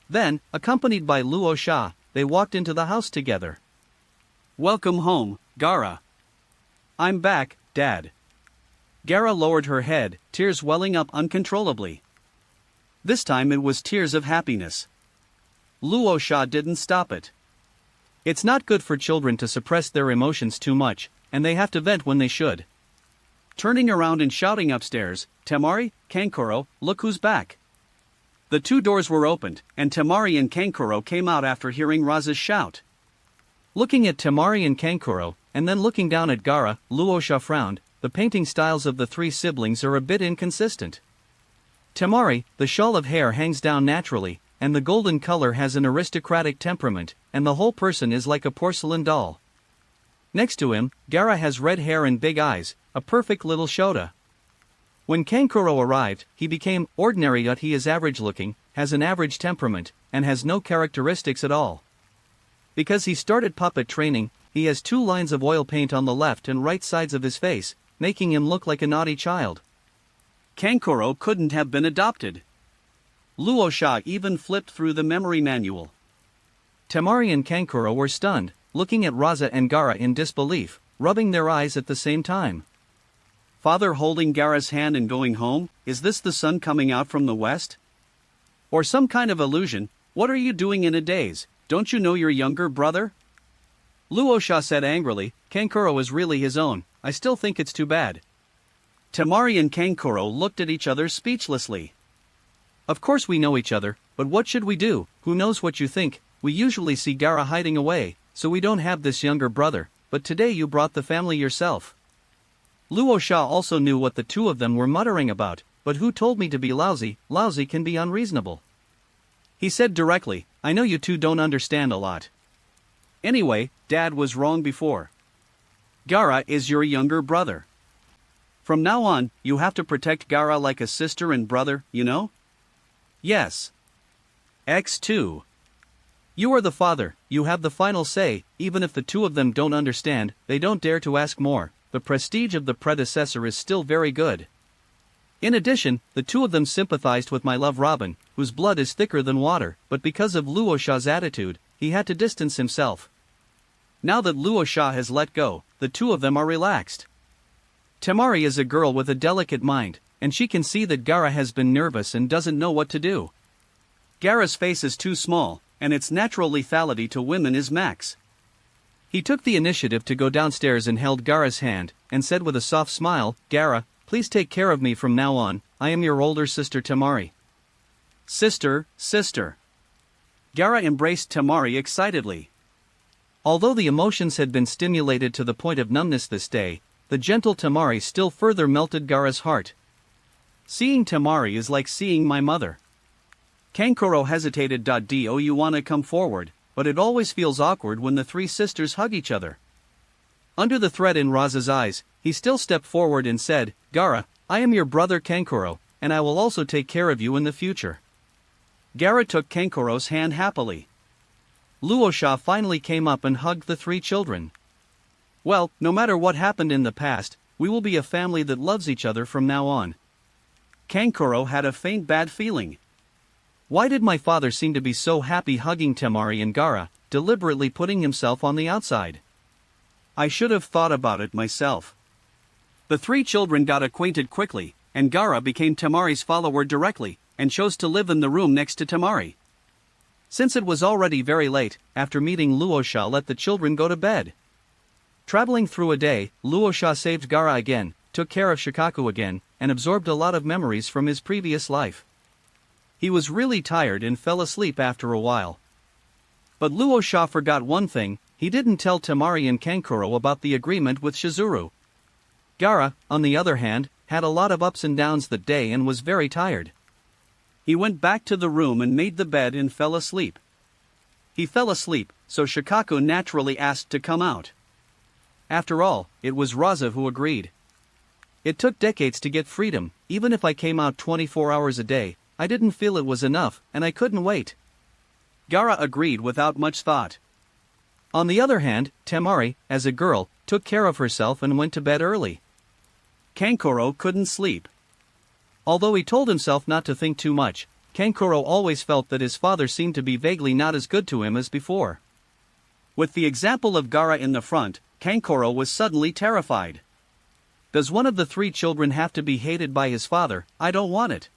Then, accompanied by Luosha, they walked into the house together. "Welcome home, Gaara." "I'm back, Dad." Gaara lowered her head, tears welling up uncontrollably. This time it was tears of happiness. Luosha didn't stop it. It's not good for children to suppress their emotions too much, and they have to vent when they should. Turning around and shouting upstairs, "Temari, Kankuro, look who's back." The two doors were opened, and Temari and Kankuro came out after hearing Raza's shout. Looking at Temari and Kankuro, and then looking down at Gaara, Luosha frowned. The painting styles of the three siblings are a bit inconsistent. Temari, the shawl of hair hangs down naturally, and the golden color has an aristocratic temperament, and the whole person is like a porcelain doll. Next to him, Gaara has red hair and big eyes, a perfect little Shota. When Kankuro arrived, he became ordinary, yet he is average looking, has an average temperament, and has no characteristics at all. Because he started puppet training, he has 2 lines of oil paint on the left and right sides of his face, making him look like a naughty child. Kankuro couldn't have been adopted. Luosha even flipped through the memory manual. Temari and Kankuro were stunned, looking at Raza and Gaara in disbelief, rubbing their eyes at the same time. Father holding Gaara's hand and going home? Is this the sun coming out from the west? Or some kind of illusion? What are you doing in a daze? Don't you know your younger brother? Luosha said angrily, "Kankuro is really his own, I still think it's too bad." Temari and Kankuro looked at each other speechlessly. "Of course we know each other, but what should we do? Who knows what you think? We usually see Gaara hiding away, so we don't have this younger brother, but today you brought the family yourself." Luosha also knew what the two of them were muttering about, but who told me to be lousy? Lousy can be unreasonable. He said directly, "I know you two don't understand a lot. Anyway, Dad was wrong before. Gaara is your younger brother. From now on, you have to protect Gaara like a sister and brother, you know?" "Yes." X2. "You are the father, you have the final say, even if the two of them don't understand, they don't dare to ask more. The prestige of the predecessor is still very good. In addition, the two of them sympathized with my love Robin, whose blood is thicker than water, but because of Luosha's attitude, he had to distance himself. Now that Luosha has let go, the two of them are relaxed. Temari is a girl with a delicate mind, and she can see that Gaara has been nervous and doesn't know what to do. Gaara's face is too small, and its natural lethality to women is max. He took the initiative to go downstairs and held Gaara's hand, and said with a soft smile, "Gaara, please take care of me from now on, I am your older sister Temari." "Sister, sister." Gaara embraced Temari excitedly. Although the emotions had been stimulated to the point of numbness this day, the gentle Temari still further melted Gaara's heart. "Seeing Temari is like seeing my mother." Kankuro hesitated. "Do you wanna come forward? but it always feels awkward when the three sisters hug each other. Under the threat in Raza's eyes, he still stepped forward and said, "Gaara, I am your brother Kankuro, and I will also take care of you in the future." Gaara took Kankuro's hand happily. Luosha finally came up and hugged the three children. "Well, no matter what happened in the past, we will be a family that loves each other from now on." Kankuro had a faint bad feeling. Why did my father seem to be so happy hugging Temari and Gaara, deliberately putting himself on the outside? I should have thought about it myself. The three children got acquainted quickly, and Gaara became Temari's follower directly, and chose to live in the room next to Temari. Since it was already very late, after meeting Luosha let the children go to bed. Traveling through a day, Luosha saved Gaara again, took care of Shikaku again, and absorbed a lot of memories from his previous life. He was really tired and fell asleep after a while. But Luosha forgot one thing: he didn't tell Temari and Kankuro about the agreement with Shizuru. Gaara, on the other hand, had a lot of ups and downs that day and was very tired. He went back to the room and made the bed and fell asleep. He fell asleep, so Shikaku naturally asked to come out. After all, it was Raza who agreed. It took decades to get freedom. Even if I came out 24 hours a day, I didn't feel it was enough, and I couldn't wait. Gaara agreed without much thought. On the other hand, Temari, as a girl, took care of herself and went to bed early. Kankuro couldn't sleep. Although he told himself not to think too much, Kankuro always felt that his father seemed to be vaguely not as good to him as before. With the example of Gaara in the front, Kankuro was suddenly terrified. Does one of the three children have to be hated by his father? I don't want it.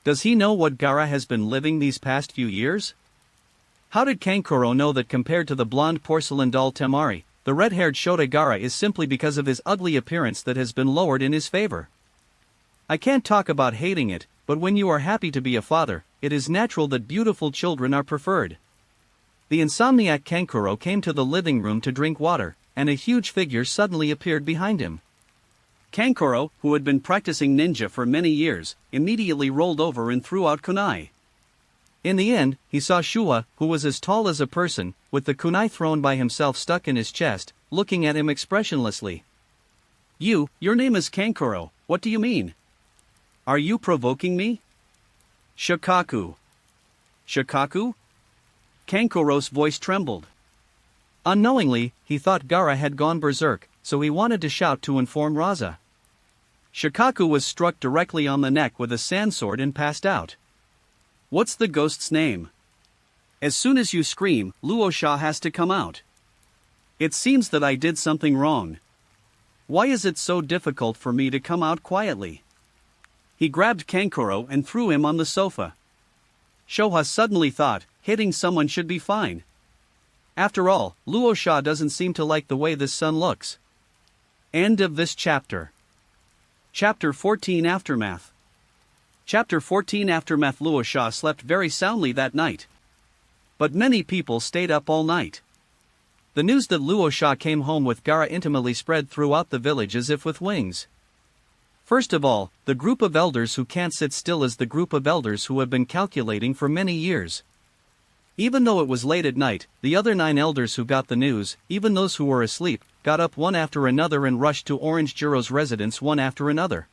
Does he know what Gaara has been living these past few years? How did Kankuro know that compared to the blonde porcelain doll Temari, the red-haired Shota Gaara is simply because of his ugly appearance that has been lowered in his favor? I can't talk about hating it, but when you are happy to be a father, it is natural that beautiful children are preferred. The insomniac Kankuro came to the living room to drink water, and a huge figure suddenly appeared behind him. Kankuro, who had been practicing ninja for many years, immediately rolled over and threw out kunai. In the end, he saw Shuha, who was as tall as a person, with the kunai thrown by himself stuck in his chest, looking at him expressionlessly. Your name is Kankuro, what do you mean? Are you provoking me? Shikaku. Shikaku? Kankuro's voice trembled. Unknowingly, he thought Gaara had gone berserk, so he wanted to shout to inform Raza. Shikaku was struck directly on the neck with a sand sword and passed out. What's the ghost's name? As soon as you scream, Luosha has to come out. It seems that I did something wrong. Why is it so difficult for me to come out quietly? He grabbed Kankuro and threw him on the sofa. Shoha suddenly thought, hitting someone should be fine. After all, Luosha doesn't seem to like the way this son looks. End of this chapter. Chapter 14 Aftermath. Chapter 14 Aftermath. Luosha slept very soundly that night. But many people stayed up all night. The news that Luosha came home with Gaara intimately spread throughout the village as if with wings. First of all, the group of elders who can't sit still is the group of elders who have been calculating for many years. Even though it was late at night, the other 9 elders who got the news, even those who were asleep, got up one after another and rushed to Orange Juro's residence one after another.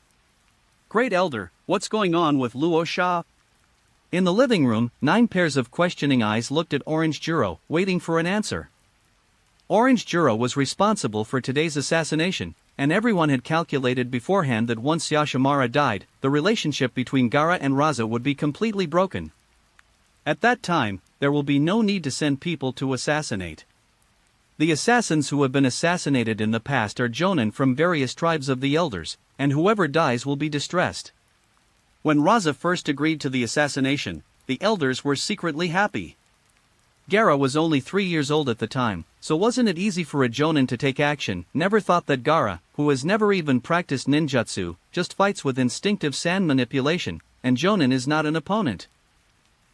Great Elder, what's going on with Luosha? In the living room, 9 pairs of questioning eyes looked at Orange Juro, waiting for an answer. Orange Juro was responsible for today's assassination, and everyone had calculated beforehand that once Yashimara died, the relationship between Gaara and Raza would be completely broken. At that time, there will be no need to send people to assassinate. The assassins who have been assassinated in the past are jonin from various tribes of the elders, and whoever dies will be distressed. When Raza first agreed to the assassination, the elders were secretly happy. Gaara was only 3 years old at the time, so wasn't it easy for a jonin to take action? Never thought that Gaara, who has never even practiced ninjutsu, just fights with instinctive sand manipulation, and jonin is not an opponent.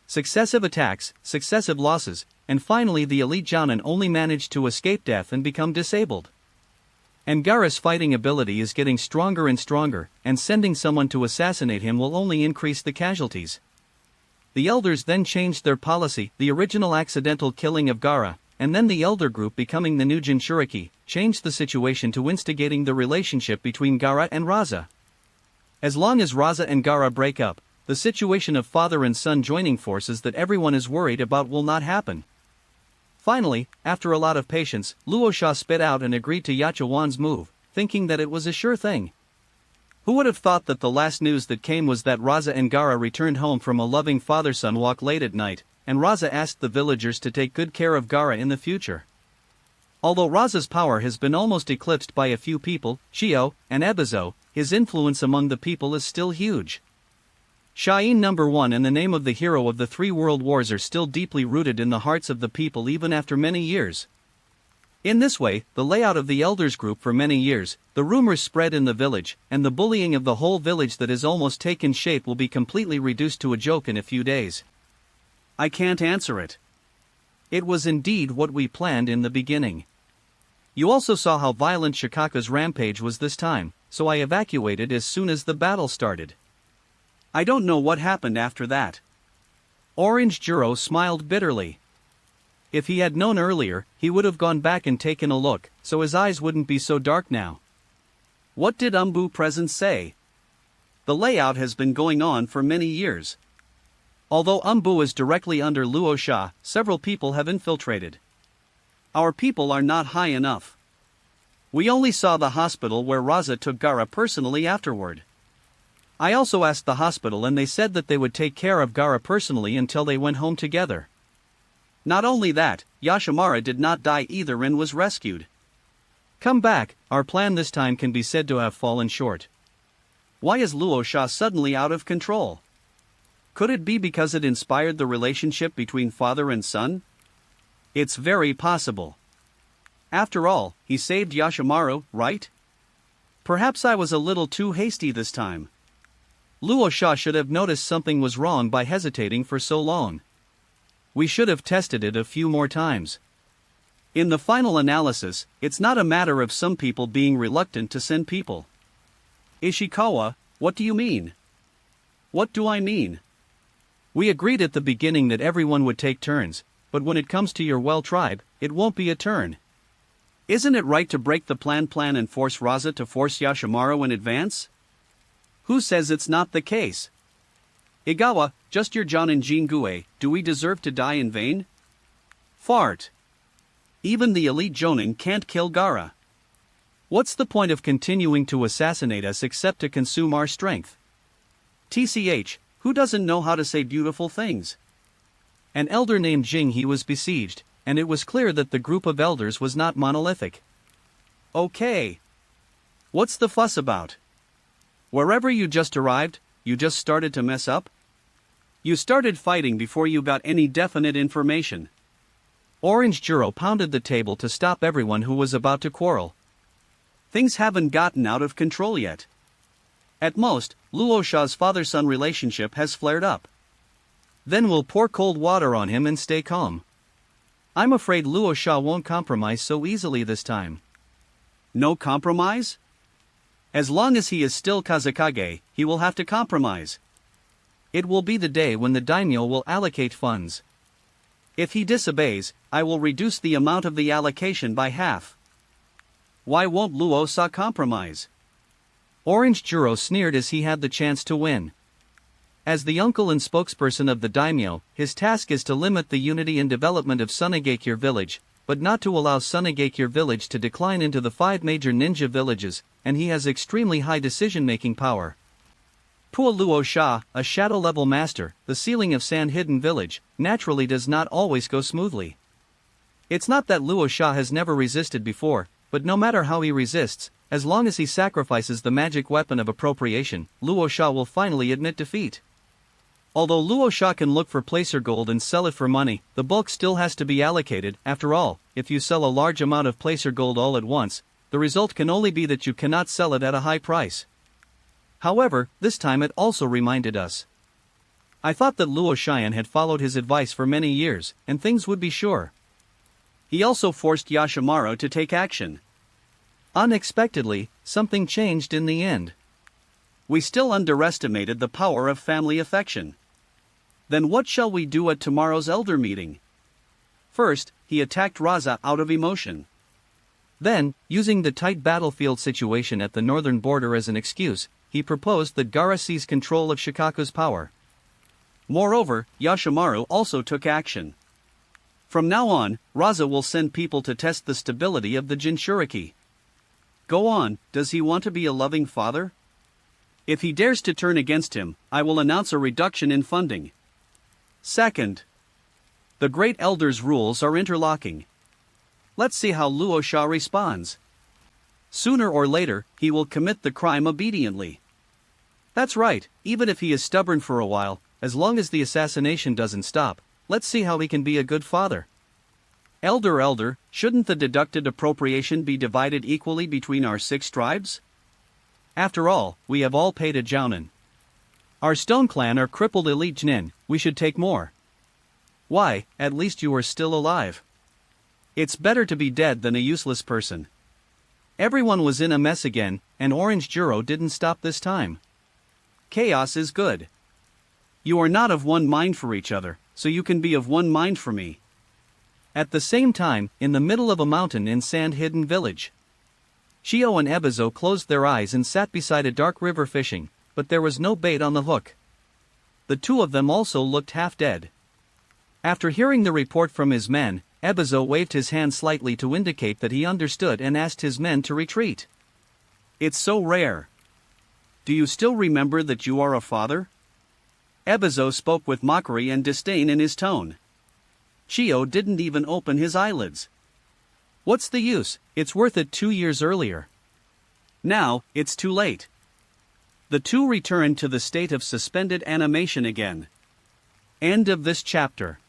Successive attacks, successive losses, and finally the elite jonin only managed to escape death and become disabled. And Gaara's fighting ability is getting stronger and stronger, and sending someone to assassinate him will only increase the casualties. The elders then changed their policy, the original accidental killing of Gaara, and then the elder group becoming the new Jinchuriki, changed the situation to instigating the relationship between Gaara and Raza. As long as Raza and Gaara break up, the situation of father and son joining forces that everyone is worried about will not happen. Finally, after a lot of patience, Luo Sha spit out and agreed to Yachawan's move, thinking that it was a sure thing. Who would have thought that the last news that came was that Raza and Gaara returned home from a loving father-son walk late at night, and Raza asked the villagers to take good care of Gaara in the future. Although Raza's power has been almost eclipsed by a few people, Shio and Ebizo, his influence among the people is still huge. Sha'in No. 1 and the name of the hero of the 3 world wars are still deeply rooted in the hearts of the people even after many years. In this way, the layout of the elders group for many years, the rumors spread in the village, and the bullying of the whole village that has almost taken shape will be completely reduced to a joke in a few days. I can't answer it. It was indeed what we planned in the beginning. You also saw how violent Shikaka's rampage was this time, so I evacuated as soon as the battle started. I don't know what happened after that. Orange Juro smiled bitterly. If he had known earlier, he would have gone back and taken a look, so his eyes wouldn't be so dark now. What did Umbu Presence say? The layout has been going on for many years. Although Umbu is directly under Luo Sha, several people have infiltrated. Our people are not high enough. We only saw the hospital where Raza took Gaara personally afterward. I also asked the hospital and they said that they would take care of Gaara personally until they went home together. Not only that, Yashimara did not die either and was rescued. Come back, our plan this time can be said to have fallen short. Why is Luo Sha suddenly out of control? Could it be because it inspired the relationship between father and son? It's very possible. After all, he saved Yashimaru, right? Perhaps I was a little too hasty this time. Luo Sha should have noticed something was wrong by hesitating for so long. We should have tested it a few more times. In the final analysis, it's not a matter of some people being reluctant to send people. Ishikawa, what do you mean? What do I mean? We agreed at the beginning that everyone would take turns, but when it comes to your well tribe, it won't be a turn. Isn't it right to break the plan and force Raza to force Yashimaru in advance? Who says it's not the case? Igawa, just your Jonin Jingue, do we deserve to die in vain? Fart. Even the elite Jonin can't kill Gaara. What's the point of continuing to assassinate us except to consume our strength? TCH, who doesn't know how to say beautiful things? An elder named Jing he was besieged, and it was clear that the group of elders was not monolithic. Okay. What's the fuss about? Wherever you just arrived, you just started to mess up? You started fighting before you got any definite information. Orange Juro pounded the table to stop everyone who was about to quarrel. Things haven't gotten out of control yet. At most, Luo Sha's father-son relationship has flared up. Then we'll pour cold water on him and stay calm. I'm afraid Luo Sha won't compromise so easily this time. No compromise? As long as he is still Kazekage, he will have to compromise. It will be the day when the daimyo will allocate funds. If he disobeys, I will reduce the amount of the allocation by half. Why won't Luo Sha compromise? Orange Juro sneered as he had the chance to win. As the uncle and spokesperson of the daimyo, his task is to limit the unity and development of Sunagakure village, but not to allow Sunagakure village to decline into the 5 major ninja villages, and he has extremely high decision-making power. Pua Luo Sha, a shadow-level master, the ceiling of Sand Hidden Village, naturally does not always go smoothly. It's not that Luo Sha has never resisted before, but no matter how he resists, as long as he sacrifices the magic weapon of appropriation, Luo Sha will finally admit defeat. Although Luo Sha can look for placer gold and sell it for money, the bulk still has to be allocated. After all, if you sell a large amount of placer gold all at once, the result can only be that you cannot sell it at a high price. However, this time it also reminded us. I thought that Luo Xian had followed his advice for many years, and things would be sure. He also forced Yashimaru to take action. Unexpectedly, something changed in the end. We still underestimated the power of family affection. Then what shall we do at tomorrow's elder meeting? First, he attacked Raza out of emotion. Then, using the tight battlefield situation at the northern border as an excuse, he proposed that Gaara seize control of Shikaku's power. Moreover, Yashimaru also took action. From now on, Raza will send people to test the stability of the Jinchuriki. Go on, does he want to be a loving father? If he dares to turn against him, I will announce a reduction in funding. Second, the Great Elder's rules are interlocking. Let's see how Luo Sha responds. Sooner or later, he will commit the crime obediently. That's right, even if he is stubborn for a while, as long as the assassination doesn't stop, let's see how he can be a good father. Elder, shouldn't the deducted appropriation be divided equally between our 6 tribes? After all, we have all paid a jounin. Our Stone Clan are crippled elite Jnin, we should take more. Why, at least you are still alive. It's better to be dead than a useless person. Everyone was in a mess again, and Orange Juro didn't stop this time. Chaos is good. You are not of one mind for each other, so you can be of one mind for me. At the same time, in the middle of a mountain in sand-hidden village, Shio and Ebizo closed their eyes and sat beside a dark river fishing, but there was no bait on the hook. The two of them also looked half dead. After hearing the report from his men, Ebizo waved his hand slightly to indicate that he understood and asked his men to retreat. It's so rare. Do you still remember that you are a father? Ebizo spoke with mockery and disdain in his tone. Shio didn't even open his eyelids. What's the use, it's worth it 2 years earlier. Now, it's too late. The two returned to the state of suspended animation again. End of this chapter.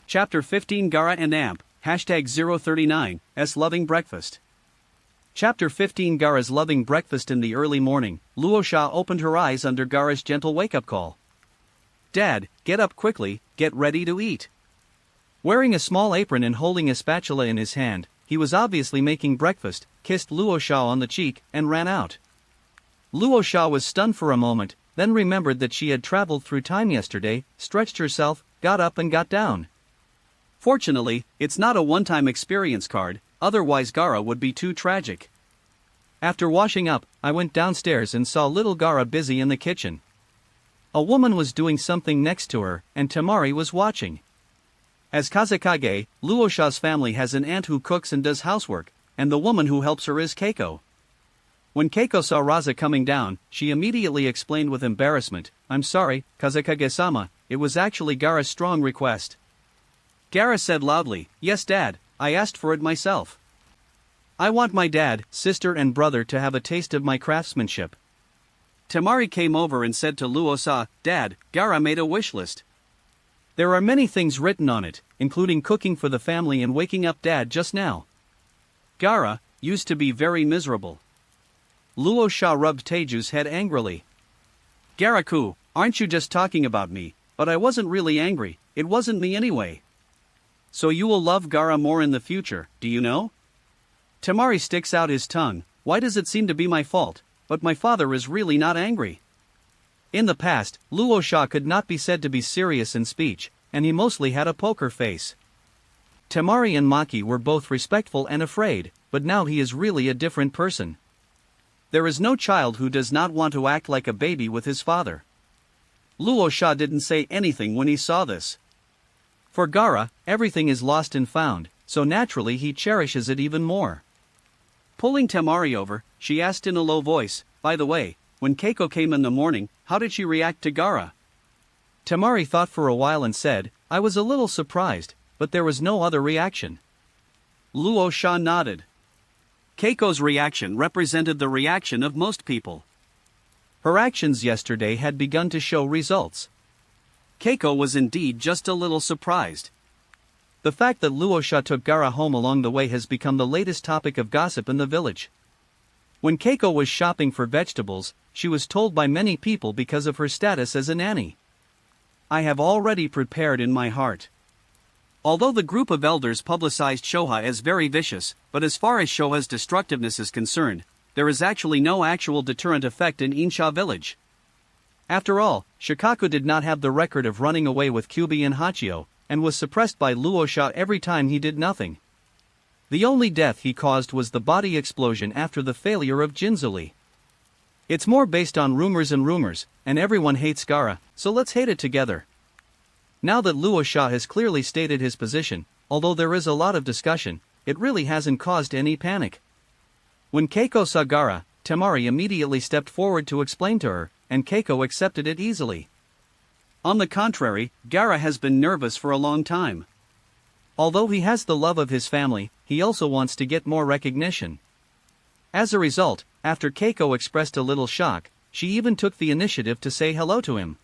Chapter 15 Gaara and Amp, #039, S Loving Breakfast. Chapter 15 Gaara's Loving Breakfast. In the early morning, Luo Sha opened her eyes under Gaara's gentle wake-up call. Dad, get up quickly, get ready to eat. Wearing a small apron and holding a spatula in his hand, he was obviously making breakfast, kissed Luo Sha on the cheek, and ran out. Luo Sha was stunned for a moment, then remembered that she had traveled through time yesterday, stretched herself, got up and got down. Fortunately, it's not a one-time experience card, otherwise Gaara would be too tragic. After washing up, I went downstairs and saw little Gaara busy in the kitchen. A woman was doing something next to her, and Temari was watching. As Kazekage, Luo Sha's family has an aunt who cooks and does housework, and the woman who helps her is Keiko. When Keiko saw Raza coming down, she immediately explained with embarrassment, I'm sorry, Kazekage-sama, it was actually Gaara's strong request. Gaara said loudly, yes Dad, I asked for it myself. I want my dad, sister and brother to have a taste of my craftsmanship. Temari came over and said to Luo Sha, Dad, Gaara made a wish list. There are many things written on it, including cooking for the family and waking up Dad just now. Gaara used to be very miserable. Luo Sha rubbed Teiju's head angrily. Gaara-ku, aren't you just talking about me? But I wasn't really angry, it wasn't me anyway. So you will love Gaara more in the future, do you know? Temari sticks out his tongue, why does it seem to be my fault, but my father is really not angry. In the past, Luo Sha could not be said to be serious in speech, and he mostly had a poker face. Temari and Maki were both respectful and afraid, but now he is really a different person. There is no child who does not want to act like a baby with his father. Luo Sha didn't say anything when he saw this. For Gaara, everything is lost and found, so naturally he cherishes it even more. Pulling Temari over, she asked in a low voice, by the way, when Keiko came in the morning, how did she react to Gaara? Temari thought for a while and said, I was a little surprised, but there was no other reaction. Luo Sha nodded. Keiko's reaction represented the reaction of most people. Her actions yesterday had begun to show results. Keiko was indeed just a little surprised. The fact that Luo Sha took Gaara home along the way has become the latest topic of gossip in the village. When Keiko was shopping for vegetables, she was told by many people because of her status as a nanny. I have already prepared in my heart. Although the group of elders publicized Shoha as very vicious, but as far as Shoha's destructiveness is concerned, there is actually no actual deterrent effect in Insha village. After all, Shikaku did not have the record of running away with Kyubi and Hachio, and was suppressed by Luosha every time he did nothing. The only death he caused was the body explosion after the failure of Jinzuli. It's more based on rumors, and everyone hates Gaara, so let's hate it together. Now that Luosha has clearly stated his position, although there is a lot of discussion, it really hasn't caused any panic. When Keiko saw Gaara, Temari immediately stepped forward to explain to her, and Keiko accepted it easily. On the contrary, Gaara has been nervous for a long time. Although he has the love of his family, he also wants to get more recognition. As a result, after Keiko expressed a little shock, she even took the initiative to say hello to him.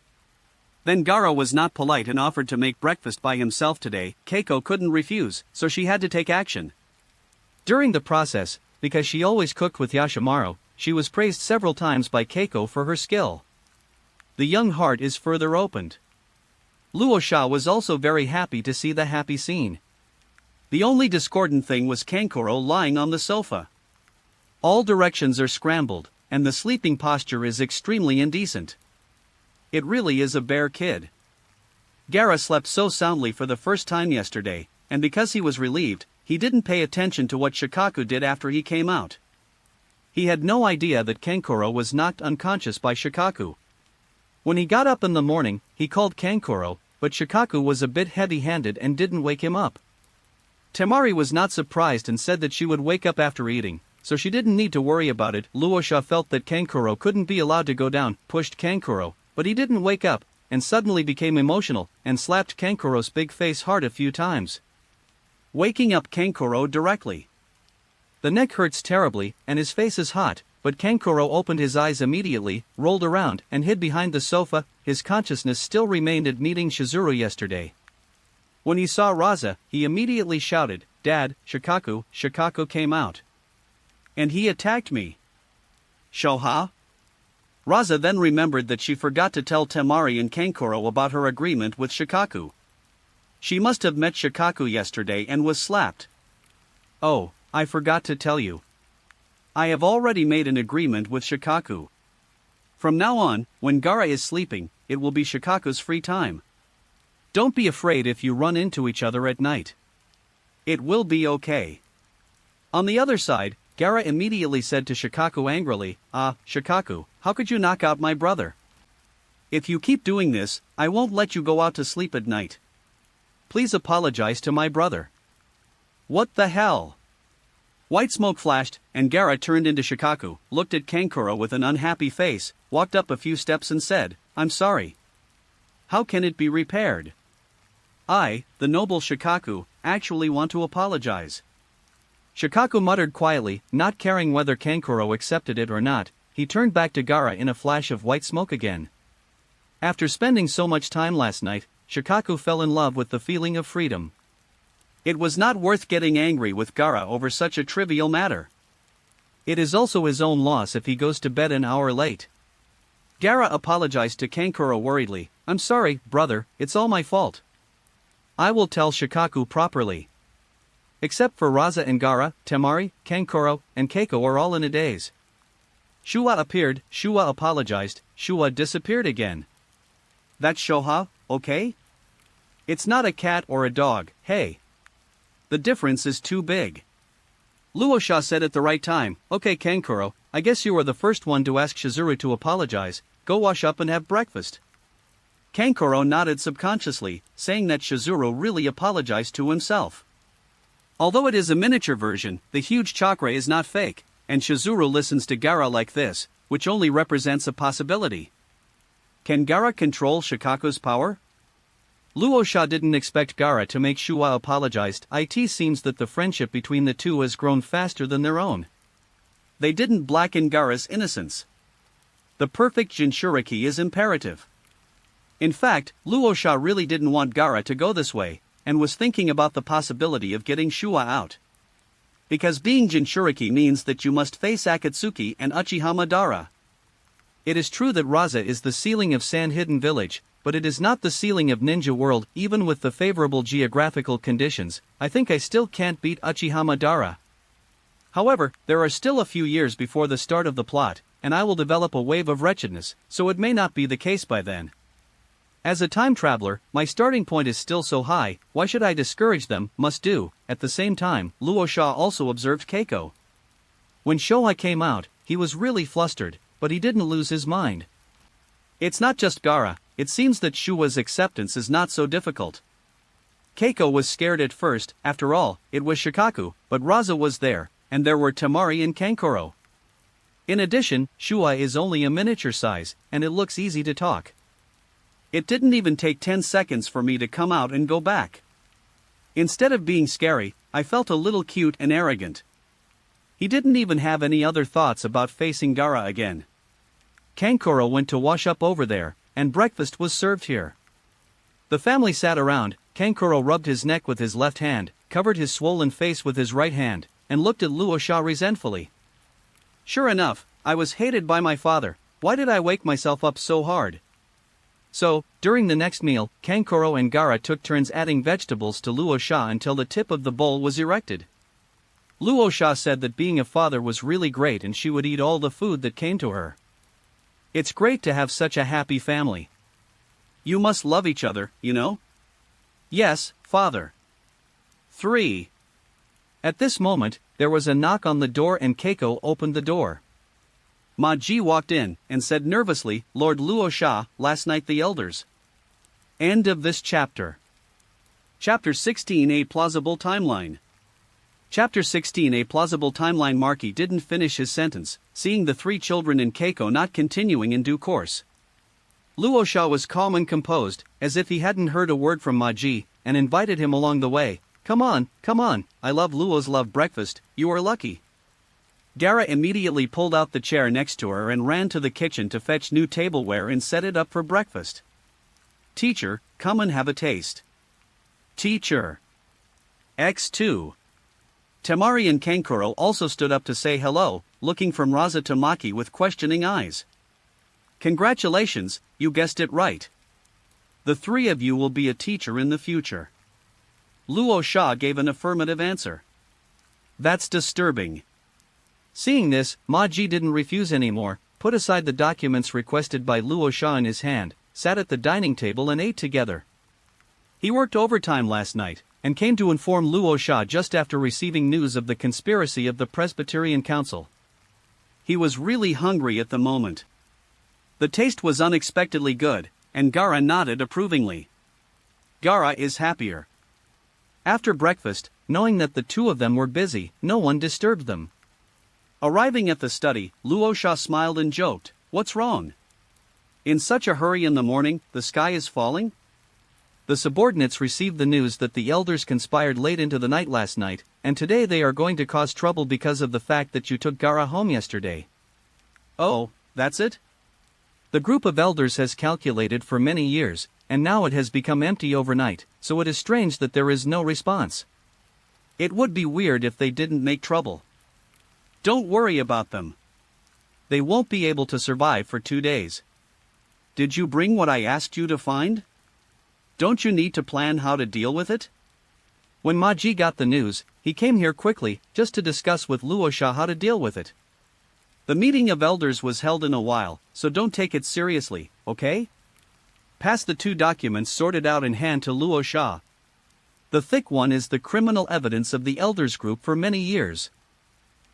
Then Gaara was not polite and offered to make breakfast by himself today. Keiko couldn't refuse, so she had to take action. During the process, because she always cooked with Yashimaru, she was praised several times by Keiko for her skill. The young heart is further opened. Luosha was also very happy to see the happy scene. The only discordant thing was Kankuro lying on the sofa. All directions are scrambled, and the sleeping posture is extremely indecent. It really is a bear kid. Gaara slept so soundly for the first time yesterday, and because he was relieved, he didn't pay attention to what Shikaku did after he came out. He had no idea that Kankuro was knocked unconscious by Shikaku. When he got up in the morning, he called Kankuro, but Shikaku was a bit heavy-handed and didn't wake him up. Temari was not surprised and said that she would wake up after eating, so she didn't need to worry about it. Luosha felt that Kankuro couldn't be allowed to go down, pushed Kankuro, but he didn't wake up, and suddenly became emotional, and slapped Kankuro's big face hard a few times, waking up Kankuro directly. The neck hurts terribly, and his face is hot, but Kankuro opened his eyes immediately, rolled around, and hid behind the sofa. His consciousness still remained at meeting Shizuru yesterday. When he saw Raza, he immediately shouted, "Dad, Shikaku!" Shikaku came out. And he attacked me. Shoha? Raza then remembered that she forgot to tell Temari and Kankuro about her agreement with Shikaku. She must have met Shikaku yesterday and was slapped. Oh, I forgot to tell you. I have already made an agreement with Shikaku. From now on, when Gaara is sleeping, it will be Shikaku's free time. Don't be afraid if you run into each other at night. It will be okay. On the other side, Gaara immediately said to Shikaku angrily, Shikaku, how could you knock out my brother? If you keep doing this, I won't let you go out to sleep at night. Please apologize to my brother." What the hell? White smoke flashed, and Gaara turned into Shikaku, looked at Kankuro with an unhappy face, walked up a few steps and said, "I'm sorry. How can it be repaired? I, the noble Shikaku, actually want to apologize." Shikaku muttered quietly, not caring whether Kankuro accepted it or not. He turned back to Gaara in a flash of white smoke again. After spending so much time last night, Shikaku fell in love with the feeling of freedom. It was not worth getting angry with Gaara over such a trivial matter. It is also his own loss if he goes to bed an hour late. Gaara apologized to Kankuro worriedly, "I'm sorry, brother, it's all my fault. I will tell Shikaku properly." Except for Raza and Gaara, Temari, Kankuro, and Keiko are all in a daze. Shua appeared, Shua apologized, Shua disappeared again. That's Shoha, okay? It's not a cat or a dog, hey. The difference is too big. Luosha said at the right time, "Okay Kankuro, I guess you were the first one to ask Shizuru to apologize, go wash up and have breakfast." Kankuro nodded subconsciously, saying that Shizuru really apologized to himself. Although it is a miniature version, the huge chakra is not fake, and Shizuru listens to Gaara like this, which only represents a possibility. Can Gaara control Shikaku's power? Luosha didn't expect Gaara to make Shua apologized. It seems that the friendship between the two has grown faster than their own. They didn't blacken Gaara's innocence. The perfect Jinchuriki is imperative. In fact, Luosha really didn't want Gaara to go this way, and was thinking about the possibility of getting Shua out. Because being Jinchuriki means that you must face Akatsuki and Uchiha Madara. It is true that Raza is the ceiling of Sand Hidden Village, but it is not the ceiling of Ninja World. Even with the favorable geographical conditions, I think I still can't beat Uchiha Madara. However, there are still a few years before the start of the plot, and I will develop a wave of wretchedness, so it may not be the case by then. As a time traveler, my starting point is still so high, why should I discourage them? Must do. At the same time, Luo Sha also observed Keiko. When Showa came out, he was really flustered, but he didn't lose his mind. It's not just Gaara, it seems that Shua's acceptance is not so difficult. Keiko was scared at first, after all, it was Shikaku, but Raza was there, and there were Temari and Kankuro. In addition, Shua is only a miniature size, and it looks easy to talk. It didn't even take 10 seconds for me to come out and go back. Instead of being scary, I felt a little cute and arrogant. He didn't even have any other thoughts about facing Gaara again. Kankuro went to wash up over there, and breakfast was served here. The family sat around. Kankuro rubbed his neck with his left hand, covered his swollen face with his right hand, and looked at Luo Sha resentfully. Sure enough, I was hated by my father. Why did I wake myself up so hard? So, during the next meal, Kankuro and Gaara took turns adding vegetables to Luo Sha until the tip of the bowl was erected. Luo Sha said that being a father was really great and she would eat all the food that came to her. It's great to have such a happy family. You must love each other, you know? Yes, father. 3. At this moment, there was a knock on the door and Keiko opened the door. Ma-ji walked in and said nervously, Lord Luo Sha, last night the elders. End of this chapter. Chapter 16 A Plausible Timeline. Chapter 16 A Plausible Timeline. Marky didn't finish his sentence, seeing the 3 children and Keiko not continuing in due course. Luo Sha was calm and composed, as if he hadn't heard a word from Ma-ji, and invited him along the way. Come on, I love Luo's love breakfast, you are lucky. Gaara immediately pulled out the chair next to her and ran to the kitchen to fetch new tableware and set it up for breakfast. Teacher, come and have a taste. Teacher. X2. Temari and Kankuro also stood up to say hello, looking from Raza to Maki with questioning eyes. Congratulations, you guessed it right. The 3 of you will be a teacher in the future. Luo Sha gave an affirmative answer. That's disturbing. Seeing this, Ma-ji didn't refuse anymore, put aside the documents requested by Luo Sha in his hand, sat at the dining table and ate together. He worked overtime last night, and came to inform Luo Sha just after receiving news of the conspiracy of the Presbyterian Council. He was really hungry at the moment. The taste was unexpectedly good, and Gaara nodded approvingly. Gaara is happier. After breakfast, knowing that the 2 of them were busy, no one disturbed them. Arriving at the study, Luo Sha smiled and joked, What's wrong? In such a hurry in the morning, the sky is falling? The subordinates received the news that the elders conspired late into the night last night, and today they are going to cause trouble because of the fact that you took Gaara home yesterday. Oh, that's it? The group of elders has calculated for many years, and now it has become empty overnight, so it is strange that there is no response. It would be weird if they didn't make trouble. Don't worry about them. They won't be able to survive for 2 days. Did you bring what I asked you to find? Don't you need to plan how to deal with it? When Ma-ji got the news, he came here quickly, just to discuss with Luo Sha how to deal with it. The meeting of elders was held in a while, so don't take it seriously, okay? Pass the 2 documents sorted out in hand to Luo Sha. The thick one is the criminal evidence of the elders group for many years.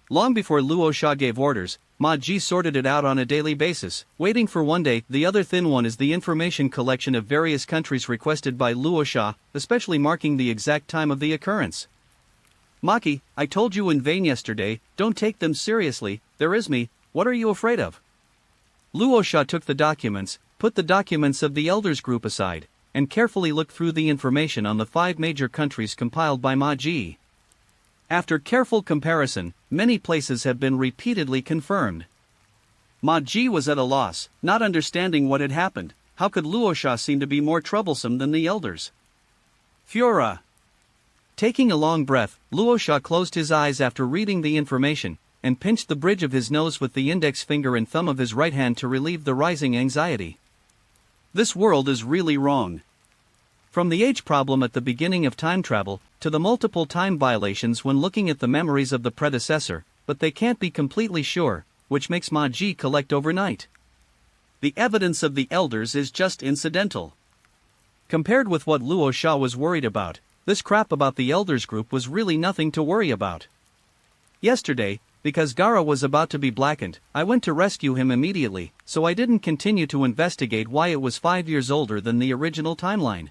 Long before Luo Sha gave orders, Ma-ji sorted it out on a daily basis, waiting for one day. The other thin one is the information collection of various countries requested by Luo Sha, especially marking the exact time of the occurrence. Maki, I told you in vain yesterday, don't take them seriously, there is me, what are you afraid of? Luo Sha took the documents, put the documents of the elders group aside, and carefully looked through the information on the 5 major countries compiled by Ma-ji. After careful comparison, many places have been repeatedly confirmed. Ma-ji was at a loss, not understanding what had happened. How could Luo Sha seem to be more troublesome than the elders? Fura. Taking a long breath, Luo Sha closed his eyes after reading the information, and pinched the bridge of his nose with the index finger and thumb of his right hand to relieve the rising anxiety. This world is really wrong. From the age problem at the beginning of time travel, to the multiple time violations when looking at the memories of the predecessor, but they can't be completely sure, which makes Ma-ji collect overnight. The evidence of the elders is just incidental. Compared with what Luo Sha was worried about, this crap about the Elders group was really nothing to worry about. Yesterday, because Gaara was about to be blackened, I went to rescue him immediately, so I didn't continue to investigate why it was 5 years older than the original timeline.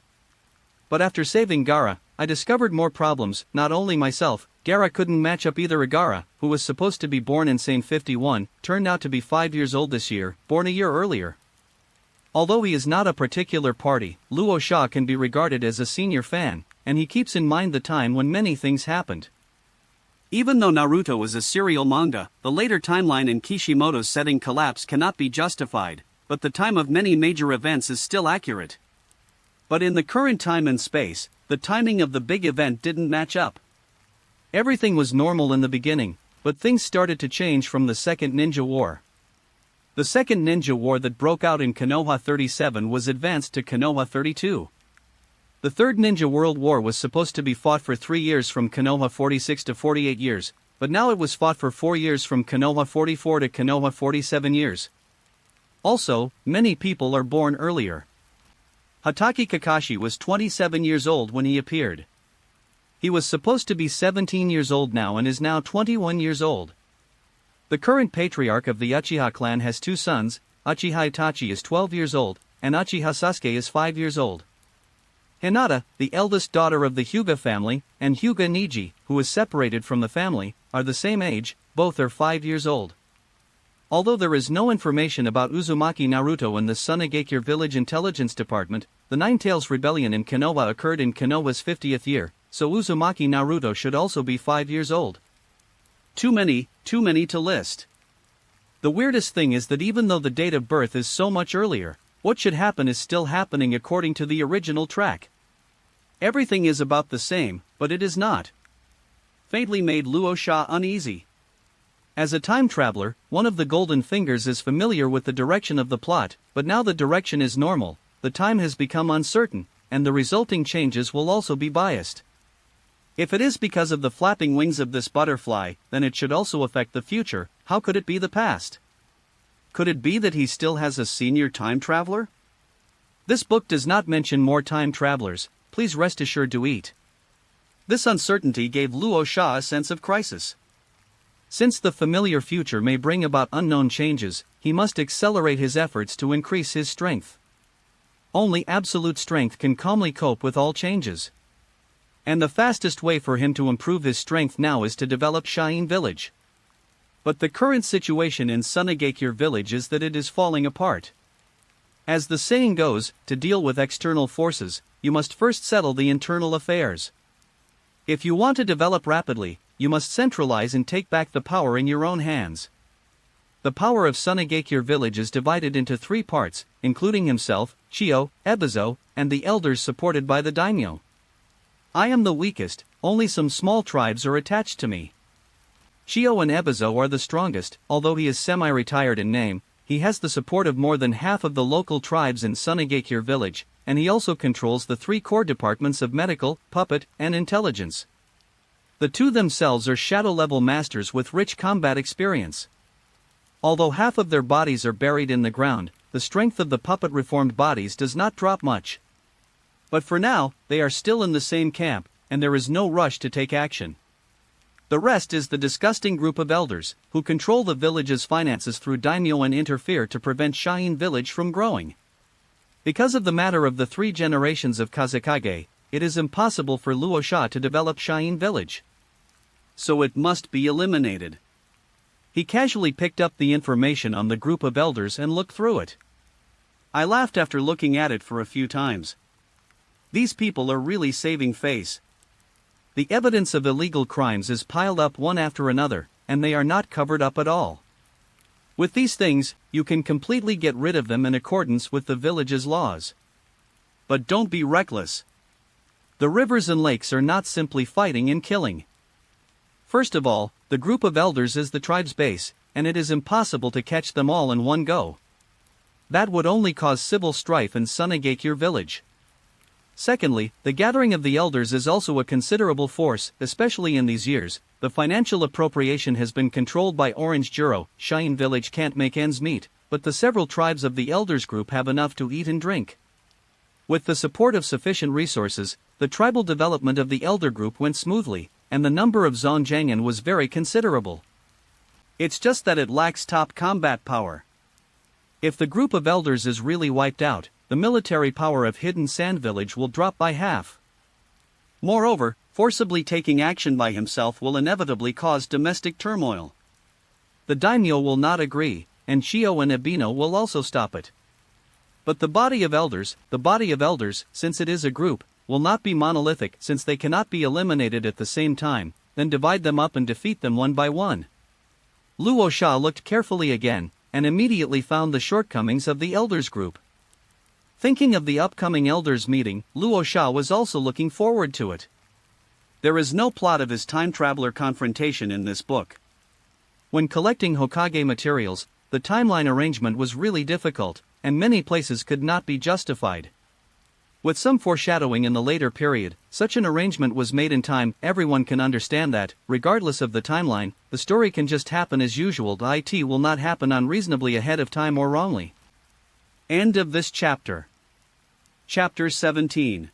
But after saving Gaara, I discovered more problems. Not only myself, Gaara couldn't match up either. Gaara, who was supposed to be born in Sane 51, turned out to be 5 years old this year, born a year earlier. Although he is not a particular party, Luo Sha can be regarded as a senior fan, and he keeps in mind the time when many things happened. Even though Naruto is a serial manga, the later timeline in Kishimoto's setting collapse cannot be justified, but the time of many major events is still accurate. But in the current time and space, the timing of the big event didn't match up. Everything was normal in the beginning, but things started to change from the Second Ninja War. The Second Ninja War that broke out in Konoha 37 was advanced to Konoha 32. The Third Ninja World War was supposed to be fought for 3 years from Konoha 46 to 48 years, but now it was fought for 4 years from Konoha 44 to Konoha 47 years. Also, many people are born earlier. Hatake Kakashi was 27 years old when he appeared. He was supposed to be 17 years old now and is now 21 years old. The current patriarch of the Uchiha clan has 2 sons. Uchiha Itachi is 12 years old, and Uchiha Sasuke is 5 years old. Hinata, the eldest daughter of the Hyuga family, and Hyuga Niji, who is separated from the family, are the same age. Both are 5 years old. Although there is no information about Uzumaki Naruto in the Sunagakure village intelligence department, the Nine-Tails rebellion in Konoha occurred in Konoha's 50th year, so Uzumaki Naruto should also be 5 years old. Too many to list. The weirdest thing is that even though the date of birth is so much earlier, what should happen is still happening according to the original track. Everything is about the same, but it is not. Faintly made Luo Sha uneasy. As a time traveler, one of the Golden Fingers is familiar with the direction of the plot, but now the direction is normal, the time has become uncertain, and the resulting changes will also be biased. If it is because of the flapping wings of this butterfly, then it should also affect the future. How could it be the past? Could it be that he still has a senior time traveler? This book does not mention more time travelers, please rest assured to eat. This uncertainty gave Luo Sha a sense of crisis. Since the familiar future may bring about unknown changes, he must accelerate his efforts to increase his strength. Only absolute strength can calmly cope with all changes. And the fastest way for him to improve his strength now is to develop Shine Village. But the current situation in Sunagakure village is that it is falling apart. As the saying goes, to deal with external forces, you must first settle the internal affairs. If you want to develop rapidly, you must centralize and take back the power in your own hands. The power of Sunagakure village is divided into 3 parts, including himself, Chio, Ebizo, and the elders supported by the daimyo. I am the weakest, only some small tribes are attached to me. Chio and Ebizo are the strongest. Although he is semi-retired in name, he has the support of more than half of the local tribes in Sunagakure village, and he also controls the 3 core departments of medical, puppet, and intelligence. The 2 themselves are shadow-level masters with rich combat experience. Although half of their bodies are buried in the ground, the strength of the puppet-reformed bodies does not drop much. But for now, they are still in the same camp, and there is no rush to take action. The rest is the disgusting group of elders, who control the village's finances through daimyo and interfere to prevent Shine Village from growing. Because of the matter of the 3 generations of Kazekage, it is impossible for Luo Sha to develop Shine Village. So it must be eliminated. He casually picked up the information on the group of elders and looked through it. I laughed after looking at it for a few times. These people are really saving face. The evidence of illegal crimes is piled up one after another, and they are not covered up at all. With these things, you can completely get rid of them in accordance with the village's laws. But don't be reckless. The rivers and lakes are not simply fighting and killing. First of all, the group of elders is the tribe's base, and it is impossible to catch them all in one go. That would only cause civil strife in Sunagakure village. Secondly, the gathering of the elders is also a considerable force, especially in these years. The financial appropriation has been controlled by Orange Juro. Shine Village can't make ends meet, but the several tribes of the elders group have enough to eat and drink. With the support of sufficient resources, the tribal development of the elder group went smoothly, and the number of Zongjiangan was very considerable. It's just that it lacks top combat power. If the group of elders is really wiped out, the military power of Hidden Sand Village will drop by half. Moreover, forcibly taking action by himself will inevitably cause domestic turmoil. The daimyo will not agree, and Shio and Ebino will also stop it. But the body of elders, since it is a group, will not be monolithic since they cannot be eliminated at the same time, then divide them up and defeat them one by one. Luo Sha looked carefully again, and immediately found the shortcomings of the elders group. Thinking of the upcoming elders meeting, Luo Sha was also looking forward to it. There is no plot of his time traveler confrontation in this book. When collecting Hokage materials, the timeline arrangement was really difficult, and many places could not be justified. With some foreshadowing in the later period, such an arrangement was made in time. Everyone can understand that, regardless of the timeline, the story can just happen as usual. It will not happen unreasonably ahead of time or wrongly. End of this chapter. Chapter 17.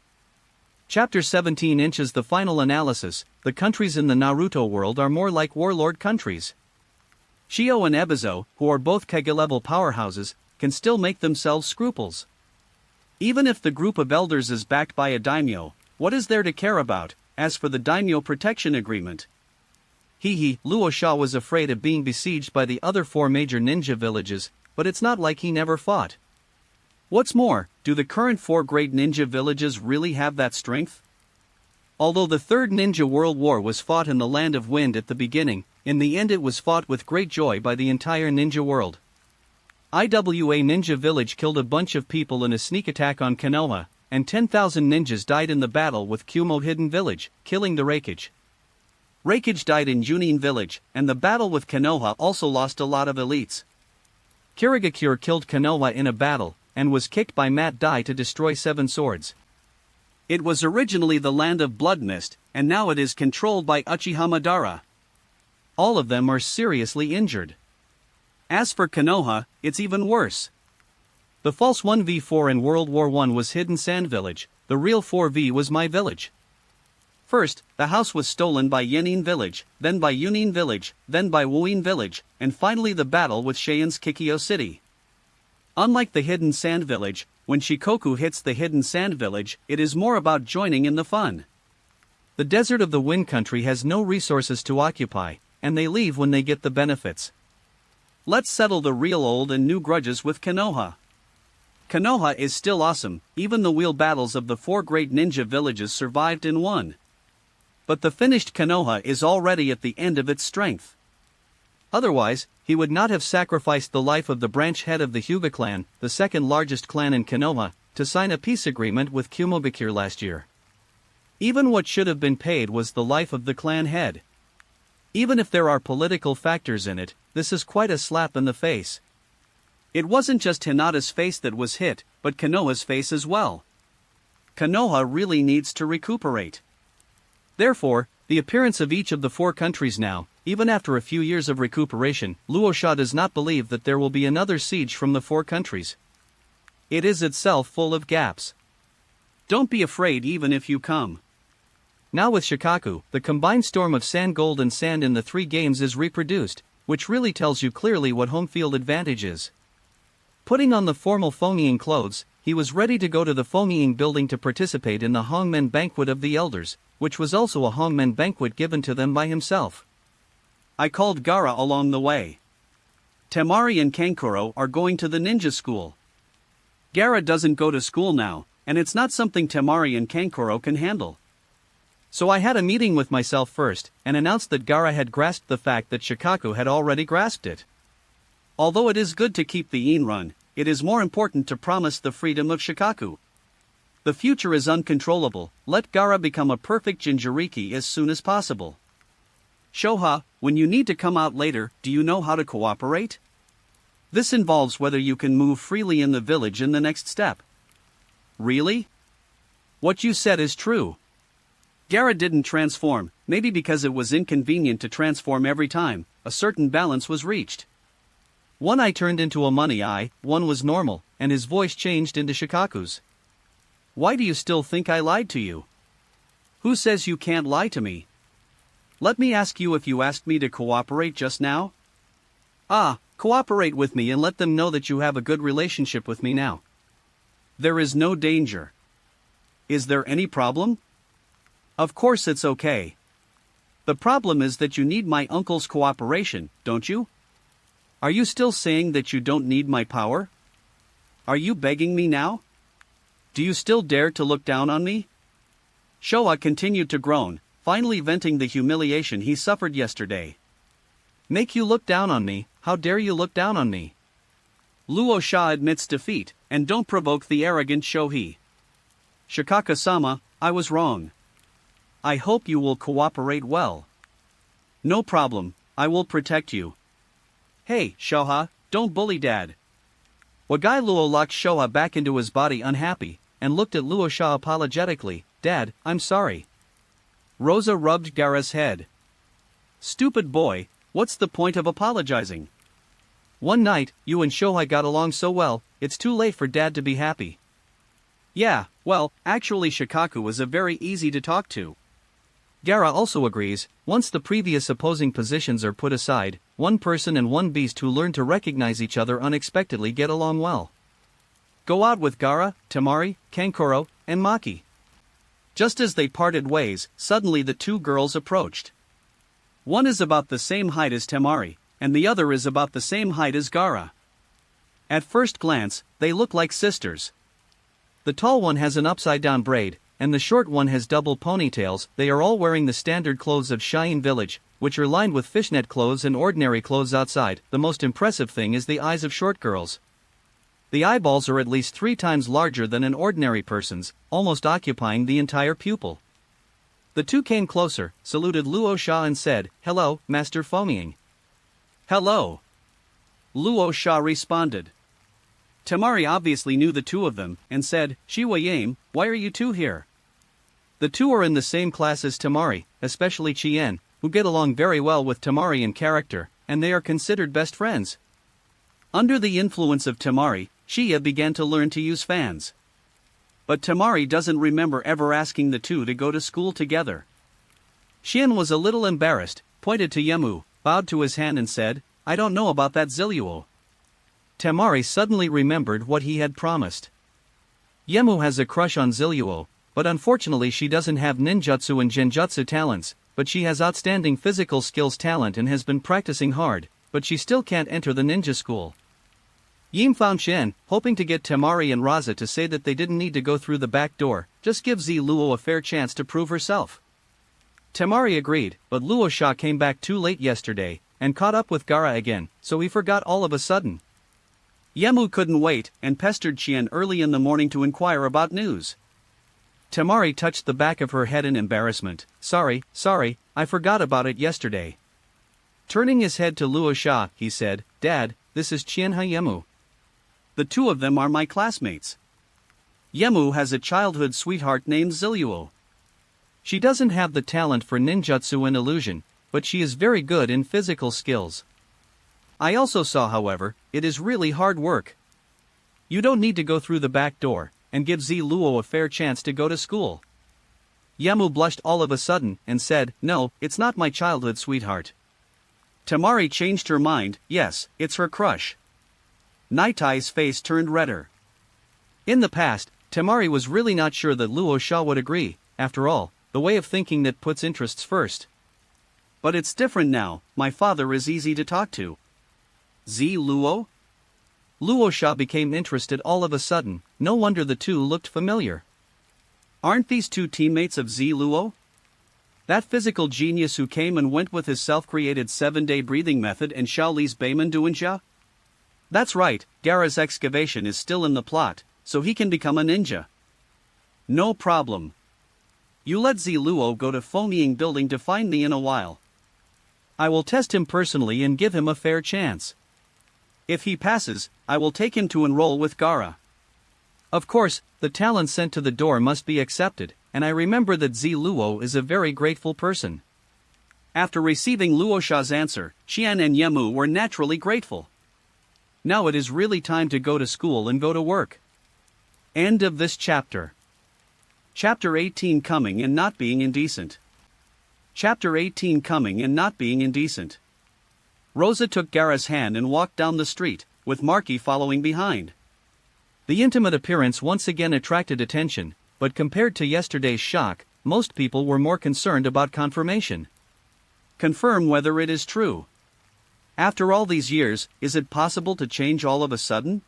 Chapter 17 inches the final analysis. The countries in the Naruto world are more like warlord countries. Shio and Ebizo, who are both Kage-level powerhouses, can still make themselves scruples. Even if the group of elders is backed by a daimyo, what is there to care about? As for the daimyo protection agreement, Luo Sha was afraid of being besieged by the other 4 major ninja villages, but it's not like he never fought. What's more, do the current 4 great ninja villages really have that strength? Although the Third Ninja World War was fought in the Land of Wind at the beginning, in the end it was fought with great joy by the entire ninja world. Iwa Ninja Village killed a bunch of people in a sneak attack on Konoha, and 10,000 ninjas died in the battle with Kumo Hidden Village, killing the Raikage. Raikage died in Junin Village, and the battle with Konoha also lost a lot of elites. Kirigakure killed Konoha in a battle, and was kicked by Mat Dai to destroy 7 swords. It was originally the land of Blood Mist, and now it is controlled by Uchiha Madara. All of them are seriously injured. As for Konoha, it's even worse. The false 1v4 in World War I was Hidden Sand Village, the real 4v was my village. First, the house was stolen by Yenin Village, then by Yunin Village, then by Wuin Village, and finally the battle with Cheyenne's Kikyo City. Unlike the Hidden Sand Village, when Shikoku hits the Hidden Sand Village, it is more about joining in the fun. The desert of the Wind Country has no resources to occupy, and they leave when they get the benefits. Let's settle the real old and new grudges with Konoha. Konoha is still awesome, even the wheel battles of the 4 great ninja villages survived and won. But the finished Konoha is already at the end of its strength. Otherwise, he would not have sacrificed the life of the branch head of the Hyuga clan, the second largest clan in Konoha, to sign a peace agreement with Kumobakure last year. Even what should have been paid was the life of the clan head. Even if there are political factors in it, this is quite a slap in the face. It wasn't just Hinata's face that was hit, but Konoha's face as well. Konoha really needs to recuperate. Therefore, the appearance of each of the 4 countries now, even after a few years of recuperation, Luo Sha does not believe that there will be another siege from the 4 countries. It is itself full of gaps. Don't be afraid even if you come. Now with Shikaku, the combined storm of sand, gold and sand in the 3 games is reproduced, which really tells you clearly what home field advantage is. Putting on the formal Fengiying clothes, he was ready to go to the Fengiying building to participate in the Hongmen banquet of the elders, which was also a Hongmen banquet given to them by himself. I called Gaara along the way. Temari and Kankuro are going to the ninja school. Gaara doesn't go to school now, and it's not something Temari and Kankuro can handle. So I had a meeting with myself first, and announced that Gaara had grasped the fact that Shikaku had already grasped it. Although it is good to keep the Yin run, it is more important to promise the freedom of Shikaku. The future is uncontrollable, let Gaara become a perfect Jinchuriki as soon as possible. Shoha, when you need to come out later, do you know how to cooperate? This involves whether you can move freely in the village in the next step. Really? What you said is true. Gaara didn't transform, maybe because it was inconvenient to transform every time. A certain balance was reached. One eye turned into a money eye, one was normal, and his voice changed into Shikaku's. Why do you still think I lied to you? Who says you can't lie to me? Let me ask you if you asked me to cooperate just now? Cooperate with me and let them know that you have a good relationship with me now. There is no danger. Is there any problem? Of course it's okay. The problem is that you need my uncle's cooperation, don't you? Are you still saying that you don't need my power? Are you begging me now? Do you still dare to look down on me? Showa continued to groan, finally venting the humiliation he suffered yesterday. Make you look down on me? How dare you look down on me? Luo Sha admits defeat, and don't provoke the arrogant Shohei. Shikaka-sama, I was wrong. I hope you will cooperate well. No problem, I will protect you. Hey, Shoha, don't bully Dad. Wagai Luo locked Shoha back into his body unhappy, and looked at Luo Sha apologetically. Dad, I'm sorry. Rosa rubbed Gaara's head. Stupid boy, what's the point of apologizing? One night, you and Shohei got along so well, it's too late for Dad to be happy. Yeah, well, actually Shikaku is a very easy to talk to. Gaara also agrees, once the previous opposing positions are put aside, one person and one beast who learn to recognize each other unexpectedly get along well. Go out with Gaara, Temari, Kankuro, and Maki. Just as they parted ways, suddenly the two girls approached. One is about the same height as Temari, and the other is about the same height as Gaara. At first glance, they look like sisters. The tall one has an upside-down braid, and the short one has double ponytails. They are all wearing the standard clothes of Cheyenne Village, which are lined with fishnet clothes and ordinary clothes outside. The most impressive thing is the eyes of short girls. The eyeballs are at least 3 times larger than an ordinary person's, almost occupying the entire pupil. The two came closer, saluted Luo Sha and said, "Hello, Master Foaming." "Hello." Luo Sha responded. Temari obviously knew the two of them, and said, "Shiwa Yame, why are you two here?" The two are in the same class as Temari, especially Chien, who get along very well with Temari in character, and they are considered best friends. Under the influence of Temari, Shia began to learn to use fans. But Temari doesn't remember ever asking the two to go to school together. Chien was a little embarrassed, pointed to Yemu, bowed to his hand and said, "I don't know about that Zilluo." Temari suddenly remembered what he had promised. Yemu has a crush on Zilluo, but unfortunately she doesn't have ninjutsu and genjutsu talents, but she has outstanding physical skills talent and has been practicing hard, but she still can't enter the ninja school. Yim found Shen, hoping to get Temari and Raza to say that they didn't need to go through the back door, just give Luo a fair chance to prove herself. Temari agreed, but Luo Sha came back too late yesterday, and caught up with Gaara again, so he forgot all of a sudden. Yemu couldn't wait, and pestered Chien early in the morning to inquire about news. Temari touched the back of her head in embarrassment. Sorry, I forgot about it yesterday." Turning his head to Luo Sha, he said, "Dad, this is Chienha Yemu. The two of them are my classmates. Yemu has a childhood sweetheart named Zilluo. She doesn't have the talent for ninjutsu and illusion, but she is very good in physical skills. I also saw, however, it is really hard work. You don't need to go through the back door, and give Luo a fair chance to go to school." Yemu blushed all of a sudden, and said, "No, it's not my childhood sweetheart." Temari changed her mind. Yes, it's her crush. Naitai's face turned redder. In the past, Temari was really not sure that Luo Sha would agree, after all, the way of thinking that puts interests first. But it's different now, my father is easy to talk to. Luo? Luo Sha became interested all of a sudden. No wonder the two looked familiar. Aren't these two teammates of Luo? That physical genius who came and went with his self-created 7-day breathing method and Shaoli's Beiman Duanjia? That's right, Gaara's excavation is still in the plot, so he can become a ninja. No problem. You let Luo go to Foaming Building to find me in a while. I will test him personally and give him a fair chance. If he passes, I will take him to enroll with Gaara. Of course, the talent sent to the door must be accepted, and I remember that Luo is a very grateful person. After receiving Luo Sha's answer, Xian and Yemu were naturally grateful. Now it is really time to go to school and go to work. End of this chapter. Chapter 18 Coming and Not Being Indecent. Chapter 18 Coming and Not Being Indecent. Rosa took Gaara's hand and walked down the street, with Marky following behind. The intimate appearance once again attracted attention, but compared to yesterday's shock, most people were more concerned about confirmation. Confirm whether it is true. After all these years, is it possible to change all of a sudden?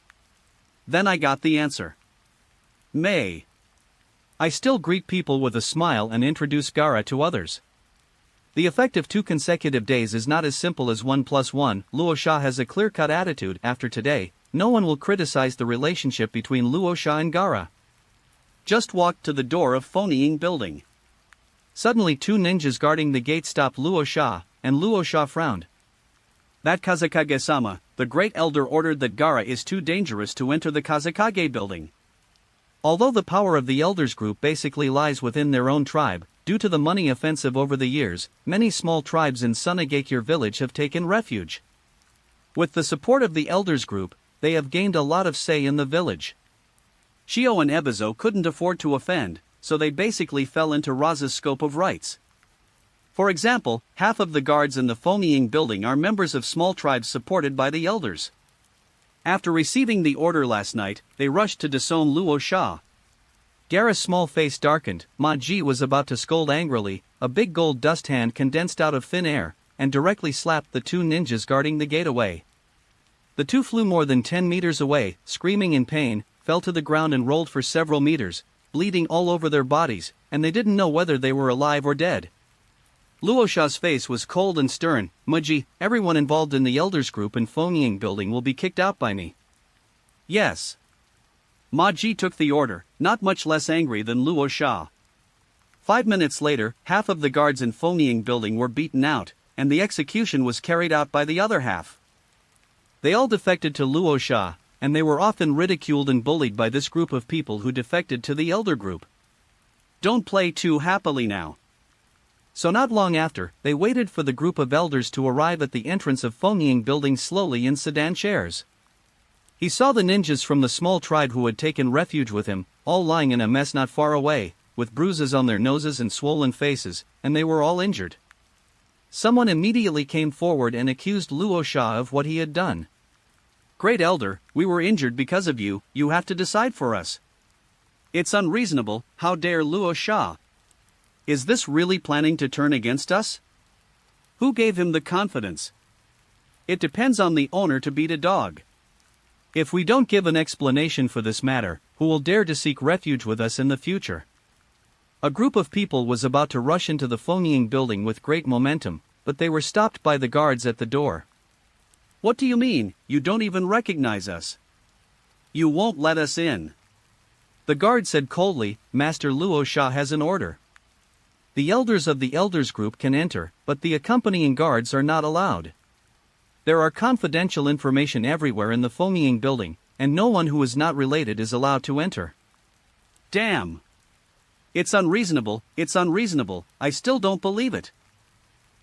Then I got the answer. May. I still greet people with a smile and introduce Gaara to others. The effect of 2 consecutive days is not as simple as 1 + 1. Luosha has a clear-cut attitude. After today, no one will criticize the relationship between Luosha and Gaara. Just walked to the door of Phonying building. Suddenly 2 ninjas guarding the gate stopped Luosha, and Luosha frowned. That Kazekage-sama, the Great Elder, ordered that Gaara is too dangerous to enter the Kazekage building. Although the power of the Elders group basically lies within their own tribe, due to the money offensive over the years, many small tribes in Sunagakure village have taken refuge. With the support of the Elders group, they have gained a lot of say in the village. Shio and Ebizo couldn't afford to offend, so they basically fell into Raza's scope of rights. For example, half of the guards in the Phonying building are members of small tribes supported by the Elders. After receiving the order last night, they rushed to disown Luosha. Gaara's small face darkened. Ma Ji was about to scold angrily. A big gold dust hand condensed out of thin air, and directly slapped the 2 ninjas guarding the gate away. The 2 flew more than 10 meters away, screaming in pain, fell to the ground and rolled for several meters, bleeding all over their bodies, and they didn't know whether they were alive or dead. Luosha's face was cold and stern. Muji, everyone involved in the Elders group and Phonying building will be kicked out by me. Yes. Ma Ji took the order, not much less angry than Luosha. 5 minutes later, half of the guards in Phonying building were beaten out, and the execution was carried out by the other half. They all defected to Luosha, and they were often ridiculed and bullied by this group of people who defected to the Elder group. Don't play too happily now. So not long after, they waited for the group of elders to arrive at the entrance of Phonying building slowly in sedan chairs. He saw the ninjas from the small tribe who had taken refuge with him, all lying in a mess not far away, with bruises on their noses and swollen faces, and they were all injured. Someone immediately came forward and accused Luosha of what he had done. Great Elder, we were injured because of you, you have to decide for us. It's unreasonable, how dare Luosha? Is this really planning to turn against us? Who gave him the confidence? It depends on the owner to beat a dog. If we don't give an explanation for this matter, who will dare to seek refuge with us in the future? A group of people was about to rush into the Phonying building with great momentum, but they were stopped by the guards at the door. What do you mean, you don't even recognize us? You won't let us in. The guard said coldly, Master Luosha has an order. The elders of the Elders group can enter, but the accompanying guards are not allowed. There are confidential information everywhere in the Phonying building, and no one who is not related is allowed to enter. Damn! It's unreasonable, I still don't believe it.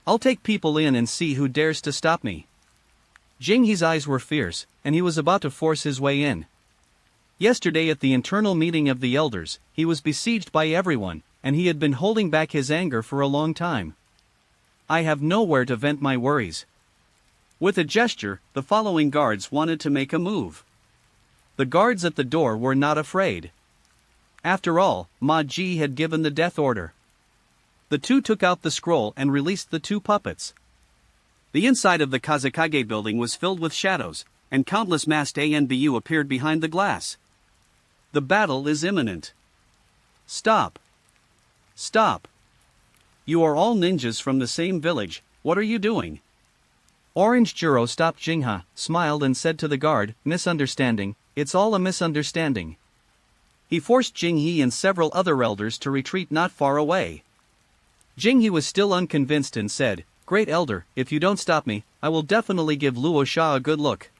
I'll take people in and see who dares to stop me. Jinghe's eyes were fierce, and he was about to force his way in. Yesterday at the internal meeting of the elders, he was besieged by everyone, and he had been holding back his anger for a long time. I have nowhere to vent my worries. With a gesture, the following guards wanted to make a move. The guards at the door were not afraid. After all, Ma Ji had given the death order. The 2 took out the scroll and released the 2 puppets. The inside of the Kazekage building was filled with shadows, and countless masked ANBU appeared behind the glass. The battle is imminent. Stop. Stop. You are all ninjas from the same village, what are you doing? Orange Juro stopped Jinghe, smiled and said to the guard, misunderstanding, it's all a misunderstanding. He forced Jinghe and several other elders to retreat not far away. Jinghe was still unconvinced and said, Great Elder, if you don't stop me, I will definitely give Luosha a good look.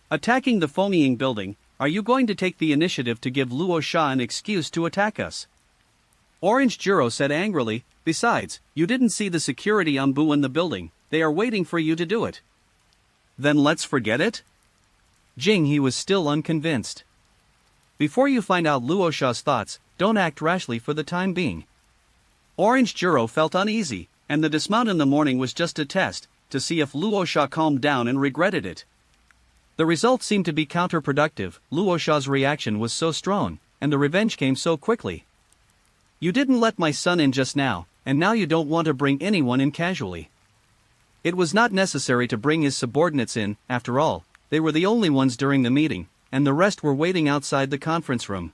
Attacking the Phonying building, are you going to take the initiative to give Luosha an excuse to attack us? Orange Juro said angrily, besides, you didn't see the security ambu in the building, they are waiting for you to do it. Then let's forget it? Jinghe was still unconvinced. Before you find out Luosha's thoughts, don't act rashly for the time being. Orange Juro felt uneasy, and the dismount in the morning was just a test, to see if Luosha calmed down and regretted it. The result seemed to be counterproductive. Luosha's reaction was so strong, and the revenge came so quickly. You didn't let my son in just now, and now you don't want to bring anyone in casually. It was not necessary to bring his subordinates in, after all, they were the only ones during the meeting, and the rest were waiting outside the conference room.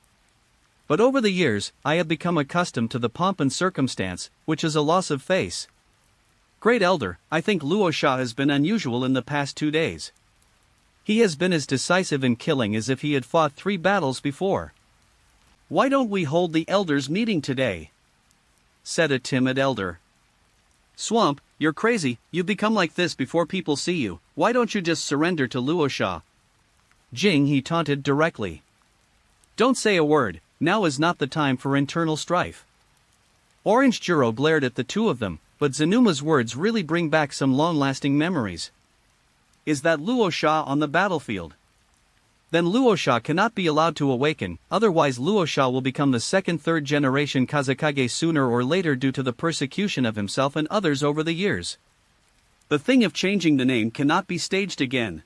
But over the years, I have become accustomed to the pomp and circumstance, which is a loss of face. Great Elder, I think Luosha has been unusual in the past 2 days. He has been as decisive in killing as if he had fought 3 battles before. Why don't we hold the elders' meeting today? Said a timid elder. Swamp, you're crazy, you become like this before people see you, why don't you just surrender to Luosha? Jing he taunted directly. Don't say a word, now is not the time for internal strife. Orange Juro glared at the two of them, but Zenuma's words really bring back some long-lasting memories. Is that Luosha on the battlefield? Then Luosha cannot be allowed to awaken, otherwise Luosha will become the third generation Kazekage sooner or later due to the persecution of himself and others over the years. The thing of changing the name cannot be staged again.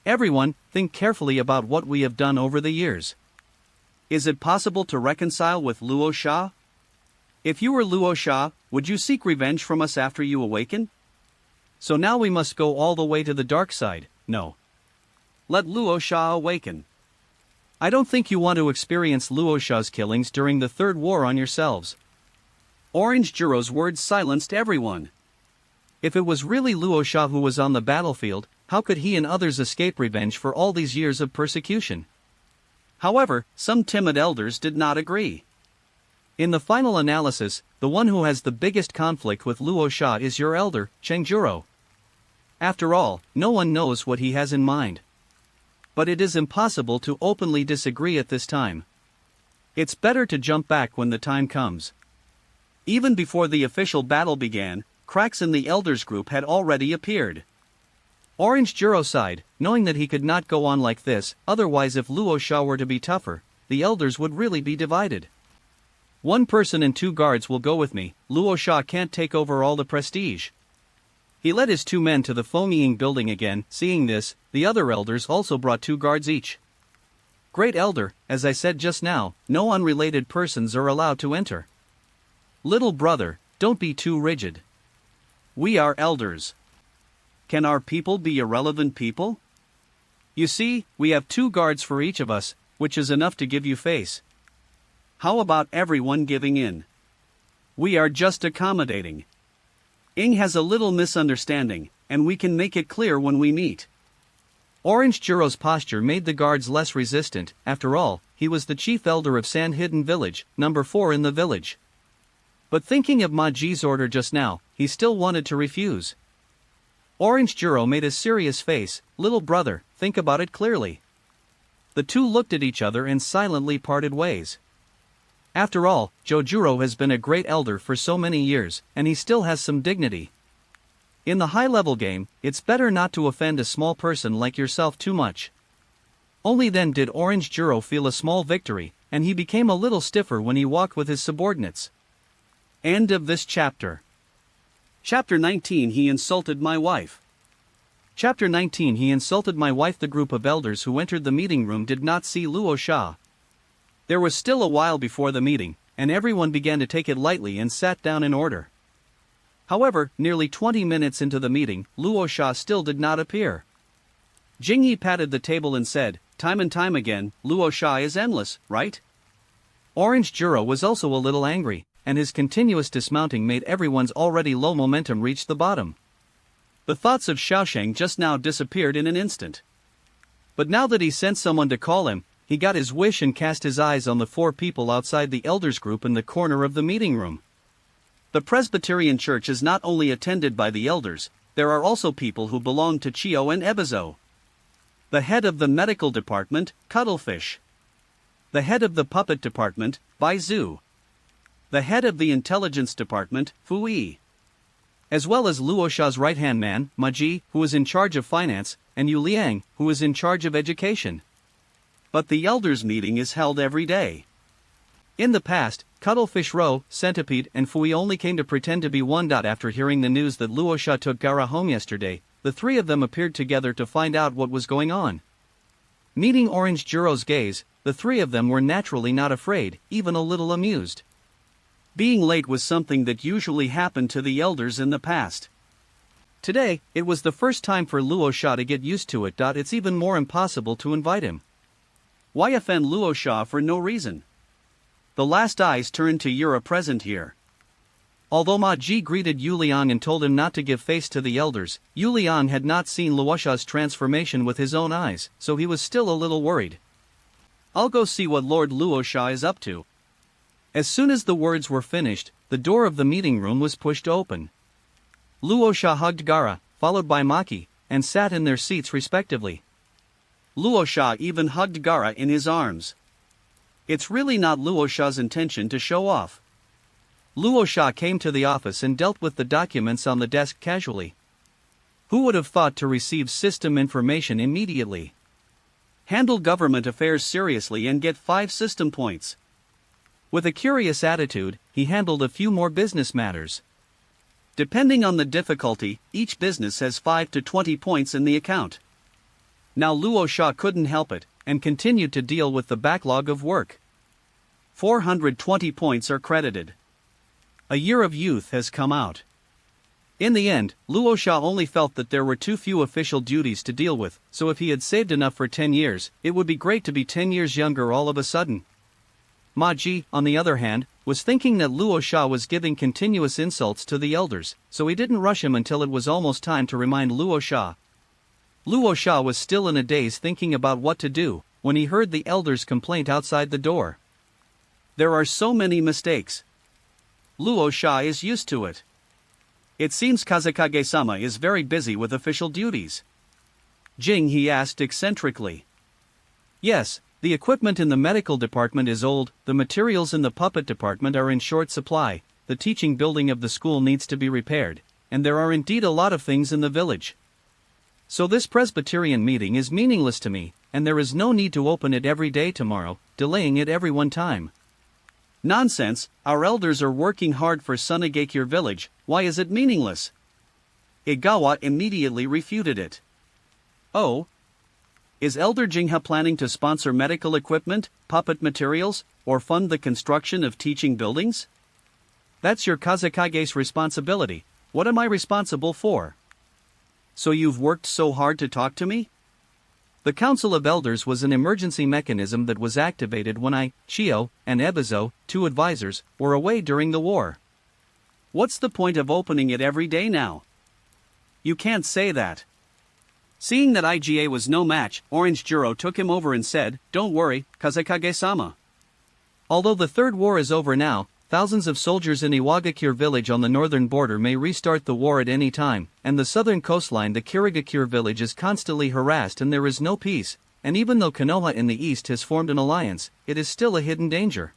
Everyone, think carefully about what we have done over the years. Is it possible to reconcile with Luosha? If you were Luosha, would you seek revenge from us after you awaken? So now we must go all the way to the dark side, no. Let Luosha awaken. I don't think you want to experience Luosha's killings during the Third War on yourselves. Orange Juro's words silenced everyone. If it was really Luosha who was on the battlefield, how could he and others escape revenge for all these years of persecution? However, some timid elders did not agree. In the final analysis, the one who has the biggest conflict with Luosha is your elder, Chengjuro. After all, no one knows what he has in mind. But it is impossible to openly disagree at this time. It's better to jump back when the time comes. Even before the official battle began, cracks in the elders group had already appeared. Orange Juro sighed, knowing that he could not go on like this, otherwise if Luosha were to be tougher, the elders would really be divided. 1 person and 2 guards will go with me, Luosha can't take over all the prestige. He led his 2 men to the foaming building again. Seeing this, the other elders also brought 2 guards each. Great Elder, as I said just now, no unrelated persons are allowed to enter. Little brother, don't be too rigid. We are elders. Can our people be irrelevant people? You see, we have 2 guards for each of us, which is enough to give you face. How about everyone giving in? We are just accommodating. Ing has a little misunderstanding, and we can make it clear when we meet. Orange Juro's posture made the guards less resistant. After all, he was the chief elder of Sand Hidden Village, number 4 in the village. But thinking of Maji's order just now, he still wanted to refuse. Orange Juro made a serious face. Little brother, think about it clearly. The two looked at each other and silently parted ways. After all, Jojuro has been a great elder for so many years, and he still has some dignity. In the high-level game, it's better not to offend a small person like yourself too much. Only then did Orange Juro feel a small victory, and he became a little stiffer when he walked with his subordinates. End of this chapter. Chapter 19 He insulted my wife. Chapter 19 He insulted my wife. The group of elders who entered the meeting room did not see Luosha. There was still a while before the meeting, and everyone began to take it lightly and sat down in order. However, nearly 20 minutes into the meeting, Luosha still did not appear. Jingyi patted the table and said, time and time again, Luosha is endless, right? Orange Juro was also a little angry, and his continuous dismounting made everyone's already low momentum reach the bottom. The thoughts of Xiaosheng just now disappeared in an instant. But now that he sent someone to call him, he got his wish and cast his eyes on the 4 people outside the elders group in the corner of the meeting room. The Presbyterian Church is not only attended by the elders, there are also people who belong to Chio and Ebizo. The head of the medical department, Cuttlefish. The head of the puppet department, Baizu. The head of the intelligence department, Fui. As well as Luosha's right-hand man, Maji, who is in charge of finance, and Yu Liang, who is in charge of education. But the elders' meeting is held every day. In the past, Cuttlefish Row, Centipede, and Fui only came to pretend to be one. After hearing the news that Luosha took Gaara home yesterday, the three of them appeared together to find out what was going on. Meeting Orange Juro's gaze, the three of them were naturally not afraid, even a little amused. Being late was something that usually happened to the elders in the past. Today, it was the first time for Luosha to get used to it. It's even more impossible to invite him. Why offend Luosha for no reason? The last eyes turned to Yura present here. Although Ma Ji greeted Yuliang and told him not to give face to the elders, Yuliang had not seen Luosha's transformation with his own eyes, so he was still a little worried. I'll go see what Lord Luosha is up to. As soon as the words were finished, the door of the meeting room was pushed open. Luosha hugged Gaara, followed by Maki, and sat in their seats respectively. Luosha even hugged Gaara in his arms. It's really not Luosha's intention to show off. Luosha came to the office and dealt with the documents on the desk casually. Who would have thought to receive system information immediately? Handle government affairs seriously and get 5 system points. With a curious attitude, he handled a few more business matters. Depending on the difficulty, each business has 5 to 20 points in the account. Now Luosha couldn't help it, and continued to deal with the backlog of work. 420 points are credited. A Year of Youth has come out. In the end, Luosha only felt that there were too few official duties to deal with, so if he had saved enough for 10 years, it would be great to be 10 years younger all of a sudden. Ma Ji, on the other hand, was thinking that Luosha was giving continuous insults to the elders, so he didn't rush him until it was almost time to remind Luosha. Luosha was still in a daze thinking about what to do, when he heard the elders' complaint outside the door. There are so many mistakes. Luosha is used to it. It seems Kazekage-sama is very busy with official duties. Jing, he asked eccentrically. Yes, the equipment in the medical department is old, the materials in the puppet department are in short supply, the teaching building of the school needs to be repaired, and there are indeed a lot of things in the village. So this Presbyterian meeting is meaningless to me, and there is no need to open it every day tomorrow, delaying it every one time. Nonsense, our elders are working hard for Sunagakure village, why is it meaningless? Igawa immediately refuted it. Oh? Is Elder Jingha planning to sponsor medical equipment, puppet materials, or fund the construction of teaching buildings? That's your Kazekage's responsibility, what am I responsible for? So you've worked so hard to talk to me? The Council of Elders was an emergency mechanism that was activated when I, Chio, and Ebizo, 2 advisors, were away during the war. What's the point of opening it every day now? You can't say that. Seeing that IGA was no match, Orange Juro took him over and said, "Don't worry, Kazekage-sama. Although the Third War is over now, thousands of soldiers in Iwagakure village on the northern border may restart the war at any time, and the southern coastline, the Kirigakure village, is constantly harassed and there is no peace, and even though Konoha in the east has formed an alliance, it is still a hidden danger.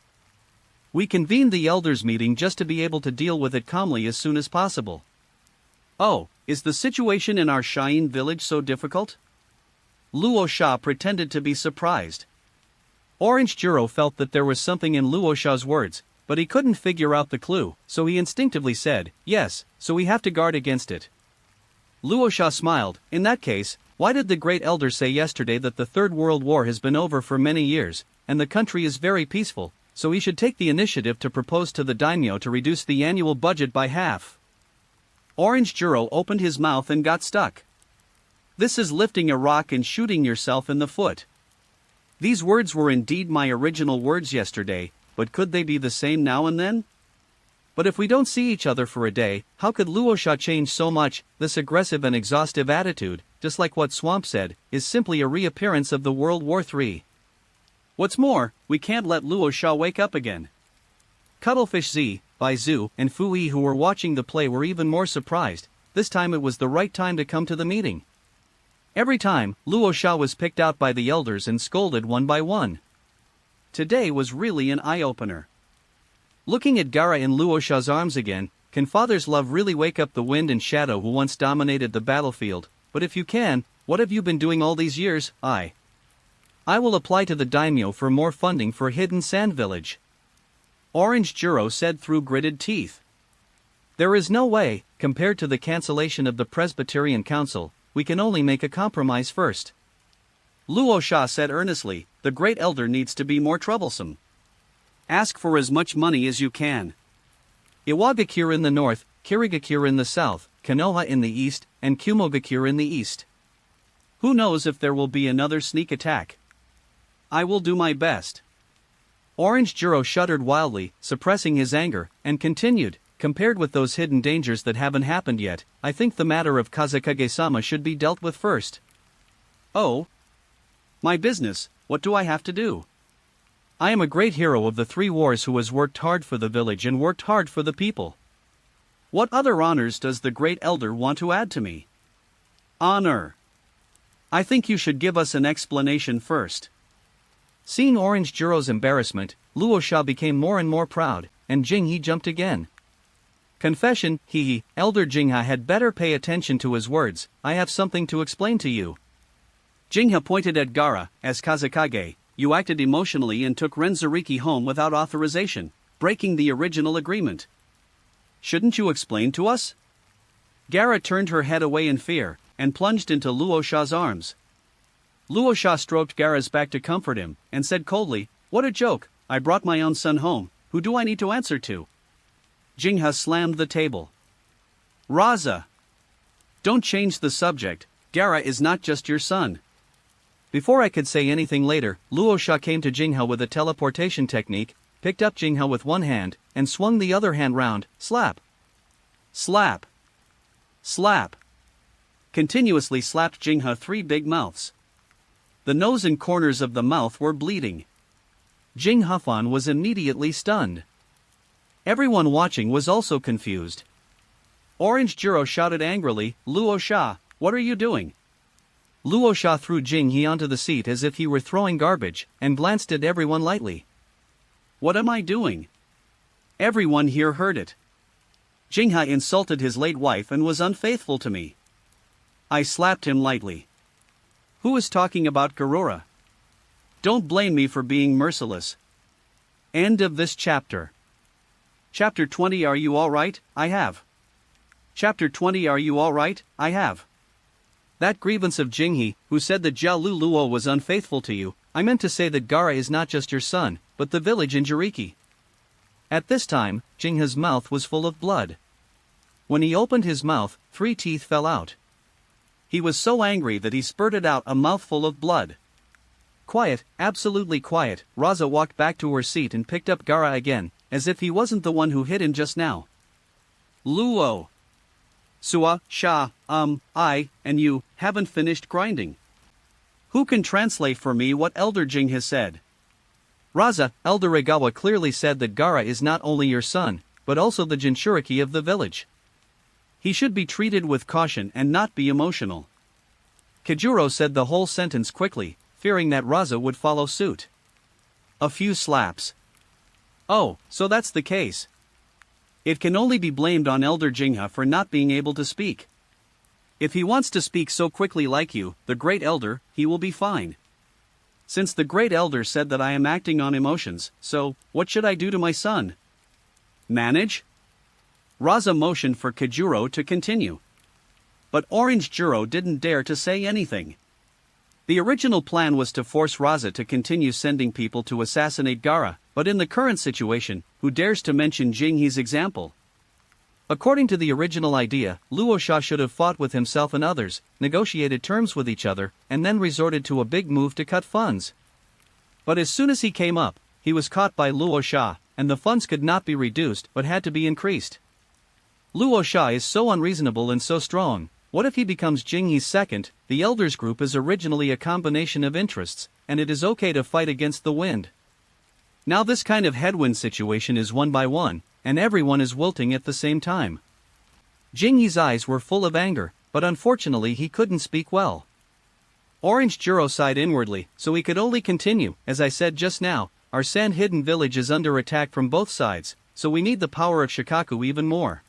We convened the elders meeting just to be able to deal with it calmly as soon as possible." Oh, is the situation in our Shine village so difficult? Luosha pretended to be surprised. Orange Juro felt that there was something in Luosha's words, but he couldn't figure out the clue, so he instinctively said, "Yes, so we have to guard against it." Luosha smiled. In that case, why did the great elder say yesterday that the Third World War has been over for many years, and the country is very peaceful, so he should take the initiative to propose to the daimyo to reduce the annual budget by half? Orange Juro opened his mouth and got stuck. This is lifting a rock and shooting yourself in the foot. These words were indeed my original words yesterday, but could they be the same now and then? But if we don't see each other for a day, how could Luosha change so much? This aggressive and exhaustive attitude, just like what Swamp said, is simply a reappearance of the World War III. What's more, we can't let Luosha wake up again. Cuttlefish Z, Baizu, and Fui, who were watching the play, were even more surprised. This time it was the right time to come to the meeting. Every time, Luosha was picked out by the elders and scolded one by one. Today was really an eye-opener. Looking at Gaara in Luosha's arms again, can father's love really wake up the wind and shadow who once dominated the battlefield? But if you can, what have you been doing all these years? I will apply to the daimyo for more funding for Hidden Sand Village. Orange Juro said through gritted teeth. There is no way, compared to the cancellation of the Presbyterian Council, we can only make a compromise first. Luo Sha said earnestly, the Great Elder needs to be more troublesome. Ask for as much money as you can. Iwagakure in the north, Kirigakure in the south, Konoha in the east, and Kumogakure in the east. Who knows if there will be another sneak attack? I will do my best. Orange Juro shuddered wildly, suppressing his anger, and continued, compared with those hidden dangers that haven't happened yet, I think the matter of Kazekage-sama should be dealt with first. Oh? My business, what do I have to do? I am a great hero of the 3 wars who has worked hard for the village and worked hard for the people. What other honors does the Great Elder want to add to me? Honor. I think you should give us an explanation first. Seeing Orange Juro's embarrassment, Luo Sha became more and more proud, and Jinghe jumped again. Confession, Elder Jinghe had better pay attention to his words, I have something to explain to you. Jinghe pointed at Gaara, as Kazekage, you acted emotionally and took Renzuriki home without authorization, breaking the original agreement. Shouldn't you explain to us? Gaara turned her head away in fear, and plunged into Luo Sha's arms. Luo Sha stroked Gaara's back to comfort him, and said coldly, what a joke, I brought my own son home, who do I need to answer to? Jinghe slammed the table. Raza! Don't change the subject, Gaara is not just your son. Before I could say anything later, Luo Sha came to Jinghe with a teleportation technique, picked up Jinghe with one hand, and swung the other hand round, slap. Slap. Slap. Continuously slapped Jinghe 3 big mouths. The nose and corners of the mouth were bleeding. Jinghe Fan was immediately stunned. Everyone watching was also confused. Orange Juro shouted angrily, Luo Sha, what are you doing? Luo Sha threw Jinghe onto the seat as if he were throwing garbage, and glanced at everyone lightly. What am I doing? Everyone here heard it. Jinghe insulted his late wife and was unfaithful to me. I slapped him lightly. Who is talking about Garura? Don't blame me for being merciless. End of this chapter. Chapter 20 Are you alright? I have. Chapter 20 Are you alright? I have. That grievance of Jinghe, who said that Jiaolu Luo was unfaithful to you, I meant to say that Gaara is not just your son, but the village in Jiriki. At this time, Jinghe's mouth was full of blood. When he opened his mouth, 3 teeth fell out. He was so angry that he spurted out a mouthful of blood. Quiet, absolutely quiet, Raza walked back to her seat and picked up Gaara again, as if he wasn't the one who hit him just now. Luo. Sua, Sha, I, and you, haven't finished grinding. Who can translate for me what Elder Jinghe said? Raza, Elder Regawa clearly said that Gaara is not only your son, but also the Jinchuriki of the village. He should be treated with caution and not be emotional. Kajuro said the whole sentence quickly, fearing that Raza would follow suit. A few slaps. Oh, so that's the case. It can only be blamed on Elder Jinghe for not being able to speak. If he wants to speak so quickly like you, the Great Elder, he will be fine. Since the Great Elder said that I am acting on emotions, so, what should I do to my son? Manage? Raza motioned for Kajuro to continue. But Orange Juro didn't dare to say anything. The original plan was to force Raza to continue sending people to assassinate Gaara, but in the current situation, who dares to mention Jinghe's example? According to the original idea, Luo Sha should have fought with himself and others, negotiated terms with each other, and then resorted to a big move to cut funds. But as soon as he came up, he was caught by Luo Sha, and the funds could not be reduced but had to be increased. Luo Sha is so unreasonable and so strong. What if he becomes Jinghe's second? The Elders group is originally a combination of interests, and it is okay to fight against the wind. Now this kind of headwind situation is one by one, and everyone is wilting at the same time. Jinghe's eyes were full of anger, but unfortunately he couldn't speak well. Orange Juro sighed inwardly, so he could only continue. As I said just now, our Sand Hidden Village is under attack from both sides, so we need the power of Shikaku even more.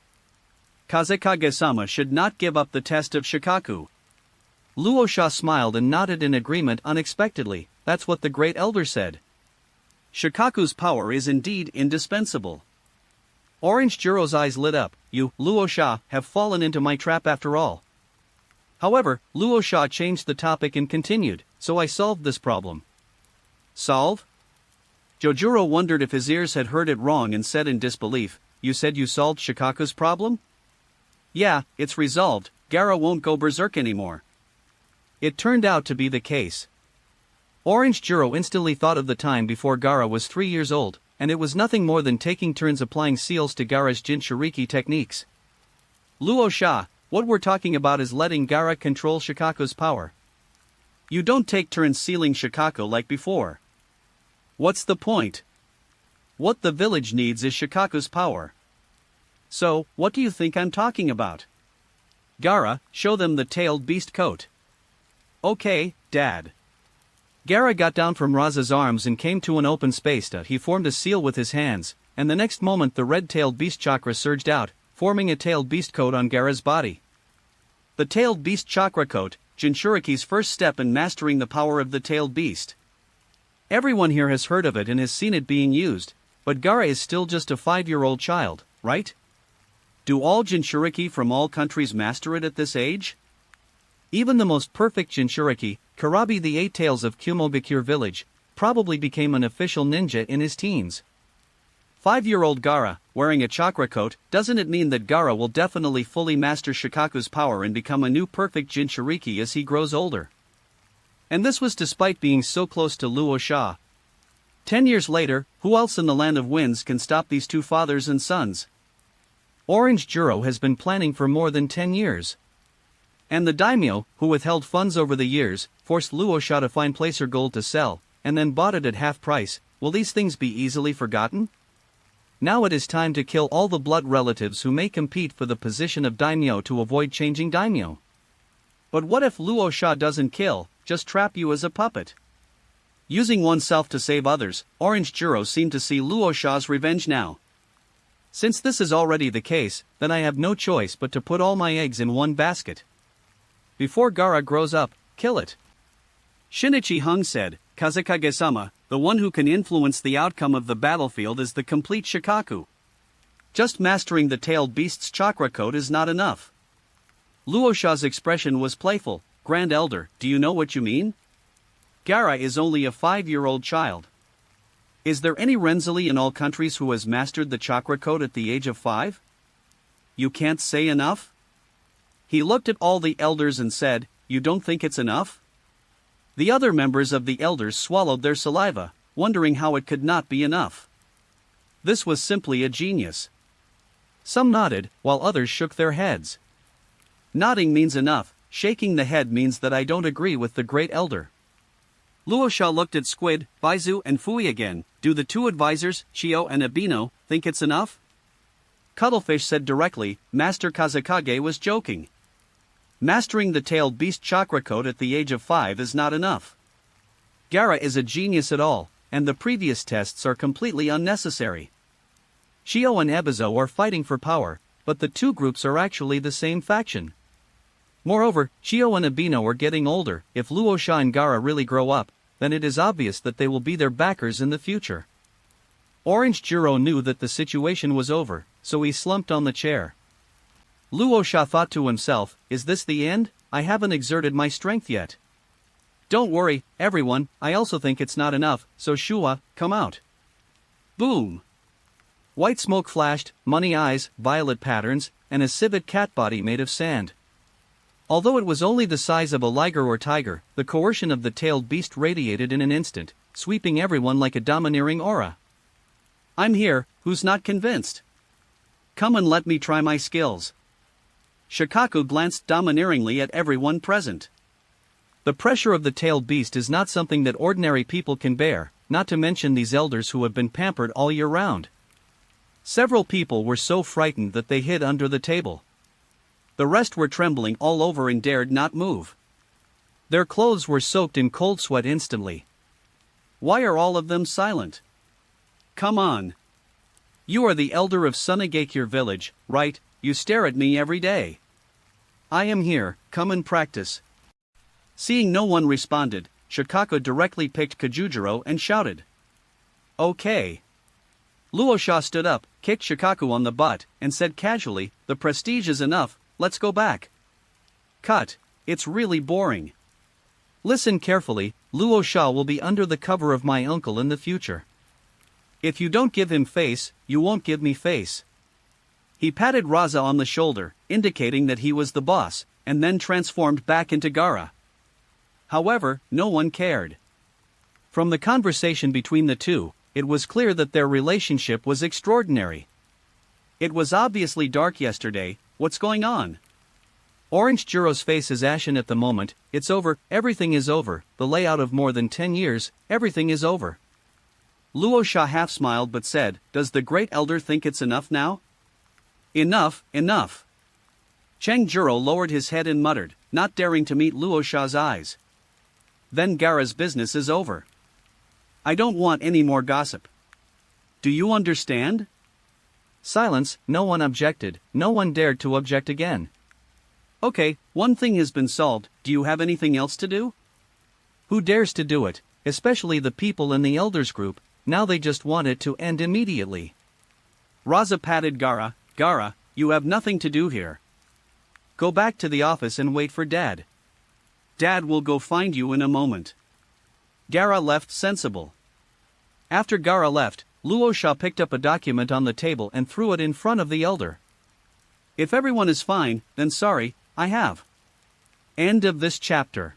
Kazekage-sama should not give up the test of Shikaku. Luo Sha smiled and nodded in agreement unexpectedly, that's what the great elder said. Shikaku's power is indeed indispensable. Orange Jiro's eyes lit up. You, Luosha, have fallen into my trap after all. However, Luosha changed the topic and continued, so I solved this problem. Solve? Jojuro wondered if his ears had heard it wrong and said in disbelief, you said you solved Shikaku's problem? Yeah, it's resolved, Gaara won't go berserk anymore. It turned out to be the case. Orange Jiro instantly thought of the time before Gaara was 3 years old, and it was nothing more than taking turns applying seals to Gaara's Jinchuriki techniques. Luosha, what we're talking about is letting Gaara control Shikaku's power. You don't take turns sealing Shikaku like before. What's the point? What the village needs is Shikaku's power. So, what do you think I'm talking about? Gaara, show them the tailed beast coat. Okay, Dad. Gaara got down from Raza's arms and came to an open space. He formed a seal with his hands, and the next moment the red-tailed beast chakra surged out, forming a tailed beast coat on Gaara's body. The tailed beast chakra coat, Jinchuriki's first step in mastering the power of the tailed beast. Everyone here has heard of it and has seen it being used, but Gaara is still just a 5-year-old child, right? Do all Jinchuriki from all countries master it at this age? Even the most perfect Jinchuriki, Karabi the Eight Tails of Kumobikure village, probably became an official ninja in his teens. 5-year-old Gaara, wearing a chakra coat, doesn't it mean that Gaara will definitely fully master Shikaku's power and become a new perfect Jinchuriki as he grows older? And this was despite being so close to Luosha. 10 years later, who else in the Land of Winds can stop these two fathers and sons? Orange Jiro has been planning for more than 10 years. And the daimyo, who withheld funds over the years, forced Luosha to find placer gold to sell, and then bought it at half price. Will these things be easily forgotten? Now it is time to kill all the blood relatives who may compete for the position of daimyo to avoid changing daimyo. But what if Luosha doesn't kill, just trap you as a puppet? Using oneself to save others, Orange Jiro seemed to see Luosha's revenge now. Since this is already the case, then I have no choice but to put all my eggs in one basket. Before Gaara grows up, kill it. Shinichi Hung said, Kazekage-sama, the one who can influence the outcome of the battlefield is the complete Shikaku. Just mastering the tailed beast's chakra coat is not enough. Luosha's expression was playful. Grand Elder, do you know what you mean? Gaara is only a 5-year-old child. Is there any Renzali in all countries who has mastered the chakra coat at the age of 5? You can't say enough? He looked at all the elders and said, you don't think it's enough? The other members of the elders swallowed their saliva, wondering how it could not be enough. This was simply a genius. Some nodded, while others shook their heads. Nodding means enough, shaking the head means that I don't agree with the great elder. Luosha looked at Squid, Baizu and Fui again. Do the two advisors, Chio and Abino, think it's enough? Cuttlefish said directly, Master Kazekage was joking. Mastering the tailed beast chakra coat at the age of 5 is not enough. Gaara is a genius at all, and the previous tests are completely unnecessary. Chio and Ebizo are fighting for power, but the two groups are actually the same faction. Moreover, Chio and Abino are getting older. If Luosha and Gaara really grow up, then it is obvious that they will be their backers in the future. Orange Jiro knew that the situation was over, so he slumped on the chair. Luosha thought to himself, is this the end? I haven't exerted my strength yet. Don't worry, everyone, I also think it's not enough, so Shua, come out. Boom! White smoke flashed, money eyes, violet patterns, and a civet cat body made of sand. Although it was only the size of a liger or tiger, the coercion of the tailed beast radiated in an instant, sweeping everyone like a domineering aura. I'm here, who's not convinced? Come and let me try my skills. Shikaku glanced domineeringly at everyone present. The pressure of the tailed beast is not something that ordinary people can bear, not to mention these elders who have been pampered all year round. Several people were so frightened that they hid under the table. The rest were trembling all over and dared not move. Their clothes were soaked in cold sweat instantly. Why are all of them silent? Come on. You are the elder of Sunagakure village, right? You stare at me every day. I am here, come and practice. Seeing no one responded, Shikako directly picked Kajujiro and shouted. Okay. Luosha stood up, kicked Shikaku on the butt, and said casually, the prestige is enough, let's go back. Cut, it's really boring. Listen carefully, Luosha will be under the cover of my uncle in the future. If you don't give him face, you won't give me face. He patted Raza on the shoulder, indicating that he was the boss, and then transformed back into Gaara. However, no one cared. From the conversation between the two, it was clear that their relationship was extraordinary. It was obviously dark yesterday, what's going on? Orange Jiro's face is ashen at the moment, it's over, everything is over, the layout of more than 10 years, everything is over. Luosha half smiled but said, does the great elder think it's enough now? Enough, enough. Chang Jiro lowered his head and muttered, not daring to meet Luosha's eyes. Then Gaara's business is over. I don't want any more gossip. Do you understand? Silence, no one objected, no one dared to object again. Okay, one thing has been solved, do you have anything else to do? Who dares to do it, especially the people in the elders group, now they just want it to end immediately. Raza patted Gaara, Gaara, you have nothing to do here. Go back to the office and wait for Dad. Dad will go find you in a moment. Gaara left sensible. After Gaara left, Luosha picked up a document on the table and threw it in front of the elder. If everyone is fine, then sorry, I have. End of this chapter.